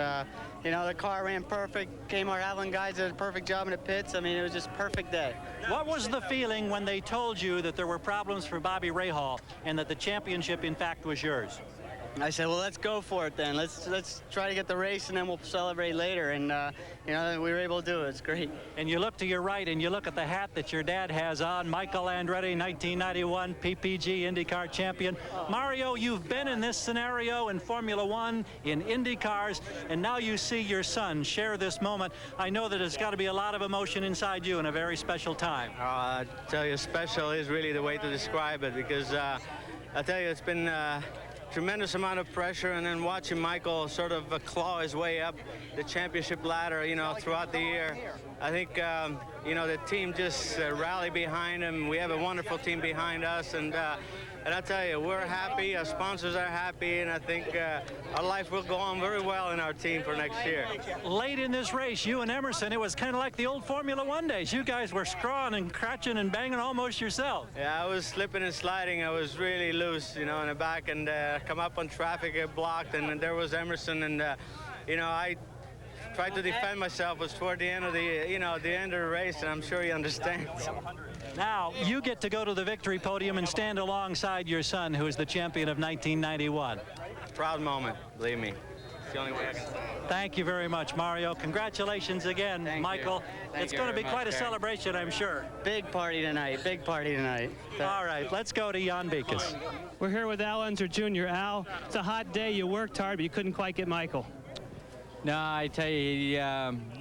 you know, the car ran perfect. Kmart Avalon guys did a perfect job in the pits. I mean, it was just a perfect day. What was the feeling when they told you that there were problems for Bobby Rahal and that the championship, in fact, was yours? I said, well, let's go for it then. Let's try to get the race, and then we'll celebrate later. And, you know, we were able to do it. It's great. And you look to your right, and you look at the hat that your dad has on, Michael Andretti, 1991 PPG IndyCar champion. Mario, you've been in this scenario in Formula One, in Indy cars, and now you see your son share this moment. I know that it's got to be a lot of emotion inside you and a very special time. I tell you, special is really the way to describe it, because I tell you, it's been tremendous amount of pressure, and then watching Michael sort of claw his way up the championship ladder, you know, throughout the year. I think, you know, the team just rallied behind him. We have a wonderful team behind us, and I tell you, we're happy, our sponsors are happy, and I think our life will go on very well in our team for next year. Late in this race, you and Emerson, it was kind of like the old Formula One days. You guys were scrawling and crutching and banging almost yourself. Yeah, I was slipping and sliding. I was really loose, you know, in the back, and come up on traffic, get blocked, and there was Emerson, and, you know, I tried to defend myself. It was toward the end of the, you know, the end of the race, and I'm sure he understands. Now, you get to go to the victory podium and stand alongside your son, who is the champion of 1991. Proud moment, believe me. It's the only way I can say it. Thank you very much, Mario. Congratulations again, Michael. It's going to be quite a celebration, I'm sure. Big party tonight. Big party tonight. All right, let's go to Jan Beekes. We're here with Al Unser Jr. Al, it's a hot day. You worked hard, but you couldn't quite get Michael. No, I tell you,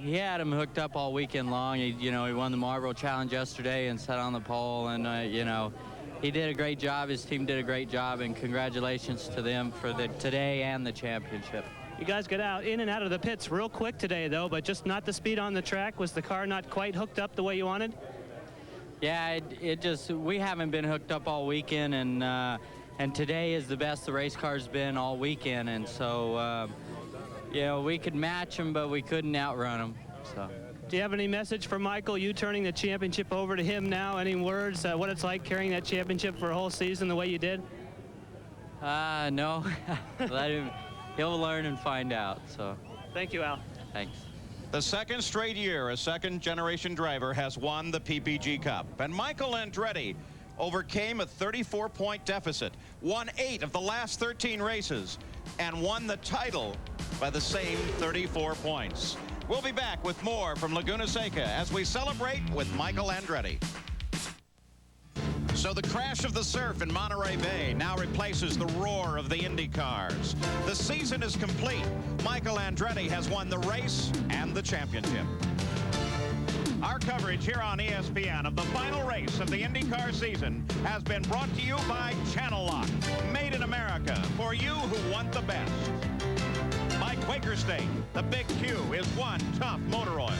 he had him hooked up all weekend long. He won the Marlboro Challenge yesterday and sat on the pole, and you know, he did a great job. His team did a great job, and congratulations to them for today and the championship. You guys got out in and out of the pits real quick today, though, but just not the speed on the track. Was the car not quite hooked up the way you wanted? Yeah, we haven't been hooked up all weekend, and today is the best the race car's been all weekend, and so. You know, we could match him, but we couldn't outrun him. So. Do you have any message for Michael, you turning the championship over to him now? Any words, what it's like carrying that championship for a whole season the way you did? No. Let him. He'll learn and find out. So. Thank you, Al. Thanks. The second straight year a second-generation driver has won the PPG Cup. And Michael Andretti overcame a 34-point deficit, won 8 of the last 13 races, and won the title by the same 34 points. We'll be back with more from Laguna Seca as we celebrate with Michael Andretti. So the crash of the surf in Monterey Bay now replaces the roar of the Indy cars. The season is complete. Michael Andretti has won the race and the championship. Our coverage here on ESPN of the final race of the IndyCar season has been brought to you by Channel Lock, made in America for you who want the best. By Quaker State, the Big Q is one tough motor oil.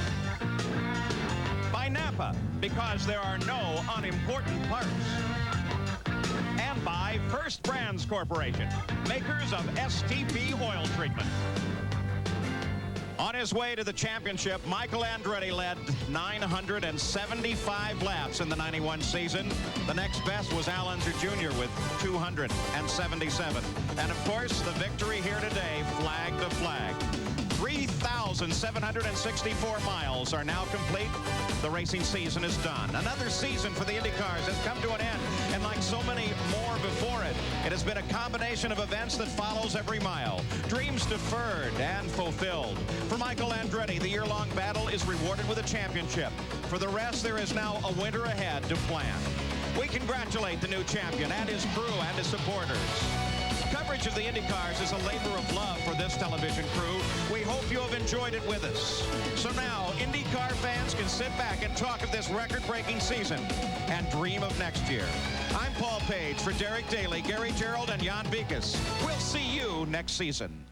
By Napa, because there are no unimportant parts. And by First Brands Corporation, makers of STP oil treatment. On his way to the championship, Michael Andretti led 975 laps in the 91 season. The next best was Al Unser Jr. with 277. And of course, the victory here today, flag to flag. 3,764 miles are now complete. The racing season is done. Another season for the IndyCars has come to an end, and like so many more before it, it has been a combination of events that follows every mile. Dreams deferred and fulfilled. For Michael Andretti, the year-long battle is rewarded with a championship. For the rest, there is now a winter ahead to plan. We congratulate the new champion and his crew and his supporters. coverage of the IndyCars is a labor of love for this television crew. We hope you have enjoyed it with us. So now, IndyCar fans can sit back and talk of this record-breaking season and dream of next year. I'm Paul Page for Derek Daly, Gary Gerald, and Jan Bikas. We'll see you next season.